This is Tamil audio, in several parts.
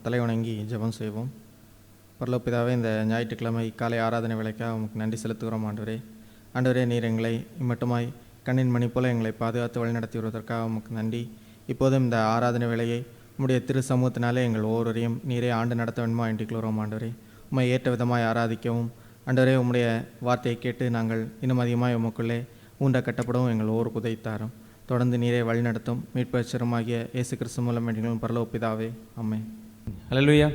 தலை வணங்கி ஜெபம் செய்வோம். பரலோகபிதாவே, இந்த ஞாயிற்றுக்கிழமை காலை ஆராதனை வேலைக்காக உமக்கு நன்றி செலுத்துகிறோம். ஆண்டவரே, நீர் எங்களை இம்மட்டுமாய் கண்ணின் மணி போல எங்களை பாதுகாத்து வழிநடத்தி வருவதற்காக உமக்கு நன்றி. இப்போதும் இந்த ஆராதனை வேலையை உம்முடைய திரு சமூகத்தினாலே எங்கள் ஒவ்வொருவரையும் நீரே ஆண்டு நடத்த வேண்டுமா என்று கிளோரோம். ஆண்டவரே, உம்மை ஏற்ற விதமாய் ஆராதிக்கவும், ஆண்டவரே உம்முடைய வார்த்தையை கேட்டு நாங்கள் இன்னும் அதிகமாக உமக்குள்ளே ஊண்ட கட்டப்படவும் எங்கள் ஒவ்வொரு உதவித்தாரும். தொடர்ந்து நீரே வழிநடத்தும். மீட்பெருமாகிய இயேசு கிறிஸ்து மூலம் எங்களும் பரலோக பிதாவே, ஆமென். ஹல்லேலூயா.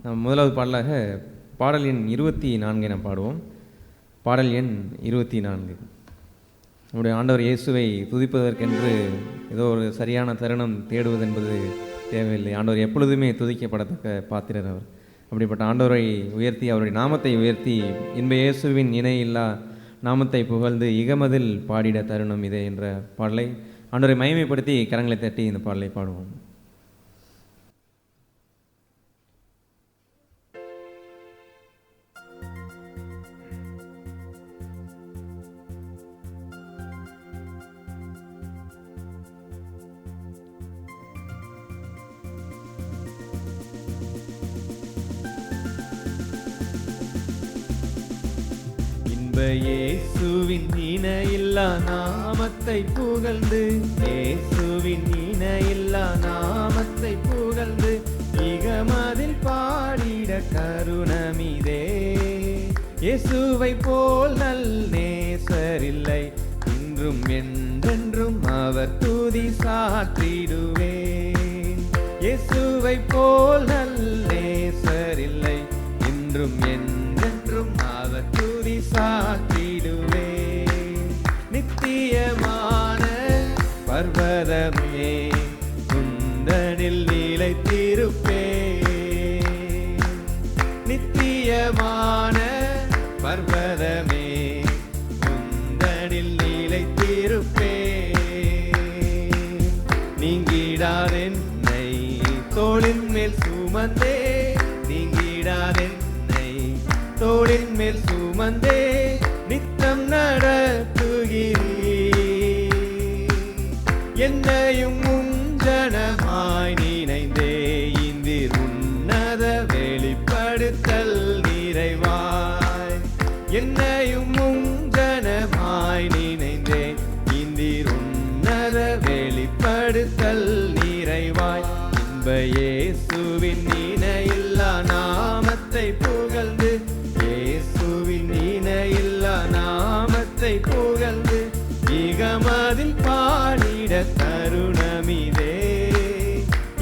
நாம் முதலாவது பாடலாக பாடல் எண் 24 நாம் பாடுவோம். பாடல் எண் 24. நம்முடைய ஆண்டவர் இயேசுவை துதிப்பதற்கென்று ஏதோ ஒரு சரியான தருணம் தேடுவது என்பது தேவையில்லை. ஆண்டவர் எப்பொழுதுமே துதிக்கப்படத்தக்க பாத்திரர் அவர். அப்படிப்பட்ட ஆண்டவரை உயர்த்தி, அவருடைய நாமத்தை உயர்த்தி, இன்ப இயேசுவின் இணையில்லா நாமத்தை புகழ்ந்து இகமதில் பாடிட தருணம் இதே என்ற பாடலை ஆண்டவரை மகிமைப்படுத்தி கரங்களை தட்டி இந்த பாடலை பாடுவோம். இயேசுவின் இணையில்லா நாமத்தை புகழ்ந்து, இயேசுவின் இணையில்லா நாமத்தை புகழ்ந்து இகமதில் பாடிட கருணமிதே. இயேசுவை போல் நல் நேசரில்லை, இன்றும் என்றென்றும் அவர் துதி சாற்றிடுவேன். இயேசுவை போல் நல் நேசரில்லை, இன்றும் என்றென்றும் அவர் துதி சாற்றிடுவேன். நித்தியமான பர்வதமே, குந்தனில் நிலைத்திருப்பேன். நித்தியமான பர்வதமே, குந்தனில் நிலைத்திருப்பேன். நீங்கிடாதென்னை தோளின் மேல் சுமந்தே, நீங்கிடாதென்னை தோளின் மேல் சுமந்தே நித்தம் நடத்துகிறீர். என்னையும் உஞ்சனமாய் நினைந்தே இந்தீர் உன்னத வெளிப்படுத்தல் நிறைவாய். என்னையும் உஞ்சனமாய் நினைந்தே இந்தீர் உன்னத வெளிப்படுத்தல் நிறைவாய். இன்ப இயேசுவின் இணையில்லா நாமத்தை புகழ்ந்து, இயேசுவின் இணையில்லா நாமத்தை புகழ்ந்து இகமதில் பாடிட தருணமிதே.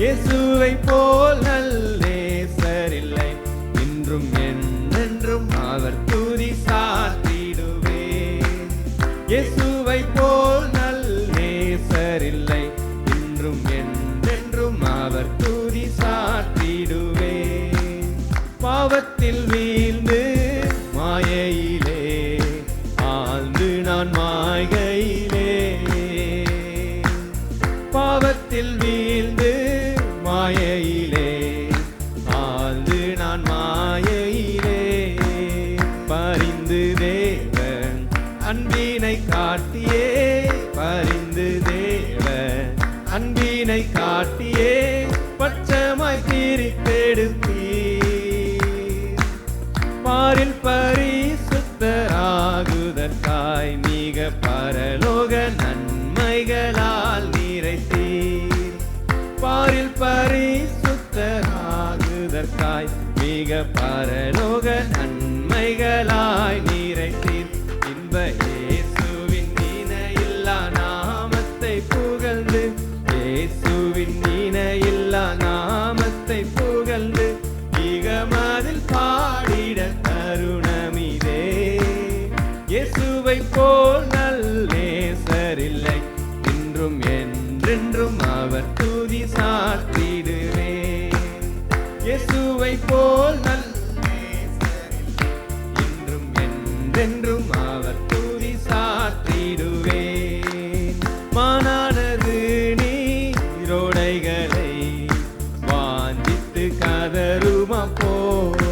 இயேசுவை போல் நல் நேசரில்லை, இன்றும் என்றென்றும் அவர் துதி சாற்றிடுவேன். இயேசுவை போல் நல் நேசரில்லை, இன்றும் என்றென்றும் அவர் துதி சாற்றிடுவேன். பாவத்தில் வீழ்ந்து மாயையிலே ஆழ்ந்து நான் மாய்கையிலே, பாவத்தில் வீழ்ந்து மாயையிலே ஆழ்ந்து நான் மாயையிலே, பரிந்து தேவன் அன்பினை காட்டியே, பரிந்து தேவன் அன்பினை காட்டியே பச்சமாய் பிரித்தெடுத்தீர். பாரில் பரிசுத்தராகுதற்காய் மிக பரலோக நன்மைகளால் நிறைத்தீர். பாரில் பரிசுத்தராகுதற்காய் மிக பரலோக நன்மைகளாய் நிறைத்தீர். இன்ப இயேசுவின் இணையில்லா நாமத்தை புகழ்ந்து, இயேசுவின் இணையில்லா நாமத்தை புகழ்ந்து இகமதில் பாடிட தருணமிதே. இயேசுவை போல் நல் நேசரில்லை, இன்றும் என்றென்றும் அவர் துதி சாற்றிடுவேன். இயேசுவை போல் நல் நேசரில்லை, இன்றும் என்றென்றும் அவர் துதி சாற்றிடுவேன். மானானது நீரோடைகளை வாஞ்சித்து கதருமா போல்,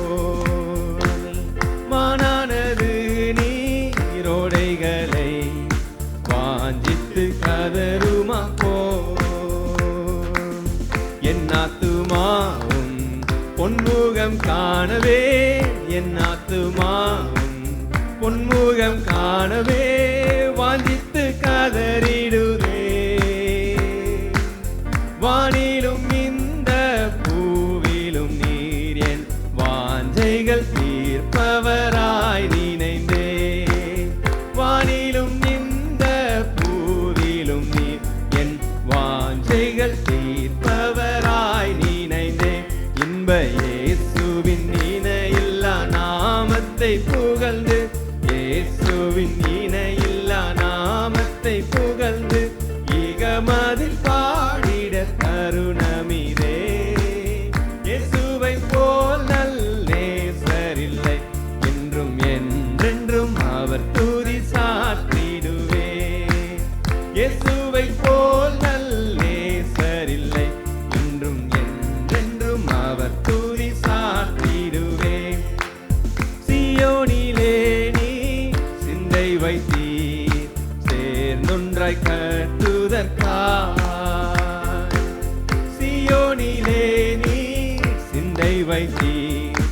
மானானது நீரோடைகளை ஆத்துமாவும் பொன்முகம் காணவே, என் ஆத்துமாவும் பொன்முகம் காணவே வாஞ்சித்து கதறிடுதே. வானிலும் இந்த பூவிலும் நீர் என் வாஞ்சைகள் தீர்ப்பவராய் நினைந்தே. வானிலும் இந்த பூவிலும் நீர் என் வாஞ்சைகள் தீர்ப்பவராய் நினைந்தே. இன்ப இயேசுவின் இணையில்லா நாமத்தை புகழ்ந்து, இயேசுவின் இணையில்லா நாமத்தை புகழ்ந்து இகமதில் பாடிட தருணமிதே. இயேசுவை போல் நல் நேசரில்லை, என்றும் என்றென்றும் அவர் துதி சாற்றிடுவே. இயேசுவை போல் நல் நேசரில்லை, என்றும் என்றென்றும் அவர் துதி சாற்றிடுவே. சீயோனிலே நீ சிந்தை வைத்தீர், சேர்ந்தொன்றாய் கட்டுதற்காய். சீயோனிலே நீ சிந்தை வைத்தீர்,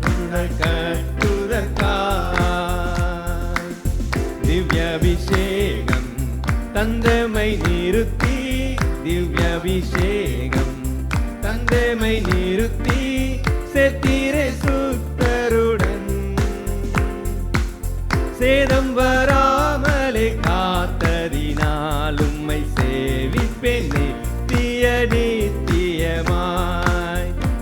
ஒன்றாய் கட்டுதற்காய். திவ்யாபிஷேகம் தந்தமை நிறுத்தி, திவ்யாபிஷேகம் தந்தமை நிறுத்தி சேர்த்தீரே சுத்தருடன். சேதம் வராமலே காத்ததினால் உம்மை சேவிப்பேன் நித்திய நித்தியமாய்.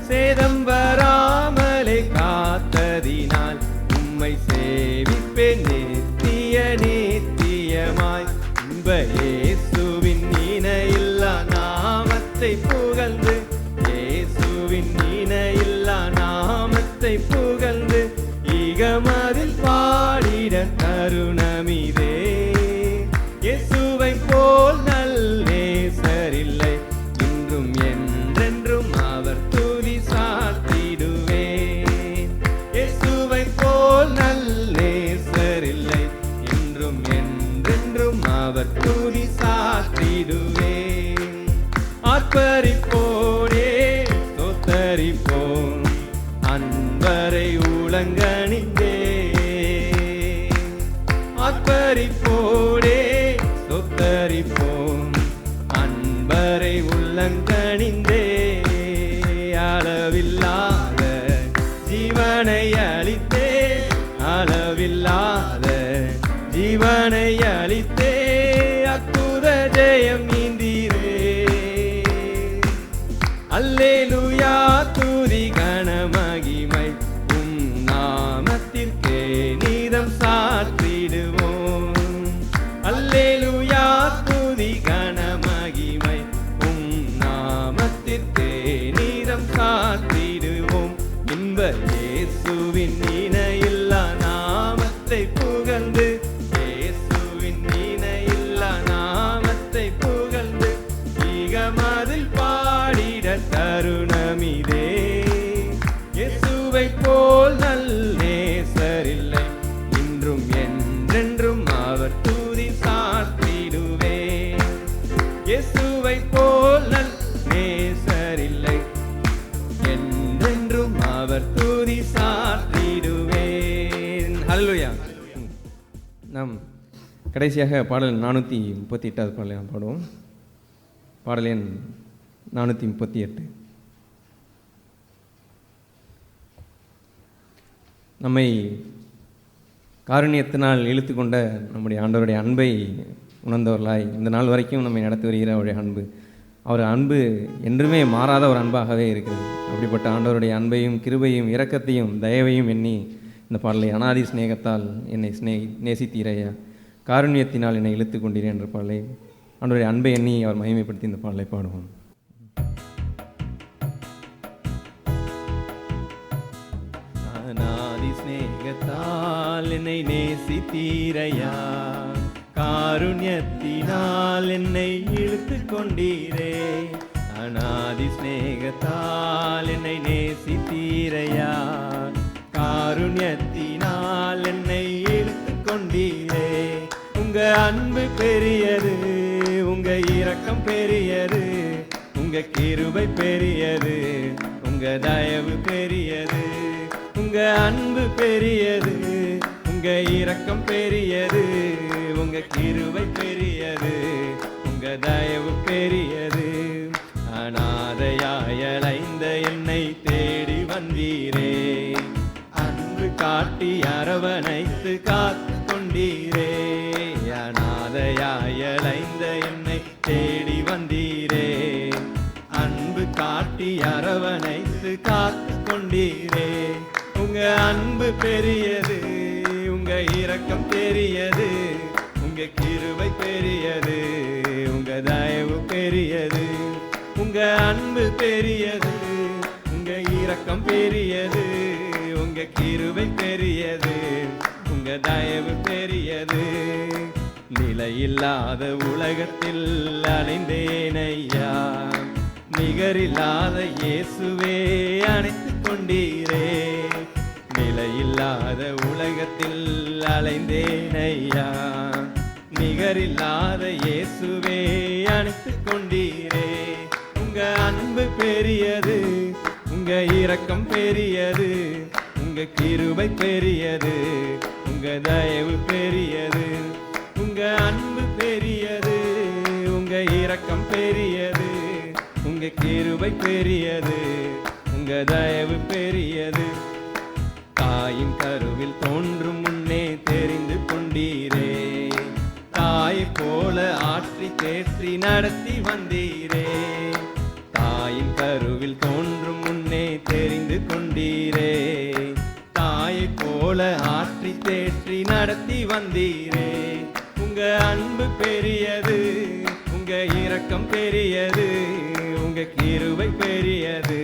சேதம் வராமலே காத்ததினால் உம்மை சேவிப்பேன் நித்திய நித்தியமாய். இன்ப இயேசுவின் இணையில்லா நாமத்தை புகழ்ந்து, இயேசுவின் இணையில்லா நாமத்தை புகழ்ந்து இகமதில் பாடிட தருணமிதே. இயேசுவை போல் நல் நேசரில்லை, இன்றும் என்றென்றும் அவர் துதி சாற்றிடுவேன். இயேசுவை போல் நல் நேசரில்லை, இன்றும் என்றென்றும் அவர் துதி சாற்றிடுவேன். ஆர்ப்பரிப்போடே தோத்தரிப்போம், அன்பரை உளங்கணிந்தே. ஆர்ப்பரிப்போடே தோத்தரிப்போம், அன்பரை உள்ளங்கணிந்தே. அளவில்லாத ஜீவனை அளித்தே, அளவில்லாத ஜீவனை அளித்தே அற்புத ஜெயம் நீந்தீரே. அல்லேலூயா துதி கனமகிமை உம் நாமத்திற்கே நீதம் சாற்றிடுவோம். அல்லேலூயா துதி கனமகிமை உம் நாமத்திற்கே நீதம் சாற்றிடுவோம். இன்ப இயேசுவின் இணையில்லா நாமத்தை புகழ்ந்து, இயேசுவின் இணையில்லா நாமத்தை புகழ்ந்து இகமதில் பாடிட தருணமிதே. இயேசுவை போல் நல் நேசரில்லை, இன்றும் என்றென்றும் அவர் துதி சாற்றிடுவேன். இயேசுவை போல் நல் நேசரில்லை, என்றென்றும் அவர் துதி சாற்றிடுவேன். ஹல்லேலூயா. நாம் கடைசியாக பாடல் 438வது பாடலை நாம் பாடுவோம். பாடல் எண் 438. நம்மை காருண்யத்தினால் இழுத்து கொண்ட நம்முடைய ஆண்டவருடைய அன்பை உணர்ந்தவர்களாய் இந்த நாள் வரைக்கும் நம்மை நடத்தி வருகிற அவருடைய அன்பு, அவர் அன்பு என்றுமே மாறாத ஒரு அன்பாகவே இருக்கிறது. அப்படிப்பட்ட ஆண்டவருடைய அன்பையும் கிருபையும் இரக்கத்தையும் தயவையும் எண்ணி இந்த பாடலை அனாதி சிநேகத்தால் என்னை நேசித்தீரையா, காருண்யத்தினால் என்னை இழுத்து கொண்டீரே என்ற பாடலை ஆண்டவருடைய அன்பை எண்ணி அவர் மகிமைப்படுத்தி இந்த பாடலை பாடுவோம். அநாதி சிநேகத்தால் என்னை நேசித்தீரையா, காருண்யத்தினால் என்னை இழுத்து கொண்டீரே. அநாதி சிநேகத்தால் என்னை நேசித்தீரையா, காருண்யத்தினால் என்னை இழுத்து கொண்டீரே. உங்க அன்பு பெரியது, உங்க இரக்கம் பெரியது, உங்க உங்க கிருபை பெரியது, உங்க தயவு பெரியது, உங்க அன்பு பெரியது, உங்க இரக்கம் பெரியது, உங்க கிருபை பெரியது, உங்க தயவு பெரியது. அநாதையாய் அலைந்த என்னை தேடி வந்தீரே, அன்பு காட்டி அரவணைத்து காத்து கொண்டீரே. அநாதையாய் அலைந்த என்னை தேடி வந்தீரே, அன்பு காட்டி அரவணைத்து காத்து கொண்டீரே. உங்க அன்பு பெரியது, உங்க இரக்கம் பெரியது, உங்க கிருபை பெரியது, உங்க தயவு பெரியது, உங்க அன்பு பெரியது, உங்க இரக்கம் பெரியது, உங்க கிருபை பெரியது, உங்க தயவு பெரியது. நிலையில்லாத உலகத்தில் அலைந்தேனையா, நிகரில்லாத இயேசுவே அணைத்துக் கொண்டீரே. நிலையில்லாத உலகத்தில் அலைந்தேனையா, நிகரில்லாத இயேசுவே அணைத்துக் கொண்டீரே. உங்க அன்பு பெரியது, உங்க இரக்கம் பெரியது, உங்க கிருபை பெரியது, உங்க தயவு பெரியது. உங்க அன்பு பெரியது, உங்க இரக்கம் பெரியது, உங்க கிருபை பெரியது, உங்க தயவு பெரியது. தாயின் கருவில் தோன்றும் முன்னே தெரிந்து கொண்டீரே, தாயை போல ஆற்றி தேற்றி நடத்தி வந்தீரே. தாயின் கருவில் தோன்றும் முன்னே தெரிந்து கொண்டீரே, தாயை போல ஆற்றி தேற்றி நடத்தி வந்தீரே. உங்க அன்பு பெரியது, உங்க இரக்கம் பெரியது, உங்க கிருபை பெரியது,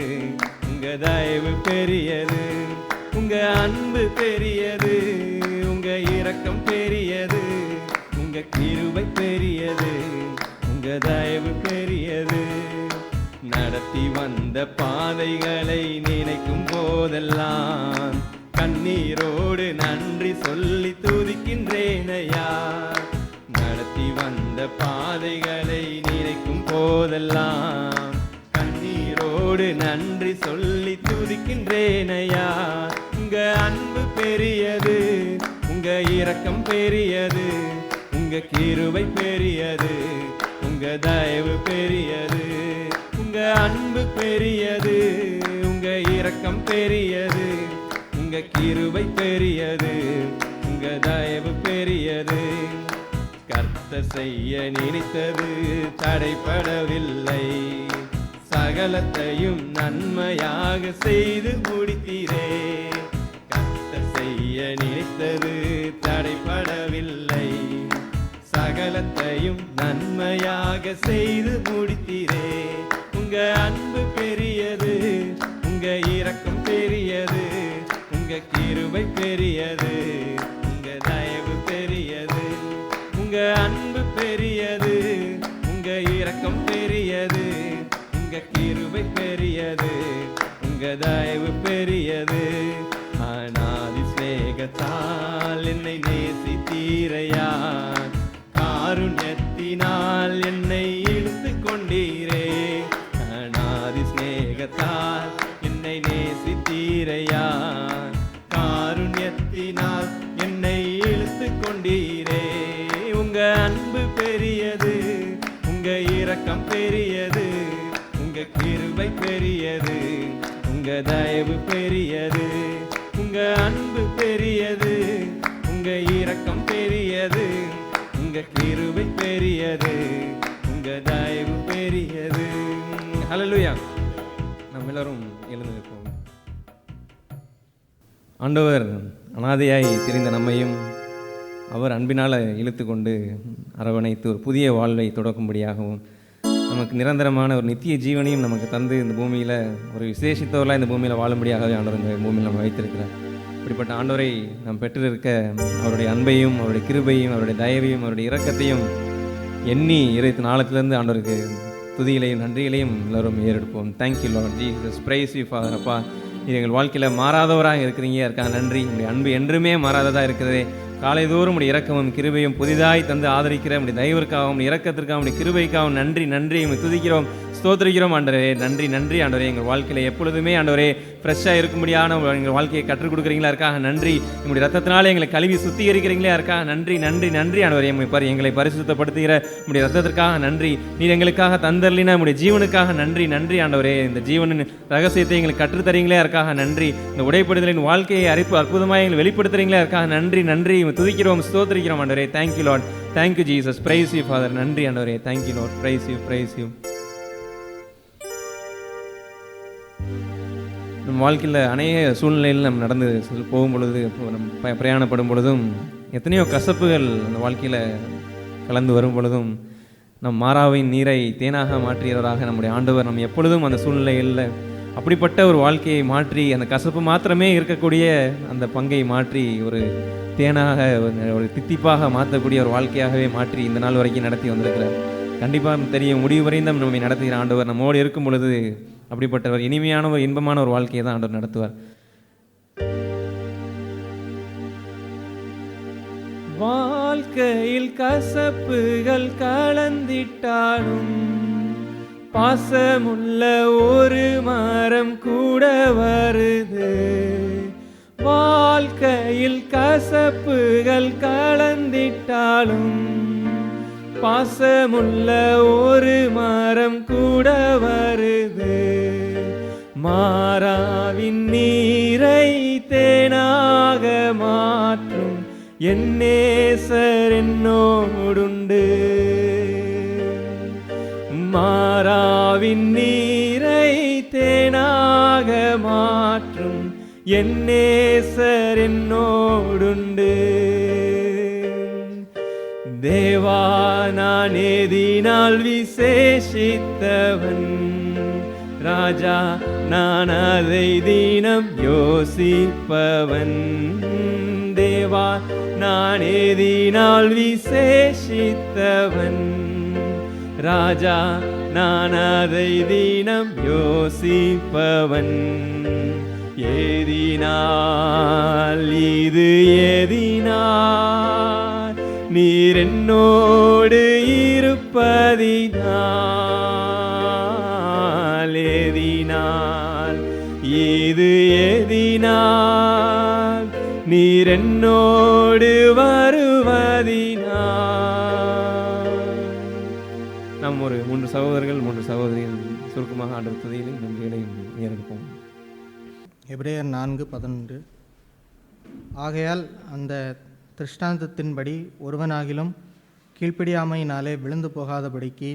உங்க தயவு பெரியது. உங்க அன்பு பெரியது, உங்க இரக்கம் பெரியது, உங்க கிருபை பெரியது, உங்க தயவு பெரியது. நடத்தி வந்த பாதைகளை நினைக்கும் போதெல்லாம் கண்ணீரோடு நன்றி சொல்லி துதிக்கின்றேனையா. நடத்தி வந்த பாதைகளை நினைக்கும் போதெல்லாம் கண்ணீரோடு நன்றி சொல்லி துதிக்கின்றேனையா. உங்க அன்பு பெரியது, உங்க இரக்கம் பெரியது, உங்க கிருபை பெரியது, உங்க தயவு பெரியது. உங்க அன்பு பெரியது, உங்க இரக்கம் பெரியது, உங்க கிருபை பெரியது, உங்க தயவு பெரியது. கர்த்தர் செய்ய நினைத்தது தடைபடவில்லை, சகலத்தையும் நன்மையாக செய்து முடித்தீரே. கர்த்தர் செய்ய நினைத்தது தடைபடவில்லை, சகலத்தையும் நன்மையாக செய்து முடித்தீரே. உங்க அன்பு பெரியது, உங்க இரக்கம் பெரியது, உங்க கிருபை பெரியது, உங்க தயவு பெரியது. உங்க அன்பு பெரியது, உங்க இரக்கம் பெரியது, உங்க கிருபை பெரியது, உங்க தயவு பெரியது. அநாதி சிநேகத்தால் என்னை நேசித்தீரையா, காருண்யத்தினால் என்னை இழுத்து கொண்டீரே. அநாதி சிநேகத்தால் என்னை நேசித்தீரையா, காருண்யத்தினால் என்னை இழுத்து கொண்டீரே. உங்க அன்பு பெரியது, உங்க இரக்கம் பெரியது, உங்க கிருபை பெரியது, உங்க தயவு பெரியது. உங்க அன்பு பெரியது, உங்க இரக்கம் பெரியது, உங்க கிருபை பெரியது, உங்க தயவு பெரியது. ஹல்லேலூயா. நாம் எல்லாரும் எழுந்து நிற்போம். ஆண்டவர் அனாதையாய் திரிந்த நம்மையும் அவர் அன்பினால் இழுத்து கொண்டு அரவணைத்து ஒரு புதிய வாழ்வை தொடக்கும்படியாகவும் நமக்கு நிரந்தரமான ஒரு நித்திய ஜீவனையும் நமக்கு தந்து இந்த பூமியில் ஒரு விசேஷித்தவர்களாக இந்த பூமியில் வாழும்படியாகவே ஆண்டவர் இந்த பூமியில் நம்ம வைத்திருக்கிறார். இப்படிப்பட்ட ஆண்டவரை நாம் பெற்றிருக்க அவருடைய அன்பையும் அவருடைய கிருபையும் அவருடைய தயவையும் அவருடைய இரக்கத்தையும் எண்ணி இறைத்து நாளத்திலிருந்து ஆண்டவருக்கு துதிகளையும் நன்றிகளையும் எல்லோரும் ஏறெடுப்போம். Thank you Lord Jesus, praise you father. அப்பா, இது எங்கள் வாழ்க்கையில் மாறாதவராக இருக்கிறீங்க, அதுக்காக நன்றி. உங்களுடைய அன்பு என்றுமே மாறாததாக இருக்கிறதே. காலைதோறும் உடைய இரக்கமும் கிருபையும் புதிதாய் தந்து ஆதரிக்கிற உடைய தயவிற்காகவும் இரக்கத்திற்காகவும் உடைய கிருபைக்காகவும் நன்றி நன்றி துதிக்கிறோம், ஸ்தோத்திரிக்கிறோம் ஆண்டவரே. நன்றி நன்றி ஆண்டவரே. எங்கள் வாழ்க்கையில் எப்பொழுதுமே ஆண்டவரே ஃப்ரெஷ்ஷாக இருக்கும்படியான எங்கள் வாழ்க்கையை கற்றுக் கொடுக்குறீங்களா இருக்காக நன்றி. எங்களுடைய ரத்தத்தினால எங்களை கழுவி சுத்திகரிக்கிறீங்களா இருக்காக நன்றி நன்றி நன்றி ஆண்டவரே. எங்களை பரிசுத்தப்படுத்துகிற உங்களுடைய ரத்தத்திற்காக நன்றி. நீர் எங்களுக்காக தந்தர்லின உங்களுடைய ஜீவனுக்காக நன்றி நன்றி ஆண்டவரே. இந்த ஜீவனின் ரகசியத்தை எங்களுக்கு கற்றுத்தரீங்களே இருக்காக நன்றி. இந்த உடைப்படுதலின் வாழ்க்கையை அற்புதமாக எங்களை வெளிப்படுத்துறீங்களா இருக்காக நன்றி நன்றி. துதிக்கிறோம் ஸ்தோத்திரிக்கிறோம் ஆண்டவரே. Thank you Lord. Thank you Jesus. Praise you father. நன்றி ஆண்டவரே. Thank you Lord. Price you price you. நம்ம வாழ்க்கையில் அநேக சூழ்நிலையில் நம்ம நடந்து போகும் பொழுது, நம்ம பிரயாணப்படும் பொழுதும், எத்தனையோ கசப்புகள் அந்த வாழ்க்கையில் கலந்து வரும் பொழுதும், நம் மாறாவின் நீரை தேனாக மாற்றியவராக நம்முடைய ஆண்டவர் நம்ம எப்பொழுதும் அந்த சூழ்நிலைகளில் அப்படிப்பட்ட ஒரு வாழ்க்கையை மாற்றி, அந்த கசப்பு மாத்திரமே இருக்கக்கூடிய அந்த பங்கை மாற்றி ஒரு தேனாக ஒரு தித்திப்பாக மாற்றக்கூடிய ஒரு வாழ்க்கையாகவே மாற்றி இந்த நாள் வரைக்கும் நடத்தி வந்திருக்கிறார். கண்டிப்பாக தெரியும், முடிவு வரைந்தும் நம்மை நடத்துகிற ஆண்டவர் நம்மோடு இருக்கும் பொழுது அப்படிப்பட்ட ஒரு இனிமையான ஒரு இன்பமான ஒரு வாழ்க்கையை தான் ஆண்டவர் நடத்துவார். வாழ்க்கையில் கசப்புகள் கலந்திட்டாலும் பாசமுள்ள ஒரு மரம் கூட வருது. வாழ்க்கையில் கசப்புகள் கலந்திட்டாலும் பாசமுள்ள ஒரு மரம் கூட வருது. மாறாவின் நீரை தேனாக மாற்றும் என் நேசர் என்னோடுண்டு. மாறாவின் நீரை தேனாக மாற்றும் என் நேசர் என்னோடுண்டு. தேவா நான் எதினால் விசேஷித்தவன், ராஜா நான் அதை தினம் யோசிப்பவன். தேவா நான் எதினால் விசேஷித்தவன், ராஜா நான் அதை தினம் யோசிப்பவன். ஏதினால் இது ஏதினால் நீர் என்னோடு இருப்பதினால். ஏதினால் இது ஏதினால் நீர் என்னோடு வருவதினால். நாம் ஒரு 3 சகோதரர்கள் 3 சகோதரிகள் சுருக்கமாக ஆண்டவர் துதியிலே நன்றிகளையும் ஏறெடுப்போம். எபிரேயர் 4:11. ஆகையால் அந்த திருஷ்டாந்தத்தின்படி ஒருவனாகிலும் கீழ்ப்படியாமையினாலே விழுந்து போகாதபடிக்கு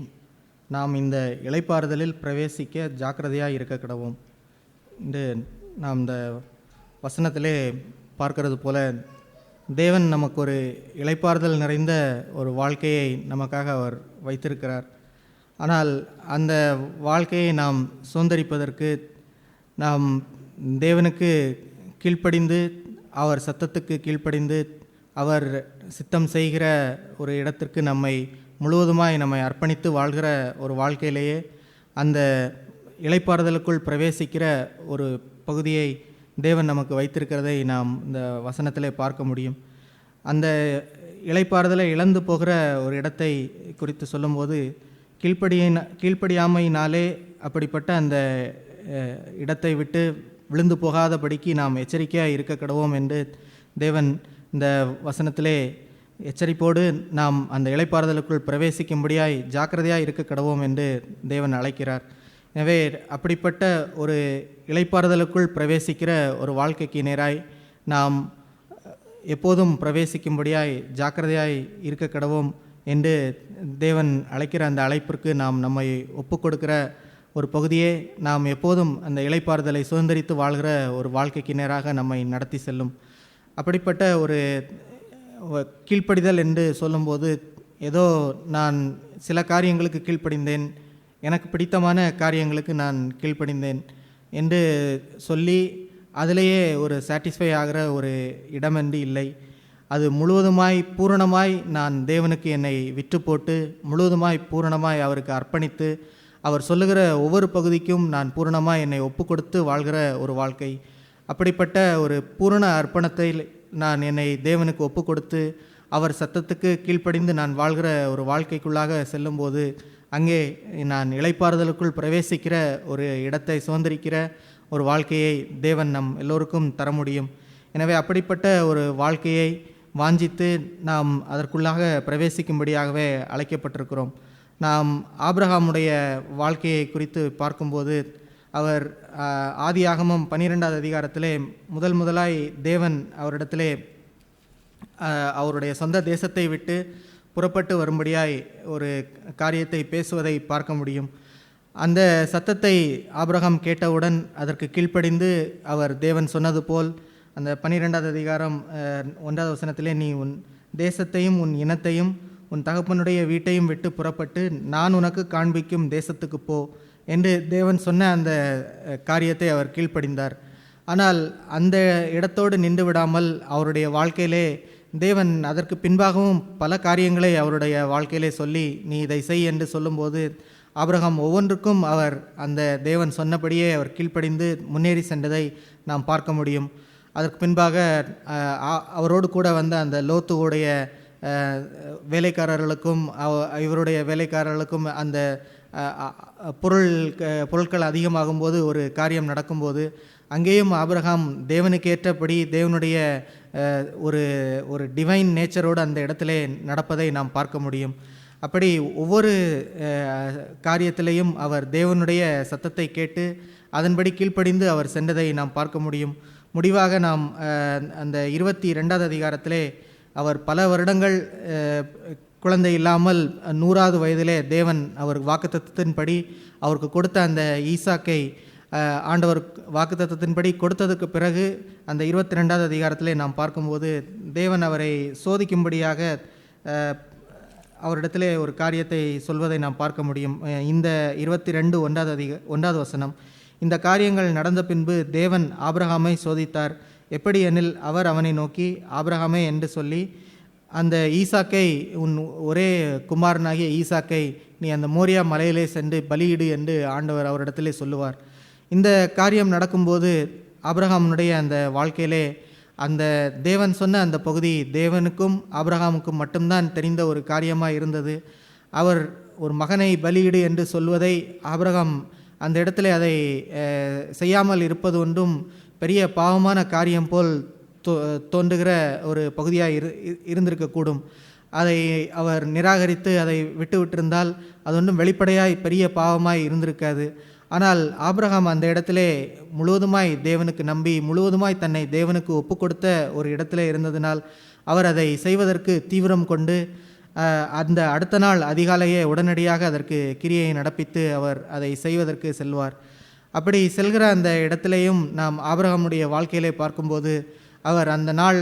நாம் இந்த இளைப்பாறுதலில் பிரவேசிக்க ஜாக்கிரதையாக இருக்க கடவோம். இந்த நாம் இந்த வசனத்திலே பார்க்கிறது போல தேவன் நமக்கு ஒரு இளைப்பாறுதல் நிறைந்த ஒரு வாழ்க்கையை நமக்காக அவர் வைத்திருக்கிறார். ஆனால் அந்த வாழ்க்கையை நாம் சுதந்தரிப்பதற்கு நாம் தேவனுக்கு கீழ்ப்படிந்து, அவர் சத்தத்துக்கு கீழ்ப்படிந்து, அவர் சித்தம் செய்கிற ஒரு இடத்திற்கு நம்மை அர்ப்பணித்து வாழ்கிற ஒரு வாழ்க்கையிலேயே அந்த இளைப்பாறுதலுக்குள் பிரவேசிக்கிற ஒரு பகுதியை தேவன் நமக்கு வைத்திருக்கிறதை நாம் இந்த வசனத்திலே பார்க்க முடியும். அந்த இளைப்பாறுதலை இழந்து போகிற ஒரு இடத்தை குறித்து சொல்லும்போது, கீழ்ப்படியாமையினாலே அப்படிப்பட்ட அந்த இடத்தை விட்டு விழுந்து போகாதபடிக்கு நாம் எச்சரிக்கையாக இருக்க கடவோம் என்று தேவன் இந்த வசனத்திலே எச்சரிப்போடு நாம் அந்த இளைப்பாறுதலுக்குள் பிரவேசிக்கும்படியாய் ஜாக்கிரதையாக இருக்க கடவோம் என்று தேவன் அழைக்கிறார். எனவே அப்படிப்பட்ட ஒரு இளைப்பாறுதலுக்குள் பிரவேசிக்கிற ஒரு வாழ்க்கைக்கு நேராய் நாம் எப்போதும் பிரவேசிக்கும்படியாய் ஜாக்கிரதையாய் இருக்க கடவோம் என்று தேவன் அழைக்கிற அந்த அழைப்பிற்கு நாம் நம்மை ஒப்பு கொடுக்கிற ஒரு பகுதியே நாம் எப்போதும் அந்த இளைப்பாறுதலை சுதந்திரித்து வாழ்கிற ஒரு வாழ்க்கைக்கு நேராக நம்மை நடத்தி செல்லும். அப்படிப்பட்ட ஒரு கீழ்ப்படிதல் என்று சொல்லும்போது, ஏதோ நான் சில காரியங்களுக்கு கீழ்ப்படிந்தேன், எனக்கு பிடித்தமான காரியங்களுக்கு நான் கீழ்ப்படிந்தேன் என்று சொல்லி அதிலேயே ஒரு சாட்டிஸ்ஃபை ஆகிற ஒரு இடமென்று இல்லை. அது முழுவதுமாய் பூரணமாய் நான் தேவனுக்கு என்னை விற்று போட்டு முழுவதுமாய் பூரணமாய் அவருக்கு அர்ப்பணித்து அவர் சொல்லுகிற ஒவ்வொரு பகுதிக்கும் நான் பூரணமாக என்னை ஒப்பு கொடுத்து வாழ்கிற ஒரு வாழ்க்கை. அப்படிப்பட்ட ஒரு பூரண அர்ப்பணத்தை நான் என்னை தேவனுக்கு ஒப்பு கொடுத்து அவர் சத்தத்துக்கு கீழ்ப்படிந்து நான் வாழ்கிற ஒரு வாழ்க்கைக்குள்ளாக செல்லும்போது அங்கே நான் இளைப்பாறுதலுக்குள் பிரவேசிக்கிற ஒரு இடத்தை சுதந்திரிக்கிற ஒரு வாழ்க்கையை தேவன் நம் எல்லோருக்கும் தர முடியும். எனவே அப்படிப்பட்ட ஒரு வாழ்க்கையை வாஞ்சித்து நாம் அதற்குள்ளாக பிரவேசிக்கும்படியாகவே அழைக்கப்பட்டிருக்கிறோம். நாம் ஆபிரகாமுடைய வாழ்க்கையை குறித்து பார்க்கும்போது அவர் ஆதியாகமம் 12வது அதிகாரத்திலே முதலாய் தேவன் அவரிடத்திலே அவருடைய சொந்த தேசத்தை விட்டு புறப்பட்டு வரும்படியாய் ஒரு காரியத்தை பேசுவதை பார்க்க முடியும். அந்த சத்தத்தை ஆபிரகாம் கேட்டவுடன் அதற்கு கீழ்ப்படிந்து அவர் தேவன் சொன்னது போல் அந்த 12வது அதிகாரம் 1வது வசனத்திலே, நீ உன் தேசத்தையும் உன் இனத்தையும் உன் தகப்பனுடைய வீட்டையும் விட்டு புறப்பட்டு நான் உனக்கு காண்பிக்கும் தேசத்துக்கு போ என்று தேவன் சொன்ன அந்த காரியத்தை அவர் கீழ்ப்படிந்தார். ஆனால் அந்த இடத்தோடு நின்று விடாமல் அவருடைய வாழ்க்கையிலே தேவன் அதற்கு பின்பாகவும் பல காரியங்களை அவருடைய வாழ்க்கையிலே சொல்லி நீ இதை செய் என்று சொல்லும்போது ஆபிரகாம் ஒவ்வொன்றுக்கும் அவர் அந்த தேவன் சொன்னபடியே அவர் கீழ்ப்படிந்து முன்னேறி சென்றதை நாம் பார்க்க முடியும். அதற்கு பின்பாக அவரோடு கூட வந்த அந்த லோத்துவுடைய வேலைக்காரர்களுக்கும் இவருடைய வேலைக்காரர்களுக்கும் அந்த பொருட்கள் அதிகமாகும்போது ஒரு காரியம் நடக்கும்போது அங்கேயும் ஆபிரகாம் தேவனுக்கேற்றபடி தேவனுடைய ஒரு டிவைன் நேச்சரோடு அந்த இடத்திலே நடப்பதை நாம் பார்க்க முடியும். அப்படி ஒவ்வொரு காரியத்திலையும் அவர் தேவனுடைய சத்தத்தை கேட்டு அதன்படி கீழ்ப்படிந்து அவர் சென்றதை நாம் பார்க்க முடியும். முடிவாக நாம் அந்த 22வது அதிகாரத்திலே அவர் பல வருடங்கள் குழந்தை இல்லாமல் 100வது வயதிலே தேவன் அவர் வாக்குத்தத்தத்தின்படி அவருக்கு கொடுத்த அந்த ஈசாக்கை ஆண்டவர் வாக்குத்தத்தத்தின்படி கொடுத்ததுக்கு பிறகு அந்த 22வது அதிகாரத்திலே நாம் பார்க்கும்போது தேவன் அவரை சோதிக்கும்படியாக அவரிடத்திலே ஒரு காரியத்தை சொல்வதை நாம் பார்க்க முடியும். இந்த 22:1 வசனம், இந்த காரியங்கள் நடந்த பின்பு தேவன் ஆபிரகாமை சோதித்தார். எப்படி எனில் அவர் அவனை நோக்கி ஆபிரகாமே என்று சொல்லி அந்த ஈசாக்கை உன் ஒரே குமாரனாகிய ஈசாக்கை நீ அந்த மோரியா மலையிலே சென்று பலியிடு என்று ஆண்டவர் அவரிடத்திலே சொல்லுவார். இந்த காரியம் நடக்கும்போது ஆபிரகாமுடைய அந்த வாழ்க்கையிலே அந்த தேவன் சொன்ன அந்த பகுதி தேவனுக்கும் ஆபிரகாமுக்கும் மட்டும்தான் தெரிந்த ஒரு காரியமாக இருந்தது. அவர் ஒரு மகனை பலியிடு என்று சொல்வதை ஆபிரகாம் அந்த இடத்துல அதை செய்யாமல் இருப்பது ஒன்றும் பெரிய பாவமான காரியம் போல் தோன்றுகிற ஒரு பகுதியாக இருந்திருக்கக்கூடும். அதை அவர் நிராகரித்து அதை விட்டுவிட்டிருந்தால் அது ஒன்றும் வெளிப்படையாய் பெரிய பாவமாய் இருந்திருக்காது. ஆனால் ஆபிரகாம் அந்த இடத்திலே முழுவதுமாய் தேவனுக்கு நம்பி முழுவதுமாய் தன்னை தேவனுக்கு ஒப்பு கொடுத்த ஒரு இடத்துல இருந்ததினால் அவர் அதை செய்வதற்கு தீவிரம் கொண்டு அந்த அடுத்த நாள் அதிகாலையே உடனடியாக அதற்கு கிரியை நடப்பித்து அவர் அதை செய்வதற்கு செல்வார். அப்படி செல்கிற அந்த இடத்திலேயும் நாம் ஆபிரகாமுடைய வாழ்க்கையிலே பார்க்கும்போது அவர் அந்த நாள்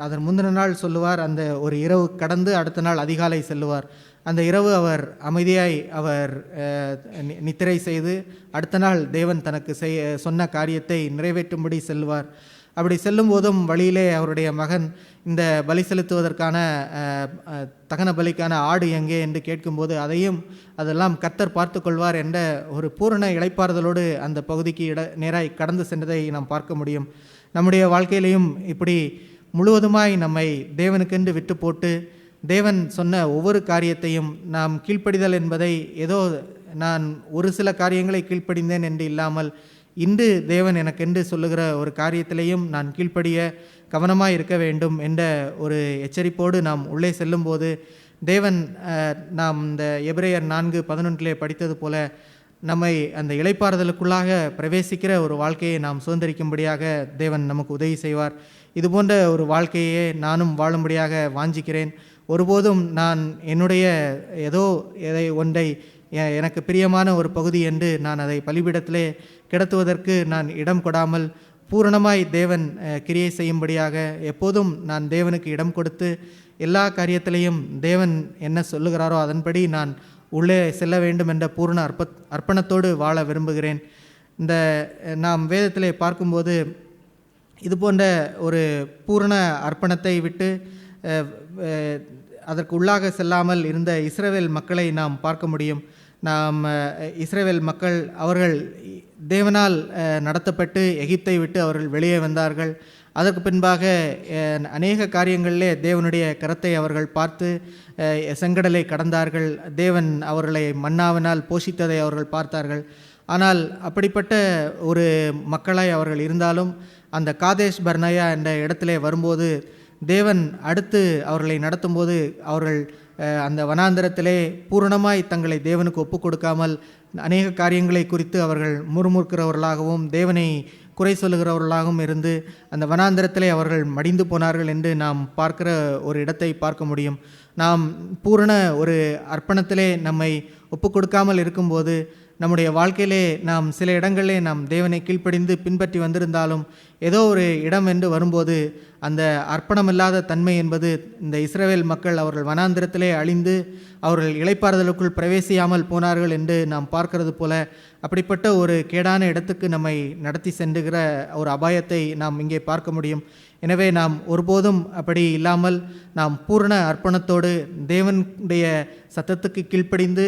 அதன் முந்தின நாள் சொல்லுவார், அந்த ஒரு இரவு கடந்து அடுத்த நாள் அதிகாலை செல்லுவார். அந்த இரவு அவர் அமைதியாய் அவர் நித்திரை செய்து அடுத்த நாள் தேவன் தனக்கு சொன்ன காரியத்தை நிறைவேற்றும்படி செல்வார். அப்படி செல்லும் போதும் வழியிலே அவருடைய மகன் இந்த பலி செலுத்துவதற்கான தகன பலிக்கான ஆடு எங்கே என்று கேட்கும்போது அதெல்லாம் கர்த்தர் பார்த்து கொள்வார் என்ற ஒரு பூரண இளைப்பாறுதலோடு அந்த பகுதிக்கு நேராய் கடந்து சென்றதை நாம் பார்க்க முடியும். நம்முடைய வாழ்க்கையிலையும் இப்படி முழுவதுமாய் நம்மை தேவனுக்கென்று விட்டு போட்டு தேவன் சொன்ன ஒவ்வொரு காரியத்தையும் நாம் கீழ்ப்படிதல் என்பதை ஏதோ நான் ஒரு சில காரியங்களை கீழ்ப்படிந்தேன் என்று இல்லாமல் இன்று தேவன் எனக்கென்று சொல்லுகிற ஒரு காரியத்திலையும் நான் கீழ்ப்படிய கவனமாக இருக்க வேண்டும் என்ற ஒரு எச்சரிப்போடு நாம் உள்ளே செல்லும்போது தேவன் நாம் இந்த எபிரேயர் 4:11 படித்தது போல நம்மை அந்த இளைப்பாறுதலுக்குள்ளாக பிரவேசிக்கிற ஒரு வாழ்க்கையை நாம் சுதந்திரிக்கும்படியாக தேவன் நமக்கு உதவி செய்வார். இதுபோன்ற ஒரு வாழ்க்கையே நானும் வாழும்படியாக வாஞ்சிக்கிறேன். ஒருபோதும் நான் என்னுடைய எதை ஒன்றை எனக்கு பிரியமான ஒரு பகுதி என்று நான் அதை பலிபீடத்திலே கிடத்துவதற்கு நான் இடம் கொடாமல் பூரணமாய் தேவன் கிரியை செய்யும்படியாக எப்போதும் நான் தேவனுக்கு இடம் கொடுத்து எல்லா காரியத்திலையும் தேவன் என்ன சொல்லுகிறாரோ அதன்படி நான் உள்ளே செல்ல வேண்டும் என்ற பூரண அர்ப்பணத்தோடு வாழ விரும்புகிறேன். இந்த நாம் வேதத்திலே பார்க்கும்போது இது போன்ற ஒரு பூரண அர்ப்பணத்தை விட்டு அதற்கு உள்ளாக செல்லாமல் இருந்த இஸ்ரவேல் மக்களை நாம் பார்க்க முடியும். நாம் இஸ்ரவேல் மக்கள் அவர்கள் தேவனால் நடத்தப்பட்டு எகிப்தை விட்டு அவர்கள் வெளியே வந்தார்கள். அதற்கு பின்பாக அநேக காரியங்களிலே தேவனுடைய கரத்தை அவர்கள் பார்த்து செங்கடலை கடந்தார்கள். தேவன் அவர்களை மன்னாவினால் போஷித்ததை அவர்கள் பார்த்தார்கள். ஆனால் அப்படிப்பட்ட ஒரு மக்களாய் அவர்கள் இருந்தாலும் அந்த காதேஷ் பர்னயா என்ற இடத்திலே வரும்போது தேவன் அடுத்து அவர்களை நடத்தும்போது அவர்கள் அந்த வனாந்தரத்திலே பூரணமாய் தங்களை தேவனுக்கு ஒப்பு கொடுக்காமல் அநேக காரியங்களை குறித்து அவர்கள் முறுமுறுக்கிறவர்களாகவும் தேவனை குறை சொல்லுகிறவர்களாகவும் இருந்து அந்த வனாந்தரத்திலே அவர்கள் மடிந்து போனார்கள் என்று நாம் பார்க்கிற ஒரு இடத்தை பார்க்க முடியும். நாம் பூரண ஒரு அர்ப்பணத்திலே நம்மை ஒப்பு கொடுக்காமல் இருக்கும்போது நம்முடைய வாழ்க்கையிலே நாம் சில இடங்களிலே நாம் தேவனை கீழ்ப்படிந்து பின்பற்றி வந்திருந்தாலும் ஏதோ ஒரு இடம் என்று வரும்போது அந்த அர்ப்பணமில்லாத தன்மை என்பது இந்த இஸ்ரவேல் மக்கள் அவர்கள் வனாந்திரத்திலே அழிந்து அவர்கள் இளைப்பாறுதலுக்குள் பிரவேசியாமல் போனார்கள் என்று நாம் பார்க்கிறது போல அப்படிப்பட்ட ஒரு கேடான இடத்துக்கு நம்மை நடத்தி சென்றுகிற ஒரு அபாயத்தை நாம் இங்கே பார்க்க முடியும். எனவே நாம் ஒருபோதும் அப்படி இல்லாமல் நாம் பூரண அர்ப்பணத்தோடு தேவனுடைய சத்தத்துக்கு கீழ்ப்படிந்து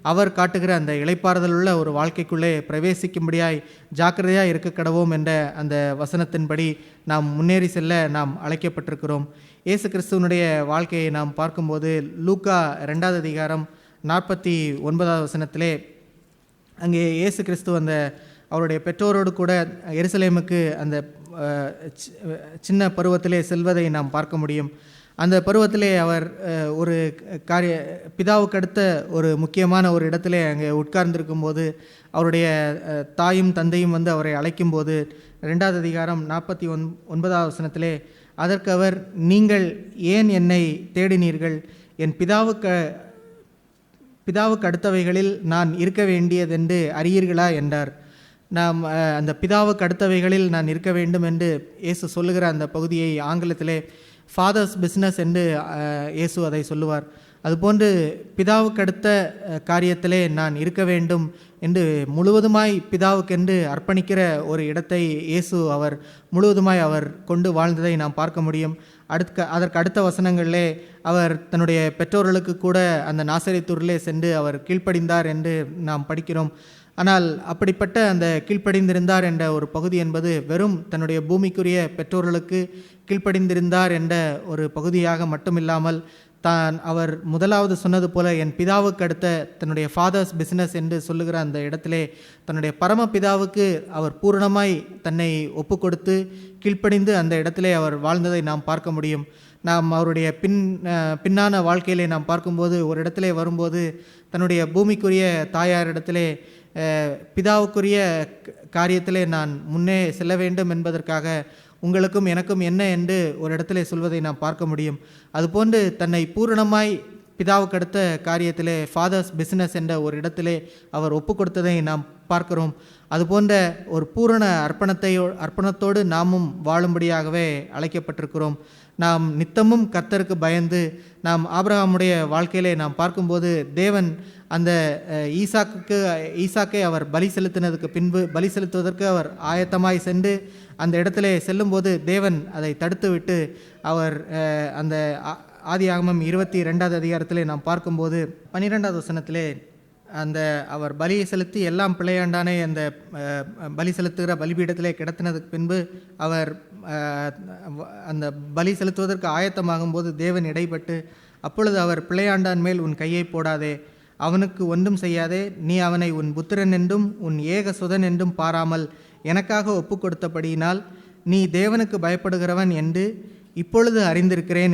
அவர் காட்டுகிற அந்த இளைப்பாறுதல் உள்ள ஒரு வாழ்க்கைக்குள்ளே பிரவேசிக்கும்படியாய் ஜாக்கிரதையாக இருக்க கடவோம் என்ற அந்த வசனத்தின்படி நாம் முன்னேறி செல்ல நாம் அழைக்கப்பட்டிருக்கிறோம். இயேசு கிறிஸ்துவனுடைய வாழ்க்கையை நாம் பார்க்கும்போது லூக்கா 2வது அதிகாரம் 49வது வசனத்திலே அங்கே இயேசு கிறிஸ்து அந்த அவருடைய பெற்றோரோடு கூட எருசலேமுக்கு அந்த சின்ன பருவத்திலே செல்வதை நாம் பார்க்க முடியும். அந்த பருவத்திலே அவர் ஒரு பிதாவுக்கு அடுத்த ஒரு முக்கியமான ஒரு இடத்திலே அங்கே உட்கார்ந்திருக்கும் போது அவருடைய தாயும் தந்தையும் வந்து அவரை அழைக்கும்போது 2வது அதிகாரம் 49வது வசனத்திலே அதற்கு அவர், நீங்கள் ஏன் என்னை தேடினீர்கள்? என் பிதாவுக்கு அடுத்தவைகளில் நான் இருக்க வேண்டியதென்று அறியீர்களா என்றார். நாம் அந்த பிதாவுக்கு அடுத்தவைகளில் நான் இருக்க வேண்டும் என்று இயேசு சொல்லுகிற அந்த பகுதியை ஆங்கிலத்திலே ஃபாதர்ஸ் பிஸ்னஸ் என்று இயேசு அதை சொல்லுவார். அதுபோன்று பிதாவுக்கு அடுத்த காரியத்திலே நான் இருக்க வேண்டும் என்று முழுவதுமாய் பிதாவுக்கென்று அர்ப்பணிக்கிற ஒரு இடத்தை இயேசு அவர் முழுவதுமாய் அவர் கொண்டு வாழ்ந்ததை நாம் பார்க்க முடியும். அதற்கு அடுத்த வசனங்களிலே அவர் தன்னுடைய பெற்றோர்களுக்கு கூட அந்த நாசரேத்தூரிலே சென்று அவர் கீழ்ப்படிந்தார் என்று நாம் படிக்கிறோம். ஆனால் அப்படிப்பட்ட அந்த கீழ்ப்படிந்திருந்தார் என்ற ஒரு பகுதி என்பது வெறும் தன்னுடைய பூமிக்குரிய பெற்றோர்களுக்கு கீழ்ப்படிந்திருந்தார் என்ற ஒரு பகுதியாக மட்டுமில்லாமல் அவர் முதலாவது சொன்னது போல என் பிதாவுக்கு அடுத்த தன்னுடைய ஃபாதர்ஸ் பிஸ்னஸ் என்று சொல்லுகிற அந்த இடத்திலே தன்னுடைய பரம பிதாவுக்கு அவர் பூரணமாய் தன்னை ஒப்பு கொடுத்து கீழ்ப்படிந்து அந்த இடத்திலே அவர் வாழ்ந்ததை நாம் பார்க்க முடியும். நாம் அவருடைய பின்னான வாழ்க்கையிலே நாம் பார்க்கும்போது ஒரு இடத்திலே வரும்போது தன்னுடைய பூமிக்குரிய தாயாரிடத்திலே பிதாவுக்குரிய காரியத்திலே நான் முன்னே செல்ல வேண்டும் என்பதற்காக உங்களுக்கும் எனக்கும் என்ன என்று ஒரு இடத்திலே சொல்வதை நாம் பார்க்க முடியும். அதுபோன்று தன்னை பூரணமாய் பிதாவுக்கு அடுத்த காரியத்திலே ஃபாதர்ஸ் பிஸ்னஸ் என்ற ஒரு இடத்திலே அவர் ஒப்பு கொடுத்ததை நாம் பார்க்கிறோம். அதுபோன்ற ஒரு பூரண அர்ப்பணத்தோடு நாமும் வாழும்படியாகவே அழைக்கப்பட்டிருக்கிறோம். நாம் நித்தமும் கர்த்தருக்கு பயந்து நாம் ஆபிரகாமுடைய வாழ்க்கையிலே நாம் பார்க்கும்போது தேவன் அந்த ஈசாக்கை அவர் பலி செலுத்தினதுக்கு பின்பு பலி செலுத்துவதற்கு அவர் ஆயத்தமாய் சென்று அந்த இடத்திலே செல்லும்போது தேவன் அதை தடுத்து விட்டு அவர் அந்த ஆதியாகமம் 22வது அதிகாரத்திலே நாம் பார்க்கும்போது 12வது வசனத்திலே அந்த அவர் பலியை செலுத்தி எல்லாம் பிள்ளையாண்டானே அந்த பலி செலுத்துகிற பலிபீடத்திலே கிடத்தினதுக்கு பின்பு அவர் அந்த பலி செலுத்துவதற்கு ஆயத்தமாகும் போது தேவன் இடைப்பட்டு அப்பொழுது அவர் பிள்ளையாண்டான் மேல் உன் கையை போடாதே, அவனுக்கு ஒன்றும் செய்யாதே, நீ அவனை உன் புத்திரன் என்றும் உன் ஏக சுதன் என்றும் பாராமல் எனக்காக ஒப்பு கொடுத்தபடியினால் நீ தேவனுக்கு பயப்படுகிறவன் என்று இப்பொழுது அறிந்திருக்கிறேன்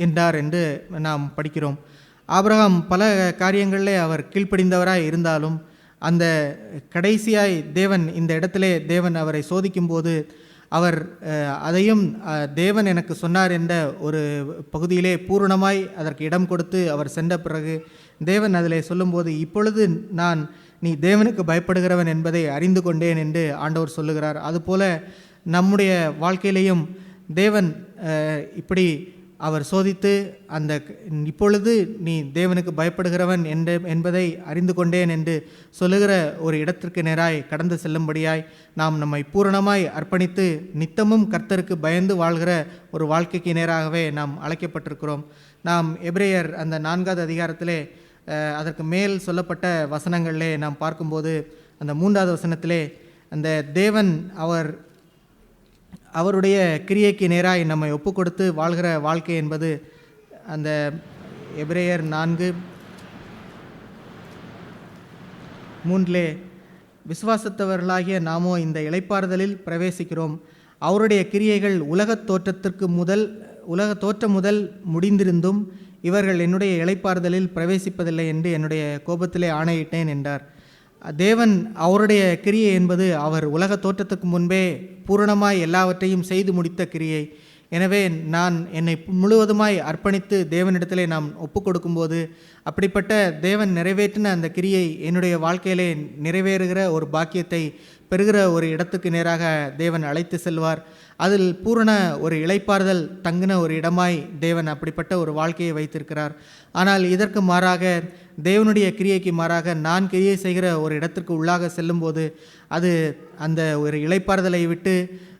என்றார் என்று நாம் படிக்கிறோம். ஆபிரகாம் பல காரியங்களிலே அவர் கீழ்ப்படிந்தவராய் இருந்தாலும் அந்த கடைசியாய் தேவன் இந்த இடத்திலே தேவன் அவரை சோதிக்கும்போது அவர் அதையும் தேவன் எனக்கு சொன்னார் என்ற ஒரு பகுதியிலே பூரணமாய் அதற்கு இடம் கொடுத்து அவர் சென்ற பிறகு தேவன் அதிலே சொல்லும்போது இப்பொழுது நீ தேவனுக்கு பயப்படுகிறவன் என்பதை அறிந்து கொண்டேன் என்று ஆண்டவர் சொல்லுகிறார். அதுபோல நம்முடைய வாழ்க்கையிலையும் தேவன் இப்படி அவர் சோதித்து அந்த இப்பொழுது நீ தேவனுக்கு பயப்படுகிறவன் என்பதை அறிந்து கொண்டேன் என்று சொல்லுகிற ஒரு இடத்திற்கு நேராய் கடந்து செல்லும்படியாய் நாம் நம்மை பூரணமாய் அர்ப்பணித்து நித்தமும் கர்த்தருக்கு பயந்து வாழ்கிற ஒரு வாழ்க்கைக்கு நேராகவே நாம் அழைக்கப்பட்டிருக்கிறோம். நாம் எபிரேயர் அந்த 4வது அதிகாரத்திலே அதற்கு மேல் சொல்லப்பட்ட வசனங்களிலே நாம் பார்க்கும்போது அந்த 3வது வசனத்திலே அந்த தேவன் அவருடைய கிரியைக்கு நேராய் நம்மை ஒப்பு கொடுத்து வாழ்கிற வாழ்க்கை என்பது அந்த எபிரேயர் 4:3 விசுவாசத்தவர்களாகிய நாமோ இந்த இளைப்பாறுதலில் பிரவேசிக்கிறோம். அவருடைய கிரியைகள் உலகத் தோற்றம் முதல் முடிந்திருந்தும் இவர்கள் என்னுடைய இளைப்பாறுதலில் பிரவேசிப்பதில்லை என்று என்னுடைய கோபத்திலே ஆணையிட்டேன் என்றார். தேவன் அவருடைய கிரியை என்பது அவர் உலக தோற்றத்துக்கு முன்பே பூரணமாய் எல்லாவற்றையும் செய்து முடித்த கிரியை. எனவே நான் என்னை முழுவதுமாய் அர்ப்பணித்து தேவனிடத்திலே நாம் ஒப்பு கொடுக்கும்போது அப்படிப்பட்ட தேவன் நிறைவேற்றின அந்த கிரியை என்னுடைய வாழ்க்கையிலே நிறைவேறுகிற ஒரு பாக்கியத்தை பெறுகிற ஒரு இடத்துக்கு நேராக தேவன் அழைத்து செல்வார். அதில் பூரண ஒரு இளைப்பாறுதல் தங்கின ஒரு இடமாய் தேவன் அப்படிப்பட்ட ஒரு வாழ்க்கையை வைத்திருக்கிறார். ஆனால் இதற்கு மாறாக தேவனுடைய கிரியைக்கு மாறாக நான் கிரியை செய்கிற ஒரு இடத்திற்கு உள்ளாக செல்லும்போது அது அந்த ஒரு இளைப்பாறுதலை விட்டு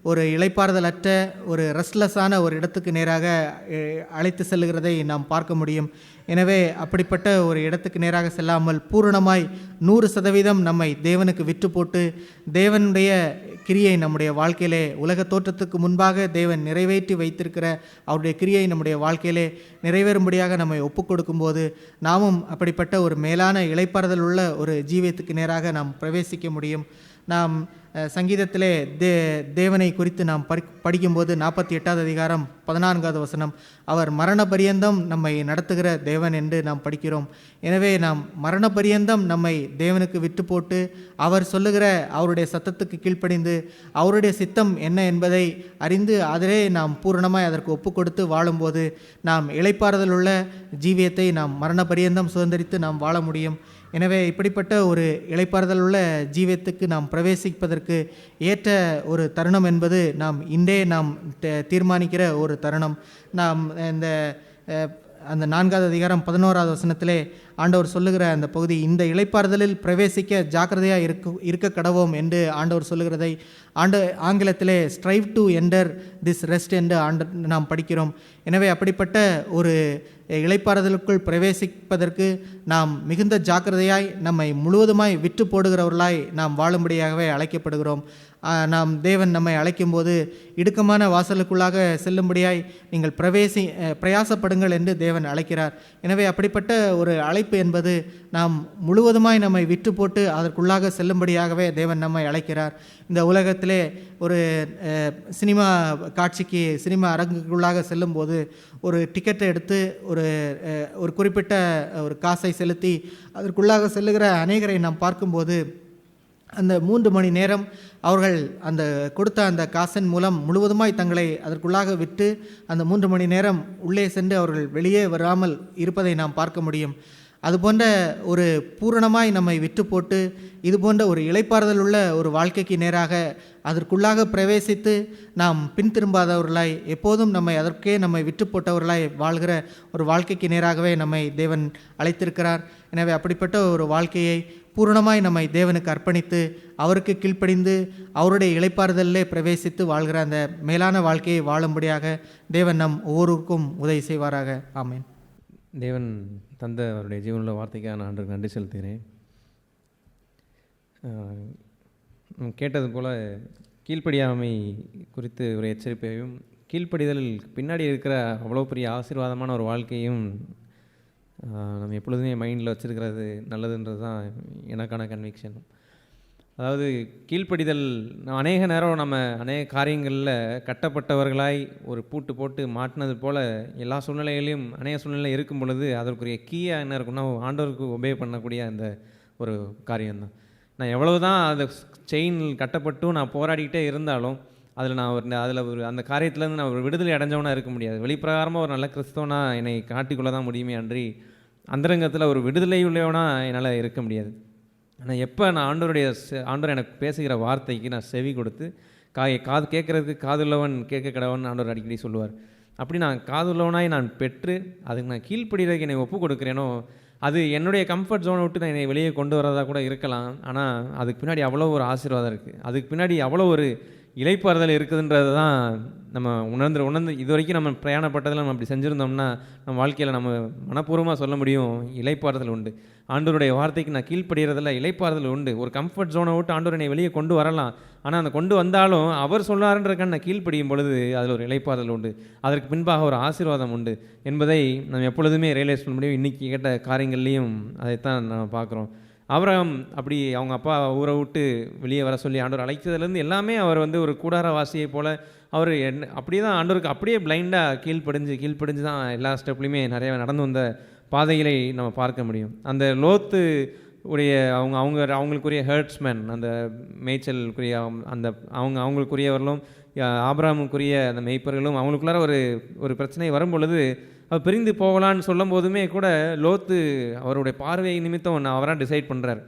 ஒரு இளைப்பாறுதலற்ற ஒரு ரெஸ்ட்லெஸ்ஸான ஒரு இடத்துக்கு நேராக அழைத்து செல்லுகிறதை நாம் பார்க்க முடியும். எனவே அப்படிப்பட்ட ஒரு இடத்துக்கு நேராக செல்லாமல் பூரணமாய் 100% நம்மை தேவனுக்கு விற்று போட்டு தேவனுடைய கிரியை நம்முடைய வாழ்க்கையிலே உலக தோற்றத்துக்கு முன்பாக தேவன் நிறைவேற்றி வைத்திருக்கிற அவருடைய கிரியை நம்முடைய வாழ்க்கையிலே நிறைவேறும்படியாக நம்மை ஒப்பு கொடுக்கும்போது நாமும் அப்படிப்பட்ட ஒரு மேலான இளைப்பாறுதல் உள்ள ஒரு ஜீவியத்துக்கு நேராக நாம் பிரவேசிக்க முடியும். நாம் சங்கீதத்திலே தேவனை குறித்து நாம் படிக்கும்போது 48வது அதிகாரம் 14வது வசனம், அவர் மரண பரியந்தம் நம்மை நடத்துகிற தேவன் என்று நாம் படிக்கிறோம். எனவே நாம் மரண பரியந்தம் நம்மை தேவனுக்கு விட்டு போட்டு அவர் சொல்லுகிற அவருடைய சத்தத்துக்கு கீழ்ப்படிந்து அவருடைய சித்தம் என்ன என்பதை அறிந்து அதிலே நாம் பூரணமாய் அதற்கு ஒப்பு கொடுத்து வாழும்போது நாம் இளைப்பாறுதல் உள்ள ஜீவியத்தை நாம் மரண பரியந்தம் சுதந்திரித்து நாம் வாழ முடியும். எனவே இப்படிப்பட்ட ஒரு இளைப்பாறுதல் உள்ள ஜீவியத்துக்கு நாம் பிரவேசிப்பதற்கு ஏற்ற ஒரு தருணம் என்பது நாம் இன்றே நாம் தீர்மானிக்கிற ஒரு தருணம். நாம் அந்த 4வது அதிகாரம் 11வது வசனத்திலே ஆண்டவர் சொல்லுகிற அந்த பகுதி, இந்த இளைப்பாறுதலில் பிரவேசிக்க ஜாக்கிரதையாக இருக்க கடவோம் என்று ஆண்டவர் சொல்லுகிறதை ஆங்கிலத்திலே strive to enter this rest என்று நாம் படிக்கிறோம். எனவே அப்படிப்பட்ட ஒரு இளைப்பாறுதலுக்குள் பிரவேசிப்பதற்கு நாம் மிகுந்த ஜாக்கிரதையாய் நம்மை முழுவதுமாய் விற்று போடுகிறவர்களாய் நாம் வாழும்படியாகவே அழைக்கப்படுகிறோம். நாம் தேவன் நம்மை அழைக்கும்போது இடுக்கமான வாசலுக்குள்ளாக செல்லும்படியாய் நீங்கள் பிரயாசப்படுங்கள் என்று தேவன் அழைக்கிறார். எனவே அப்படிப்பட்ட ஒரு அழைப்பு என்பது நாம் முழுவதுமாய் நம்மை விற்று போட்டு அதற்குள்ளாக செல்லும்படியாகவே தேவன் நம்மை அழைக்கிறார். இந்த உலகத்திலே ஒரு சினிமா காட்சிக்கு சினிமா அரங்குக்குள்ளாக செல்லும்போது ஒரு டிக்கெட்டை எடுத்து ஒரு குறிப்பிட்ட ஒரு காசை செலுத்தி அதற்குள்ளாக செல்லுகிற அநேகரை நாம் பார்க்கும்போது அந்த 3 மணி நேரம் அவர்கள் அந்த கொடுத்த அந்த காசின் மூலம் முழுவதுமாய் தங்களை அதற்குள்ளாக விட்டு அந்த 3 மணி நேரம் உள்ளே சென்று அவர்கள் வெளியே வராமல் இருப்பதை நாம் பார்க்க முடியும். அதுபோன்ற ஒரு பூரணமாய் நம்மை விட்டு போட்டு இது போன்ற ஒரு இளைப்பாறுதல் உள்ள ஒரு வாழ்க்கைக்கு நேராக அதற்குள்ளாக பிரவேசித்து நாம் பின்திரும்பாதவர்களாய் எப்போதும் நம்மை விட்டு போட்டவர்களாய் வாழ்கிற ஒரு வாழ்க்கைக்கு நேராகவே நம்மை தேவன் அழைத்திருக்கிறார். எனவே அப்படிப்பட்ட ஒரு வாழ்க்கையை பூரணமாய் நம்மை தேவனுக்கு அர்ப்பணித்து அவருக்கு கீழ்ப்படிந்து அவருடைய இளைப்பாறுதலிலே பிரவேசித்து வாழ்கிற அந்த மேலான வாழ்க்கையை வாழும்படியாக தேவன் நம் ஒவ்வொருவருக்கும் உதவி செய்வாராக. ஆமென். தேவன் தந்த அவருடைய ஜீவனுள்ள வார்த்தைக்காக நான் ஆண்டவருக்கு நன்றி செலுத்துகிறேன். கேட்டது போல் கீழ்ப்படியாமை குறித்து ஒரு எச்சரிப்பையும் கீழ்ப்படிதலில் பின்னாடி இருக்கிற அவ்வளோ பெரிய ஆசீர்வாதமான ஒரு வாழ்க்கையும் நம்ம எப்பொழுதுமே மைண்டில் வச்சுருக்கிறது நல்லதுன்றது தான் எனக்கான கன்விக்ஷன். அதாவது கீழ்ப்படிதல் அநேக நேரம் நம்ம அநேக காரியங்களில் கட்டப்பட்டவர்களாய் ஒரு பூட்டு போட்டு மாட்டினது போல் எல்லா சூழ்நிலைகளையும் அநேக சூழ்நிலை இருக்கும் பொழுது அதற்குரிய கீயாக என்ன இருக்குன்னா ஆண்டவருக்கு ஒபே பண்ணக்கூடிய அந்த ஒரு காரியம்தான். நான் எவ்வளவு தான் அந்த செயின் கட்டப்பட்டும் நான் போராடிக்கிட்டே இருந்தாலும் அதில் அந்த காரியத்துலேருந்து நான் ஒரு விடுதலை அடைஞ்சவனாக இருக்க முடியாது. வெளிப்பிரகாரமாக ஒரு நல்ல கிறிஸ்தவனா என்னை காட்டிக்கொள்ள தான் முடியுமே அன்றி அந்தரங்கத்தில் ஒரு விடுதலை உள்ளவனாக என்னால் இருக்க முடியாது. ஆனால் எப்போ நான் ஆண்டவர் எனக்கு பேசுகிற வார்த்தைக்கு நான் செவி கொடுத்து காது கேட்குறதுக்கு காதுள்ளவன் கேட்க கடவன் ஆண்டவர் அடிக்கடி சொல்லுவார். அப்படி நான் காதுள்ளவனாய் நான் பெற்று அதுக்கு நான் கீழ்ப்படிறதுக்கு என்னை ஒப்பு கொடுக்குறேனோ அது என்னுடைய கம்ஃபர்ட் ஜோனை விட்டு நான் என்னை வெளியே கொண்டு வரதா கூட இருக்கலாம். ஆனால் அதுக்கு பின்னாடி அவ்வளோ ஒரு ஆசீர்வாதம் இருக்குது. அதுக்கு பின்னாடி அவ்வளோ ஒரு இளைப்பாறுதல் இருக்குதுன்றது தான் நம்ம உணர்ந்து இது வரைக்கும் நம்ம பிரயாணப்பட்டதில் நம்ம அப்படி செஞ்சுருந்தோம்னா நம்ம வாழ்க்கையில் நம்ம மனப்பூர்வமாக சொல்ல முடியும், இளைப்பாறுதல் உண்டு. ஆண்டவருடைய வார்த்தைக்கு நான் கீழ்ப்படுகிறதில் இளைப்பாறுதல் உண்டு. ஒரு கம்ஃபர்ட் ஜோனை விட்டு ஆண்டவர் என்னை வெளியே கொண்டு வரலாம், ஆனால் அந்த கொண்டு வந்தாலும் அவர் சொன்னாருன்றக்கான நான் கீழ்ப்படியும் பொழுது அதில் ஒரு இளைப்பாறுதல் உண்டு, அதற்கு பின்பாக ஒரு ஆசீர்வாதம் உண்டு என்பதை நம்ம எப்பொழுதுமே ரியலைஸ் பண்ண முடியும். இன்றைக்கி கேட்ட காரியங்கள்லேயும் அதைத்தான் நம்ம பார்க்குறோம். ஆபிரகாம் அப்படி அவங்க அப்பா ஊரை விட்டு வெளியே வர சொல்லி ஆண்டவர் அழைத்ததுலேருந்து எல்லாமே அவர் வந்து ஒரு கூடார வாசியை போல் அவர் அப்படியே தான் ஆண்டவருக்கு அப்படியே பிளைண்டாக கீழ்ப்படிஞ்சு தான் எல்லா ஸ்டெப்லையுமே நிறைய நடந்து வந்த பாதைகளை நம்ம பார்க்க முடியும். அந்த லோத்து உடைய அவங்களுக்குரிய ஹெர்ட்ஸ்மேன், அந்த மேய்ச்சலுக்குரிய அந்த அவங்களுக்குரியவர்களும் ஆபிரகாமுக்குரிய அந்த மேய்ப்பர்களும் அவங்களுக்குள்ளார ஒரு பிரச்சனை வரும் பொழுது அவர் பிரிந்து போகலான்னு சொல்லும் போதுமே கூட லோத்து அவருடைய பார்வை நிமித்தம் அவராக டிசைட் பண்ணுறார்.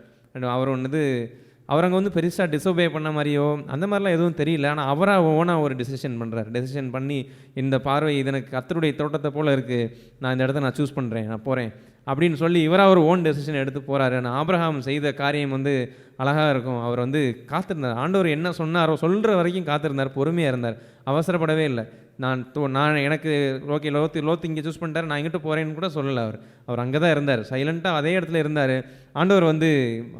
அவர் அங்கே வந்து பெருசாக டிசோபே பண்ண மாதிரியோ அந்த மாதிரிலாம் எதுவும் தெரியல, ஆனால் அவராக ஓனாக ஒரு டெசிஷன் பண்ணி இந்த பார்வை இது எனக்கு கர்த்தருடைய தோட்டத்தை போல் இருக்குது, நான் இந்த இடத்த நான் சூஸ் பண்ணுறேன், நான் போகிறேன் அப்படின்னு சொல்லி இவராக ஒரு ஓன் டெசிஷன் எடுத்து போகிறாரு. ஆனால் ஆபிரகாம் செய்த காரியம் வந்து அழகாக இருக்கும். அவர் வந்து காத்திருந்தார், ஆண்டவர் என்ன சொன்னாரோ சொல்கிற வரைக்கும் காத்திருந்தார், பொறுமையாக இருந்தார், அவசரப்படவே இல்லை. நான் எனக்கு ஓகே லோத்து இங்கே சூஸ் பண்ணிட்டார், நான் இங்கிட்ட போகிறேன்னு கூட சொல்லலை. அவர் அங்கே தான் இருந்தார், சைலண்ட்டாக அதே இடத்துல இருந்தார். ஆண்டவர் வந்து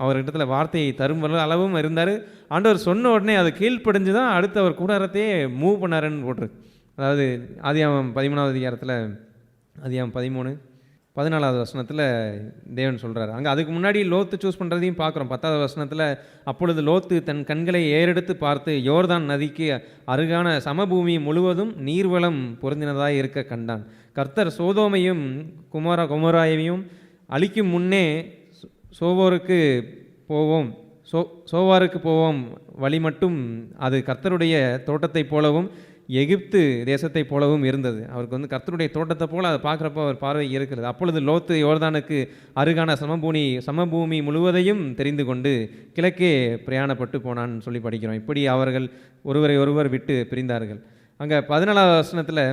அவர் இடத்துல வார்த்தையை தரும் அளவும் இருந்தார். ஆண்டவர் சொன்ன உடனே அது கீழ்ப்படிஞ்சு தான் அடுத்து அவர் கூடாரத்தையே மூவ் பண்ணாருன்னு போட்டிருக்கு. அதாவது ஆதியாகமம் 13வது அதிகாரத்தில் ஆதியாகமம் 13:14 வசனத்தில் தேவன் சொல்கிறார். அங்கே அதுக்கு முன்னாடி லோத்து சூஸ் பண்ணுறதையும் பார்க்குறோம். 10வது வசனத்தில் அப்பொழுது லோத்து தன் கண்களை ஏறெடுத்து பார்த்து யோர்தான் நதிக்கு அருகான சமபூமி முழுவதும் நீர்வளம் பொருந்தினதாக இருக்க கண்டான். கர்த்தர் சோதோமையும் குமராயையும் அழிக்கும் முன்னே சோவாருக்கு போவோம் வழி மட்டும் அது கர்த்தருடைய தோட்டத்தைப் போலவும் எகிப்து தேசத்தைப் போலவும் இருந்தது. அவருக்கு வந்து கர்த்தருடைய தோட்டத்தை போல் அதை பார்க்குறப்போ அவர் பார்வை இருக்கிறது. அப்பொழுது லோத்து யோர்தானுக்கு அருகான சமபூமி முழுவதையும் தெரிந்து கொண்டு கிழக்கே பிரயாணப்பட்டு போனான்னு சொல்லி படிக்கிறோம். இப்படி அவர்கள் ஒருவர் விட்டு பிரிந்தார்கள். அங்கே 14வது வசனத்தில்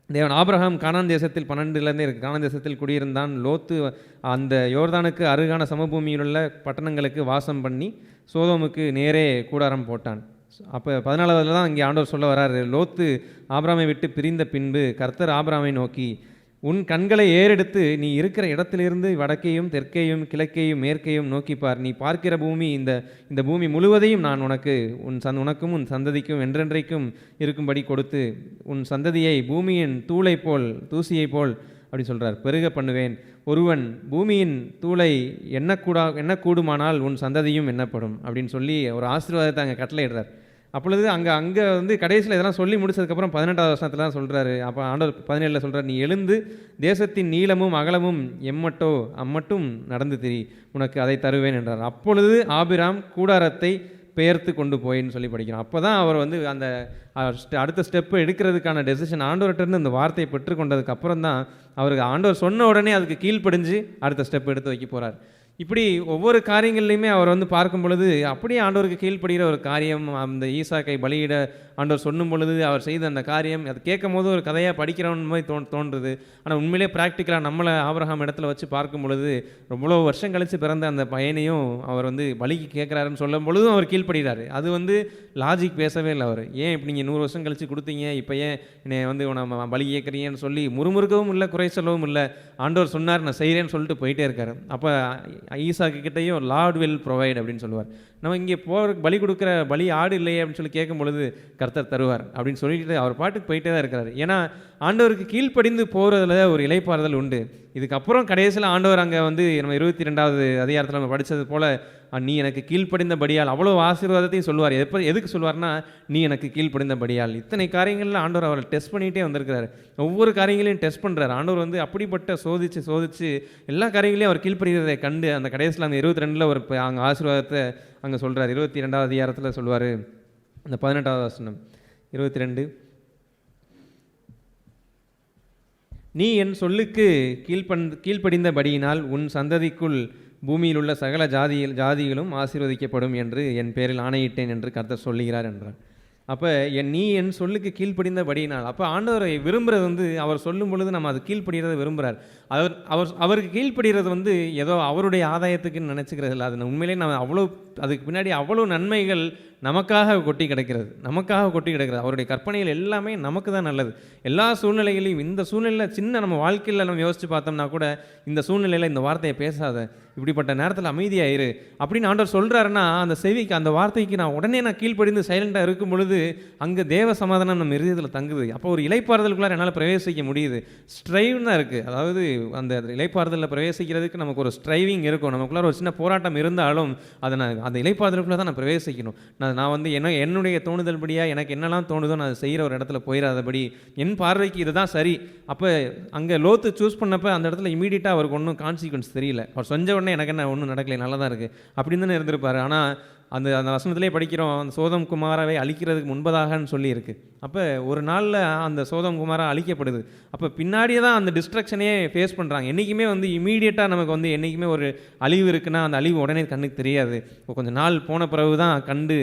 தேவன் ஆபிரகாம் கானான் தேசத்தில் 12லேருந்தே இருக்குது, கானான் தேசத்தில் குடியிருந்தான். லோத்து அந்த யோர்தானுக்கு அருகான சமபூமியில் உள்ள பட்டணங்களுக்கு வாசம் பண்ணி சோதோமுக்கு நேரே கூடாரம் போட்டான். அப்போ 14வது தான் இங்கே ஆண்டவர் சொல்ல வர்றாரு. லோத்து ஆபிரகாமை விட்டு பிரிந்த பின்பு கர்த்தர் ஆபிரகாமை நோக்கி, உன் கண்களை ஏறெடுத்து நீ இருக்கிற இடத்திலிருந்து வடக்கையும் தெற்கையும் கிழக்கையும் மேற்கையும் நோக்கிப்பார். நீ பார்க்கிற பூமி இந்த பூமி முழுவதையும் நான் உனக்கும் உன் சந்ததிக்கும் என்றென்றைக்கும் இருக்கும்படி கொடுத்து உன் சந்ததியை பூமியின் தூசியை போல் அப்படி சொல்கிறார் பெருக பண்ணுவேன். ஒருவன் பூமியின் தூளை எண்ணக்கூடுமானால் உன் சந்ததியும் எண்ணப்படும் அப்படின்னு சொல்லி ஒரு ஆசீர்வாதத்தை அங்கே கட்டளையிடுறார். அப்பொழுது அங்கே வந்து கடைசியில் இதெல்லாம் சொல்லி முடிச்சதுக்கப்புறம் 18வது வசனத்தில் தான் சொல்கிறாரு. அப்போ ஆண்டவர் 17 சொல்கிறார், நீ எழுந்து தேசத்தின் நீளமும் அகலமும் அம்மட்டும் நடந்து திரி, உனக்கு அதை தருவேன் என்றார். அப்பொழுது ஆபிராம் கூடாரத்தை பெயர்த்து கொண்டு போயின்னு சொல்லி படிக்கிறோம். அப்போ தான் அவர் வந்து அந்த அடுத்த ஸ்டெப்பு எடுக்கிறதுக்கான டெசிஷன் ஆண்டவர்கிட்டருந்து அந்த வார்த்தையை பெற்றுக்கொண்டதுக்கு அப்புறம் தான் அவருக்கு ஆண்டவர் சொன்ன உடனே அதுக்கு கீழ்ப்படிஞ்சு அடுத்த ஸ்டெப் எடுத்து வைக்க போகிறார். இப்படி ஒவ்வொரு காரியங்கள்லையுமே அவர் வந்து பார்க்கும் பொழுது அப்படியே ஆண்டவருக்கு கீழ்ப்படுகிற ஒரு காரியம். அந்த ஈசாக்கை பலியிட ஆண்டவர் சொன்னும் பொழுது அவர் செய்த அந்த காரியம் அது கேட்கும் போது ஒரு கதையாக படிக்கிறவன் மாதிரி தோன்றுது. ஆனால் உண்மையிலே ப்ராக்டிக்கலாக நம்மளை ஆபிரகாம் இடத்துல வச்சு பார்க்கும் பொழுது ரொம்ப வருஷம் கழித்து பிறந்த அந்த பையனையும் அவர் வந்து பலிக்கு கேட்குறாருன்னு சொல்லும் பொழுதும் அவர் கீழ்ப்படுகிறாரு. அது வந்து லாஜிக் பேசவே இல்லை. அவர் ஏன் இப்படி நீங்கள் 100 வருஷம் கழித்து கொடுத்தீங்க, இப்போ ஏன் என்னை வந்து நம்ம பலி கேட்குறீங்கன்னு சொல்லி முறுமுறுக்கவும் இல்லை, குறை சொல்லவும் இல்லை. ஆண்டவர் சொன்னார், நான் செய்கிறேன்னு சொல்லிட்டு போயிட்டே இருக்காரு. அப்போ ஈசாக்கு கிட்டையும் லார்ட் வில் ப்ரொவைட் அப்படின்னு சொல்லுவார். நம்ம இங்கே பலி கொடுக்குற பலி ஆடு இல்லையே அப்படின்னு சொல்லி கேட்கும் பொழுது கர்த்தர் தருவார் அப்படின்னு சொல்லிட்டு அவர் பாட்டுக்கு போயிட்டே தான் இருக்கிறார். ஏன்னா ஆண்டவருக்கு கீழ்ப்படிந்து போகிறதுல ஒரு இளைப்பாறுதல் உண்டு. இதுக்கப்புறம் கடைசியில் ஆண்டவர் அங்கே வந்து நம்ம 22வது அதிகாரத்தில் நம்ம படித்தது போல் நீ எனக்கு கீழ்ப்படிந்தபடியால் அவ்வளோ ஆசீர்வாதத்தையும் சொல்லுவார். எதுக்கு சொல்லுவார்னா, நீ எனக்கு கீழ்ப்படிந்தபடியால். இத்தனை காரியங்களில் ஆண்டவர் அவரை டெஸ்ட் பண்ணிகிட்டே வந்திருக்கிறார். ஒவ்வொரு காரியங்களையும் டெஸ்ட் பண்ணுறாரு ஆண்டவர். வந்து அப்படிப்பட்ட சோதித்து எல்லா காரியங்களையும் அவர் கீழ்ப்படுகிறதை கண்டு அந்த கடைசியில் அந்த 22ல் ஒரு அங்கே ஆசீர்வாதத்தை அங்கே சொல்கிறார். 22வது அதிகாரத்தில் சொல்லுவார். அந்த 18வது வசனம் 22, நீ என் சொல்லுக்கு கீழ்ப்படிந்தபடியினால் உன் சந்ததிக்குள் பூமியில் உள்ள சகல ஜாதிகளும் ஆசீர்வதிக்கப்படும் என்று என் பேரில் ஆணையிட்டேன் என்று கர்த்தர் சொல்லுகிறார் என்றார். அப்போ நீ என் சொல்லுக்கு கீழ்ப்படிந்தபடியினால், அப்போ ஆண்டவரை விரும்புகிறது வந்து அவர் சொல்லும் பொழுது நம்ம அது கீழ்ப்படுகிறத விரும்புகிறார். அவருக்கு கீழ்ப்படுகிறது வந்து ஏதோ அவருடைய ஆதாயத்துக்குன்னு நினச்சிக்கிறது இல்லை. அது உண்மையிலே நம்ம அதுக்கு பின்னாடி அவ்வளோ நன்மைகள் நமக்காக கொட்டி கிடக்கிறது, நமக்காக கொட்டி கிடக்கிறது. அவருடைய கற்பனைகள் எல்லாமே நமக்கு தான் நல்லது. எல்லா சூழ்நிலைகளையும், இந்த சூழ்நிலையில் சின்ன நம்ம வாழ்க்கையில் நம்ம யோசித்து பார்த்தோம்னா கூட, இந்த சூழ்நிலையில் இந்த வார்த்தையை பேசாத, இப்படிப்பட்ட நேரத்தில் அமைதியாயிரு அப்படின்னு ஆண்டவர் சொல்கிறாருன்னா, அந்த செவிக்கு, அந்த வார்த்தைக்கு நான் கீழ்ப்படிந்து சைலண்டாக இருக்கும் பொழுது அங்கே தேவ சமாதானம் நம்ம இருதயத்தில் தங்குது. அப்போ ஒரு இளைப்பாறுதலுக்குள்ளார என்னால் பிரவேசிக்க முடியுது. ஸ்ட்ரைவ் தான் இருக்குது. அதாவது அந்த இளைப்பாறுதலில் பிரவேசிக்கிறதுக்கு நமக்கு ஒரு ஸ்ட்ரைவிங் இருக்கும். நமக்குள்ளார ஒரு சின்ன போராட்டம் இருந்தாலும் அதை நான் அந்த இளைப்பாறுதலுக்குள்ளே தான் நான் பிரவேசிக்கணும். நான் வந்து என்னுடைய தோணுதல் படியாக எனக்கு என்னெல்லாம் தோணுதோ நான் அதை செய்கிற ஒரு இடத்துல போயிடாதபடி, என் பார்வைக்கு இதுதான் சரி. அப்போ அங்கே லோத்து சூஸ் பண்ணப்போ அந்த இடத்துல இமீடியட்டாக அவருக்கு ஒன்றும் கான்சிக்வன்ஸ் தெரியல. அவர் செஞ்ச உடனே எனக்கு என்ன ஒன்றும் நடக்கலை, நல்லா தான் இருக்குது அப்படின்னு தானே இருந்திருப்பார். ஆனால் அந்த வசனத்திலே படிக்கிறோம், அந்த சோதம் குமாராவை அழிக்கிறதுக்கு முன்பதாகன்னு சொல்லி இருக்கு. அப்போ ஒரு நாளில் அந்த சோதம் குமாரா அழிக்கப்படுது. அப்போ பின்னாடியே தான் அந்த டிஸ்ட்ரக்ஷனே ஃபேஸ் பண்ணுறாங்க. என்றைக்குமே வந்து இமீடியட்டாக நமக்கு வந்து என்றைக்குமே ஒரு அழிவு இருக்குன்னா அந்த அழிவு உடனே கண்ணுக்கு தெரியாது. கொஞ்சம் நாள் போன பிறகு தான் கண்டு,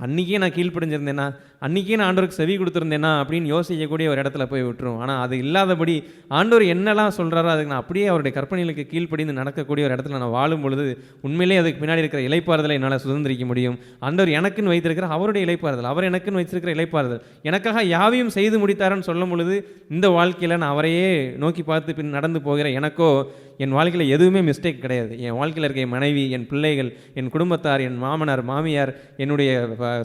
அன்றைக்கே நான் கீழ்ப்படிஞ்சிருந்தேன்னா, அன்றைக்கே நான் ஆண்டவருக்கு செவி கொடுத்துருந்தேன்னா அப்படின்னு யோசிக்கக்கூடிய ஒரு இடத்துல போய் விட்டுரும். ஆனால் அது இல்லாதபடி ஆண்டவர் என்னெல்லாம் சொல்கிறாரோ அதுக்கு நான் அப்படியே அவருடைய கற்பனைகளுக்கு கீழ்ப்படிந்து நடக்கக்கூடிய ஒரு இடத்துல நான் வாழும் பொழுது உண்மையிலே அதுக்கு பின்னாடி இருக்கிற இளைப்பாறுதலை என்னால் சுதந்திரிக்க முடியும். ஆண்டவர் எனக்குன்னு வைத்திருக்கிற அவருடைய இளைப்பாறுதல், அவர் எனக்குன்னு வைத்திருக்கிற இளைப்பாறுதல், எனக்காக யாவையும் செய்து முடித்தாருன்னு சொல்லும் பொழுது இந்த வாழ்க்கையில் நான் அவரையே நோக்கி பார்த்து பின் நடந்து போகிற எனக்கோ என் வாழ்க்கையில் எதுவுமே மிஸ்டேக் கிடையாது. என் வாழ்க்கையில் இருக்க என் மனைவி, என் பிள்ளைகள், என் குடும்பத்தார், என் மாமனார் மாமியார், என்னுடைய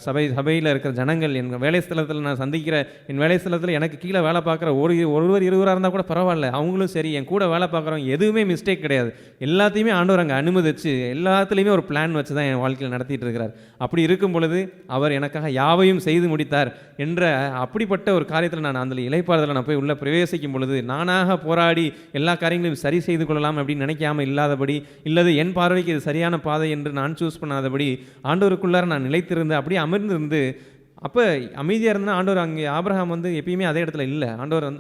சபையில் இருக்கிற ஜனங்கள், என் வேலை ஸ்தலத்தில் நான் சந்திக்கிற என் வேலை ஸ்தலத்தில் எனக்கு கீழே வேலை பார்க்குற ஒருவர் இருவராக இருந்தால் கூட பரவாயில்ல, அவங்களும் சரி, என் கூட வேலை பார்க்குறவங்க எதுவுமே மிஸ்டேக் கிடையாது. எல்லாத்தையுமே ஆண்டவர் அங்கே அனுமதிச்சு எல்லாத்துலேயுமே ஒரு பிளான் வச்சு தான் என் வாழ்க்கையில் நடத்திட்டு இருக்கிறார். அப்படி இருக்கும் பொழுது அவர் எனக்காக யாவையும் செய்து முடித்தார் என்ற அப்படிப்பட்ட ஒரு காரியத்தில் நான் அந்த இளைப்பாறுதலை நான் போய் உள்ள பிரவேசிக்கும் பொழுது நானாக போராடி எல்லா காரியங்களையும் சரி செய்து கொள்ளலாம் அப்படின்னு நினைக்காம இல்லாதபடி, இல்லது என் பார்வைக்கு இது சரியான பாதை என்று நான் சூஸ் பண்ணாதபடி ஆண்டவருக்குள்ளார நான் நிலைத்திருந்து அப்படியே அமர்ந்திருந்து, அப்போ அமைதியாக இருந்தால் ஆண்டவர் அங்கே ஆபிரகாம் வந்து எப்பயுமே அதே இடத்துல இல்லை.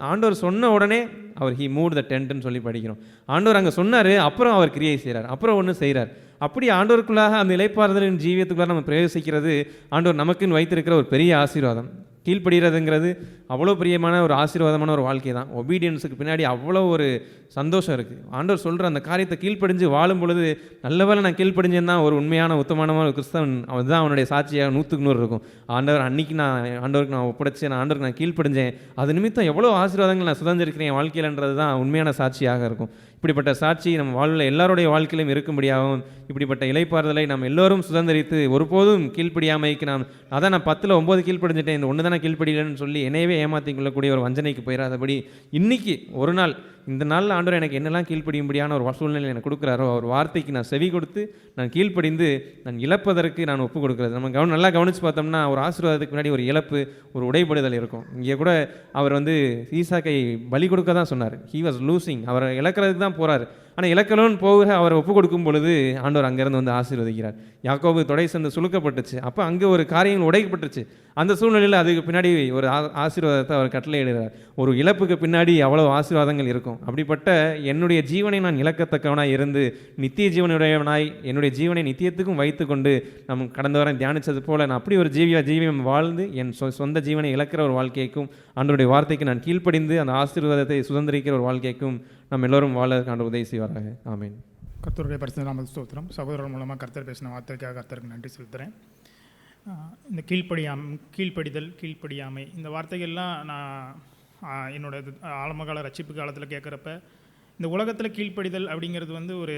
ஆண்டவர் சொன்ன உடனே அவர் ஹி மூவ் த டென்ட்னு சொல்லி படிக்கிறோம். ஆண்டவர் அங்கே சொன்னார், அப்புறம் அவர் கிரியை செய்கிறார், அப்புறம் ஒன்று செய்கிறார். அப்படி ஆண்டவருக்குள்ளாக அந்த இளைப்பாறுதலின் ஜீவியத்துக்குள்ளாக நம்ம பிரவேசிக்கிறது ஆண்டவர் நமக்குன்னு வைத்திருக்கிற ஒரு பெரிய ஆசீர்வாதம். கீழ்ப்படுகிறதுங்கிறது அவ்வளோ பிரியமான ஒரு ஆசீர்வாதமான ஒரு வாழ்க்கை தான். ஒபீடியன்ஸுக்கு பின்னாடி அவ்வளோ ஒரு சந்தோஷம் இருக்குது. ஆண்டவர் சொல்கிற அந்த காரியத்தை கீழ்ப்படிஞ்சு வாழும் பொழுது, நல்லவேளை நான் கீழ்ப்படிஞ்சேன்னா ஒரு உண்மையான உத்தமமான ஒரு கிறிஸ்தவன் அதுதான் அவனுடைய சாட்சியாக 100க்கு 100 இருக்கும். ஆண்டவர் அன்னைக்கு ஆண்டவருக்கு நான் ஒப்படைச்சேன், ஆண்டவருக்கு நான் கீழ்ப்படிஞ்சேன், அது நிமித்தம் எவ்வளோ ஆசீர்வாதங்கள் நான் சுதந்திரிக்கிறேன் என் வாழ்க்கையிலன்றது தான் உண்மையான சாட்சியாக இருக்கும். இப்படிப்பட்ட சாட்சி நம்ம வாழ்வில் எல்லாருடைய வாழ்க்கையிலும் இருக்கும்படியாகவும், இப்படிப்பட்ட இளைப்பாறுதலை நாம் எல்லோரும் சுதந்திரித்து ஒருபோதும் கீழ்ப்படியாமைக்கு நான் 10ல் 9 கீழ்ப்படிஞ்சிட்டேன், இந்த ஒன்று தானே கீழ்ப்படியலன்னு சொல்லி என்னையவே ஏமாற்றி கொள்ளக்கூடிய ஒரு வஞ்சனைக்கு போயிடாதபடி, இன்னைக்கு ஒரு நாள், இந்த நாளில் ஆண்டவர் எனக்கு என்னெல்லாம் கீழ்ப்படியும்படியான ஒரு சூழ்நிலை எனக்கு கொடுக்குறாரோ அவர் வார்த்தைக்கு நான் செவி கொடுத்து நான் கீழ்ப்படிந்து நான் இழப்பதற்கு நான் ஒப்பு கொடுக்குறது. நம்ம நல்லா கவனித்து பார்த்தோம்னா ஒரு ஆசீர்வாதத்துக்கு முன்னாடி ஒரு இழப்பு, ஒரு உடைபடுதல் இருக்கும். இங்கே கூட அவர் வந்து ஈசாக்கை பலி கொடுக்க தான் சொன்னார். ஹி வாஸ் லூசிங், அவர் இழக்கிறதுக்கு தான் போகிறார். ஆனால் இலக்கலோன்னு போகிற அவரை ஒப்பு கொடுக்கும் பொழுது ஆண்டவர் அங்கேருந்து வந்து ஆசீர்வதிக்கிறார். யாக்கோபு தொடை சேர்ந்து சுழுக்கப்பட்டுச்சு, அப்போ அங்கே ஒரு காரியங்கள் உடைக்கப்பட்டுச்சு. அந்த சூழ்நிலையில் அதுக்கு பின்னாடி ஒரு ஆசீர்வாதத்தை அவர் கட்டளையிடுகிறார். ஒரு இழப்புக்கு பின்னாடி அவ்வளோ ஆசீர்வாதங்கள் இருக்கும். அப்படிப்பட்ட என்னுடைய ஜீவனை நான் இழக்கத்தக்கவனாய் இருந்து நித்திய ஜீவனுடையவனாய் என்னுடைய ஜீவனை நித்தியத்துக்கும் வைத்து கொண்டு நம்ம கடந்த வாரம் தியானித்தது போல் நான் அப்படி ஒரு ஜீவியம் வாழ்ந்து என் சொந்த ஜீவனை இழக்கிற ஒரு வாழ்க்கைக்கும் ஆண்டவருடைய வார்த்தைக்கு நான் கீழ்ப்படிந்து அந்த ஆசீர்வாதத்தை சுதந்திரிக்கிற ஒரு வாழ்க்கைக்கும் நம்ம எல்லோரும் வாழ ஆண்டு உதவி செய்வாராக. ஆமீன். கர்த்தருடைய பரிசுத்த நாமத்துக்கு ஸ்தோத்திரம். சகோதரர் மூலமாக கர்த்தர் பேசின வார்த்தைக்காக கர்த்தருக்கு நன்றி செலுத்துகிறேன். இந்த கீழ்ப்படியாமை இந்த வார்த்தைகள்லாம் நான் என்னோட ஆழமகால ரட்சிப்பு காலத்தில் கேட்குறப்ப, இந்த உலகத்தில் கீழ்ப்படிதல் அப்படிங்கிறது வந்து ஒரு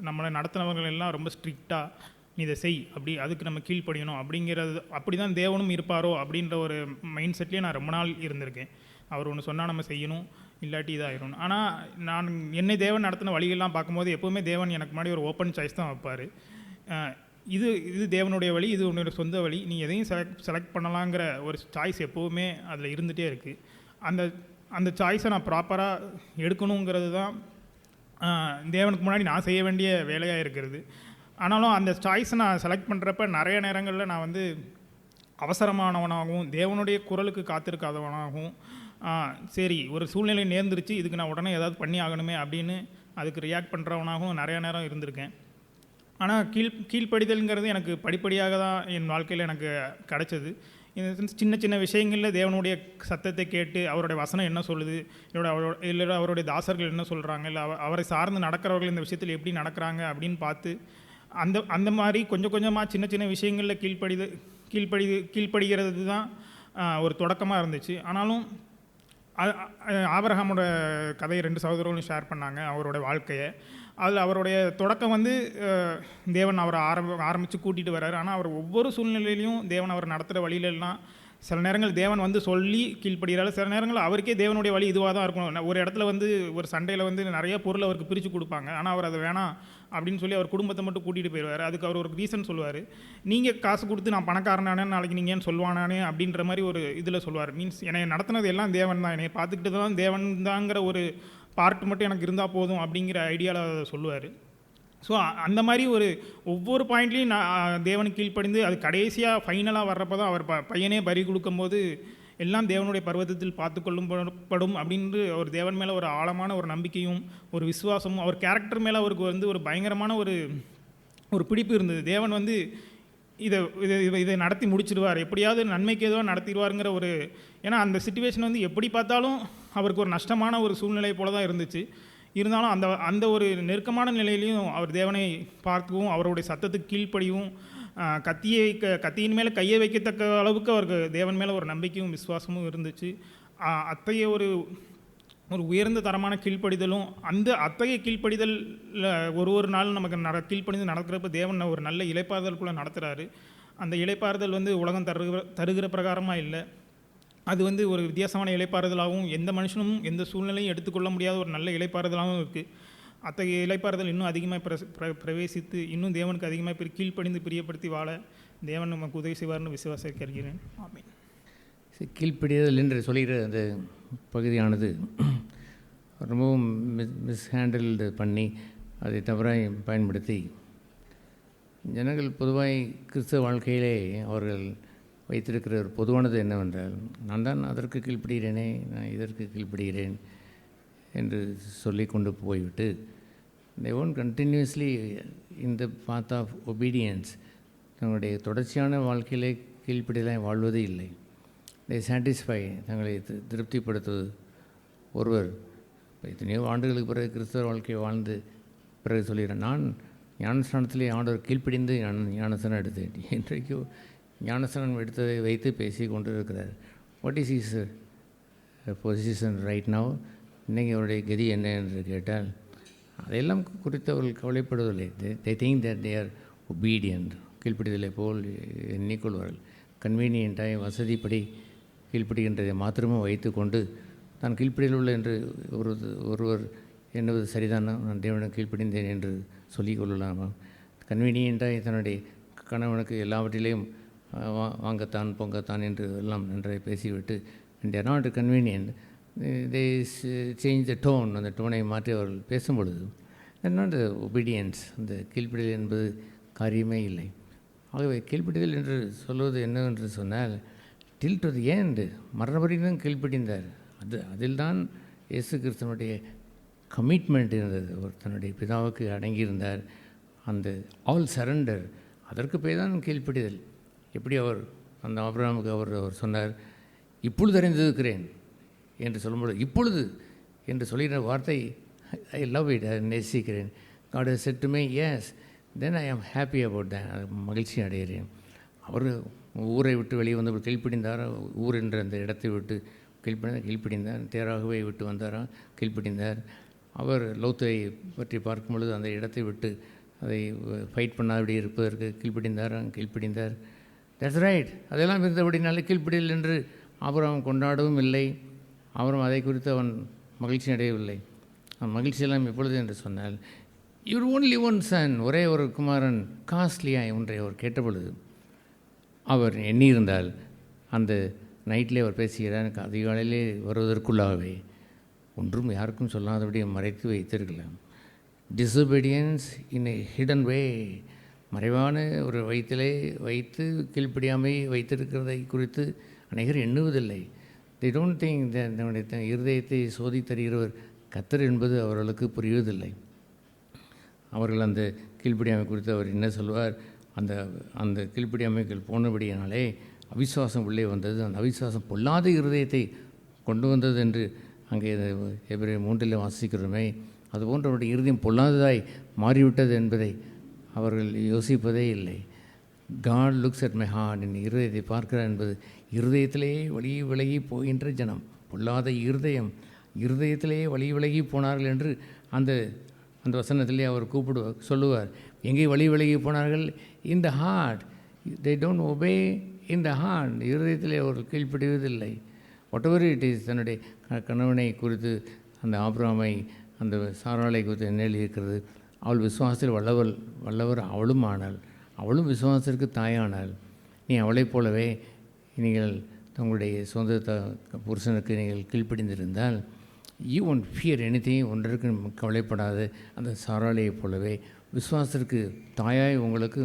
நம்மளை நடத்தினவர்கள் எல்லாம் ரொம்ப ஸ்ட்ரிக்டாக நீ இதை செய், அப்படி அதுக்கு நம்ம கீழ்ப்படியணும் அப்படிங்கிறது, அப்படி தான் தேவனும் இருப்பாரோ அப்படின்ற ஒரு மைண்ட் செட்லேயே நான் ரொம்ப நாள் இருந்திருக்கேன். அவர் ஒன்று சொன்னால் நம்ம செய்யணும், இல்லாட்டி இதாகிடும். ஆனால் நான் என்னை தேவன் நடத்தின வழிகள்லாம் பார்க்கும்போது எப்போவுமே தேவன் எனக்கு முன்னாடி ஒரு ஓப்பன் சாய்ஸ் தான் வைப்பார். இது தேவனுடைய வழி, இது உன்னுடைய சொந்த வழி, நீ எதையும் செலக்ட் பண்ணலாங்கிற ஒரு சாய்ஸ் எப்போவுமே அதில் இருந்துகிட்டே இருக்குது. அந்த சாய்ஸை நான் ப்ராப்பராக எடுக்கணுங்கிறது தான் தேவனுக்கு முன்னாடி நான் செய்ய வேண்டிய வேலையாக இருக்கிறது. ஆனாலும் அந்த சாய்ஸை நான் செலக்ட் பண்ணுறப்ப நிறைய நேரங்களில் நான் வந்து அவசரமானவனாகவும் தேவனுடைய குரலுக்கு காத்திருக்காதவனாகவும், சரி ஒரு சூழ்நிலை நேர்ந்துருச்சு, இதுக்கு நான் உடனே ஏதாவது பண்ணி ஆகணுமே அப்படின்னு அதுக்கு ரியாக்ட் பண்ணுறவனாகவும் நிறையா நேரம் இருந்திருக்கேன். ஆனால் கீழ்ப்படிதல்ங்கிறது எனக்கு படிப்படியாக தான் என் வாழ்க்கையில் எனக்கு கிடைச்சது. சின்ன சின்ன விஷயங்களில் தேவனுடைய சத்தத்தை கேட்டு அவருடைய வசனம் என்ன சொல்லுது, இல்லை அவருடைய தாசர்கள் என்ன சொல்கிறாங்க, இல்லை அவரை சார்ந்து நடக்கிறவர்கள் இந்த விஷயத்தில் எப்படி நடக்கிறாங்க அப்படின்னு பார்த்து அந்த அந்த மாதிரி கொஞ்சம் கொஞ்சமாக சின்ன சின்ன விஷயங்களில் கீழ்ப்படுகிறது தான் ஒரு தொடக்கமாக இருந்துச்சு. ஆனாலும் ஆபிரகாமோட கதையை 2 சகோதரர்களும் ஷேர் பண்ணாங்க, அவரோட வாழ்க்கையை. அதில் அவருடைய தொடக்கம் வந்து தேவன் அவரை ஆரம்பித்து கூட்டிகிட்டு வர்றாரு. ஆனால் அவர் ஒவ்வொரு சூழ்நிலையிலையும் தேவன் அவர் நடத்துகிற வழியிலெல்லாம் சில நேரங்கள் தேவன் வந்து சொல்லி கீழ்ப்படுகிறாரு, சில நேரங்கள் அவருக்கே தேவனுடைய வழி இதுவாக தான் இருக்கணும். ஒரு இடத்துல வந்து ஒரு சண்டையில் வந்து நிறைய பொருள் அவருக்கு பிரித்து கொடுப்பாங்க, ஆனால் அவர் அதை வேணாம் அப்படின்னு சொல்லி அவர் குடும்பத்தை மட்டும் கூட்டிகிட்டு போயிடுவார். அதுக்கு அவர் ஒரு ரீசன் சொல்லுவார், நீங்கள் காசு கொடுத்து நான் பணக்காரனானே நாளைக்கு நீங்கள் ஏன் சொல்லுவானானே அப்படின்ற மாதிரி ஒரு இதில் சொல்லுவார். மீன்ஸ் என்னை நடத்தினது எல்லாம் தேவன் தான், என்னை பார்த்துக்கிட்டு தான் தேவன் தாங்கிற ஒரு பார்ட் மட்டும் எனக்கு இருந்தால் போதும் அப்படிங்கிற ஐடியாவில் சொல்லுவார். ஸோ அந்த மாதிரி ஒரு ஒவ்வொரு பாயிண்ட்லேயும் நான் தேவனுக்கு கீழ்ப்படிந்து அது கடைசியாக ஃபைனலாக வர்றப்போ தான் அவர் பையனே பறி கொடுக்கும்போது எல்லாம் தேவனுடைய பர்வதத்தில் பார்த்து கொள்ளும்படும் அப்படின்று அவர் தேவன் மேலே ஒரு ஆழமான ஒரு நம்பிக்கையும் ஒரு விசுவாசமும் அவர் கேரக்டர் மேலே அவருக்கு வந்து ஒரு பயங்கரமான ஒரு பிடிப்பு இருந்தது. தேவன் வந்து இதை நடத்தி முடிச்சிடுவார், எப்படியாவது நன்மைக்கு ஏதோ நடத்திடுவாருங்கிற ஒரு, ஏன்னா அந்த சிச்சுவேஷன் வந்து எப்படி பார்த்தாலும் அவருக்கு ஒரு நஷ்டமான ஒரு சூழ்நிலை போல தான் இருந்துச்சு. இருந்தாலும் அந்த ஒரு நெருக்கமான நிலையிலையும் அவர் தேவனை பார்க்கவும் அவருடைய சத்தத்துக்கு கீழ்ப்படியும் கத்தியின் மேலே கையை வைக்கத்தக்க அளவுக்கு அவருக்கு தேவன் மேலே ஒரு நம்பிக்கையும் விசுவாசமும் இருந்துச்சு. அத்தகைய ஒரு உயர்ந்த தரமான கீழ்ப்படிதலும் அந்த அத்தகைய கீழ்ப்படிதலில் ஒரு நாள் நமக்கு கீழ்ப்படிந்து நடக்கிறப்ப தேவன் ஒரு நல்ல இளைப்பாறுதலுக்குள்ளே நடத்துகிறாரு. அந்த இளைப்பாறுதல் வந்து உலகம் தருகிற பிரகாரமாக இல்லை, அது வந்து ஒரு வித்தியாசமான இளைப்பாறுதலாகவும் எந்த மனுஷனும் எந்த சூழ்நிலையும் எடுத்துக்கொள்ள முடியாத ஒரு நல்ல இளைப்பாறுதலாகவும் இருக்குது. அத்தகைய இளைப்பாறுதல் இன்னும் அதிகமாக பிரவேசித்து இன்னும் தேவனுக்கு அதிகமாக கீழ்ப்படிந்து பிரியப்படுத்தி வாழ தேவன் நமக்கு உதவி செய்வார்னு விசுவாசிக்கிறேன். ஆமென். கீழ்ப்படிதல் என்று சொல்கிற அந்த பகுதியானது ரொம்பவும் மிஸ்ஹேண்டில்டு பண்ணி அதை தவறாக பயன்படுத்தி ஜனங்கள் பொதுவாக கிறிஸ்தவ வாழ்க்கையிலே அவர்கள் வைத்திருக்கிற ஒரு பொதுவானது என்னவென்றால், நான் தான் அதற்கு கீழ்ப்படுகிறேனே, நான் இதற்கு கீழ்ப்படுகிறேன் என்று சொல்லி கொண்டு போய்விட்டு they won't continuously in the path of obedience, தங்களுடைய தொடர்ச்சியான வாழ்க்கையிலே கீழ்ப்படிதலை வாழ்வது இல்லை. they satisfy, தங்களை திருப்திப்படுத்துவது. ஒருவர் எத்தனையோ ஆண்டுகளுக்கு பிறகு கிறிஸ்தவ வாழ்க்கையை வாழ்ந்து பிறகு சொல்கிறேன், நான் ஞானஸ்தானத்திலே ஆண்டவர் கீழ்ப்படிந்து ஞானஸ்தானம் எடுத்தேன். இன்றைக்கு ஞானஸ்தானம் எடுத்ததை வைத்து பேசி கொண்டு இருக்கிறார். What is is position right now? இன்றைக்கி அவருடைய கதி என்ன என்று கேட்டால் அதையெல்லாம் குறித்து அவர்கள் கவலைப்படுவதில்லை. they think that they are obedient, கீழ்ப்படிதலை போல் எண்ணிக்கொள்வார்கள். கன்வீனியண்ட்டாக வசதிப்படி கீழ்ப்படுகின்றதை மாத்திரமும் வைத்து கொண்டு தான் கீழ்ப்படியில் உள்ள என்று ஒருவர் எண்ணுவது சரிதானா, நான் தேவனுக்கு கீழ்ப்படிந்தேன் என்று சொல்லிக் கொள்ளலாமா? கன்வீனியண்ட்டாக தன்னுடைய கணவனுக்கு எல்லாவற்றிலையும் வாங்கத்தான் பொங்கத்தான் என்று எல்லாம் நன்றாக பேசிவிட்டு and they are not convenient, they change the tone, அந்த டோனை மாற்றி அவர்கள் பேசும்பொழுது that not the obedience, அந்த கீழ்ப்படிதல் என்பது காரியமே இல்லை. ஆகவே கீழ்ப்படிதல் என்று சொல்வது என்னவென்று சொன்னால் டில் டு தி எண்ட், மரண வரைக்கும் கீழ்ப்படிந்தார். அதில் தான் இயேசு கிறிஸ்துவனுடைய கமிட்மெண்ட் இருந்தது. அவர் தன்னுடைய பிதாவுக்கு அடங்கியிருந்தார். அந்த ஆல் சரண்டர், அதற்கு பேர் தான் கீழ்ப்படிதல். எப்படி அவர் அந்த ஆபிரகாமுக்கு அவர் சொன்னார், இப்பொழுது அறிந்திருக்கிறேன் என்று சொல்லும்போது இப்பொழுது என்று சொல்கிற வார்த்தை ஐ லவ் இட், அதை நேசிக்கிறேன். God has said to me yes, then I am happy about that, மகிழ்ச்சி அடைகிறேன். அவர் ஊரை விட்டு வெளியே வந்து கீழ்ப்படிந்தார். ஊர் என்ற அந்த இடத்தை விட்டு கீழ்ப்படிந்தார். தேராகவே விட்டு வந்தாராம், கீழ்ப்படிந்தார். அவர் லோத்தை பற்றி பார்க்கும் பொழுது அந்த இடத்தை விட்டு அதை ஃபைட் பண்ணாதபடி இருப்பதற்கு கீழ்ப்படிந்தார். That's right. அதெல்லாம் இருந்தபடினாலே கீழ்ப்படிதல் என்று ஆபிரகாம் கொண்டாடவும் இல்லை. அவரும் அதை குறித்து அவன் மகிழ்ச்சி அடையவில்லை. அவன் மகிழ்ச்சியெல்லாம் எப்பொழுது என்று சொன்னால், யுவர் ஓன்லி ஒன் சன், ஒரே ஒரு குமாரன் காஸ்ட்லியாக ஒன்றை அவர் கேட்டபொழுது அவர் எண்ணியிருந்தால் அந்த நைட்டிலே அவர் பேசுகிறார், அதிகாலையிலே வருவதற்குள்ளாகவே ஒன்றும் யாருக்கும் சொல்லாதபடி மறைத்து வைத்திருக்கலாம். டிசொபீடியன்ஸ் இன் எ ஹிடன் வே, மறைவான ஒரு வயிற்றிலே வைத்து கீழ்ப்படியாமை வைத்திருக்கிறதை குறித்து அநேகர் எண்ணுவதில்லை. தி டோன்ட் திங்க் தன்னுடைய இருதயத்தை சோதித்தருகிறவர் கர்த்தர் என்பது அவர்களுக்கு புரிவதில்லை. அவர்கள் அந்த கீழ்ப்படியாமை குறித்து அவர் என்ன சொல்வார், அந்த கீழ்ப்படியாமைகள் போனபடியானாலே அவிசுவாசம் உள்ளே வந்தது, அந்த அவிசுவாசம் பொல்லாத இருதயத்தை கொண்டு வந்தது என்று அங்கே எபிரேயர் 3 வாசிக்கிறோமே. அதுபோன்று அவருடைய இருதயம் பொல்லாததாய் மாறிவிட்டது என்பதை அவர்கள் யோசிப்பதே இல்லை. God looks at my heart, என் இருதயத்தை பார்க்கிறார் என்பது இருதயத்திலேயே வழி விலகி போகின்ற ஜனம், பொல்லாத இருதயத்திலேயே வழி விலகி போனார்கள் என்று அந்த அந்த வசனத்திலே அவர் சொல்லுவார். எங்கே வழி விலகி போனார்கள்? in the heart. they don't obey in the heart. இருதயத்திலே அவர்கள் கீழ்ப்படிவதில்லை. whatever it is. தன்னுடைய கணவனை குறித்து அந்த ஆபிரகாமை அந்த சாராளை குறித்து என்ன எழுதியிருக்கிறது? அவள் விசுவாசத்தில் வல்லவர் அவளும் ஆனாள், அவளும் விசுவாசத்திற்கு தாயானாள். நீ அவளைப் போலவே நீங்கள் உங்களுடைய சொந்த புருஷனுக்கு நீங்கள் கீழ்ப்படிந்திருந்தால் யூ ஒன்ட் ஃபியர் எனிதிங், ஒன்றிற்கு கவலைப்படாது அந்த சாராளையைப் போலவே விசுவாசத்திற்கு தாயாய் உங்களுக்கு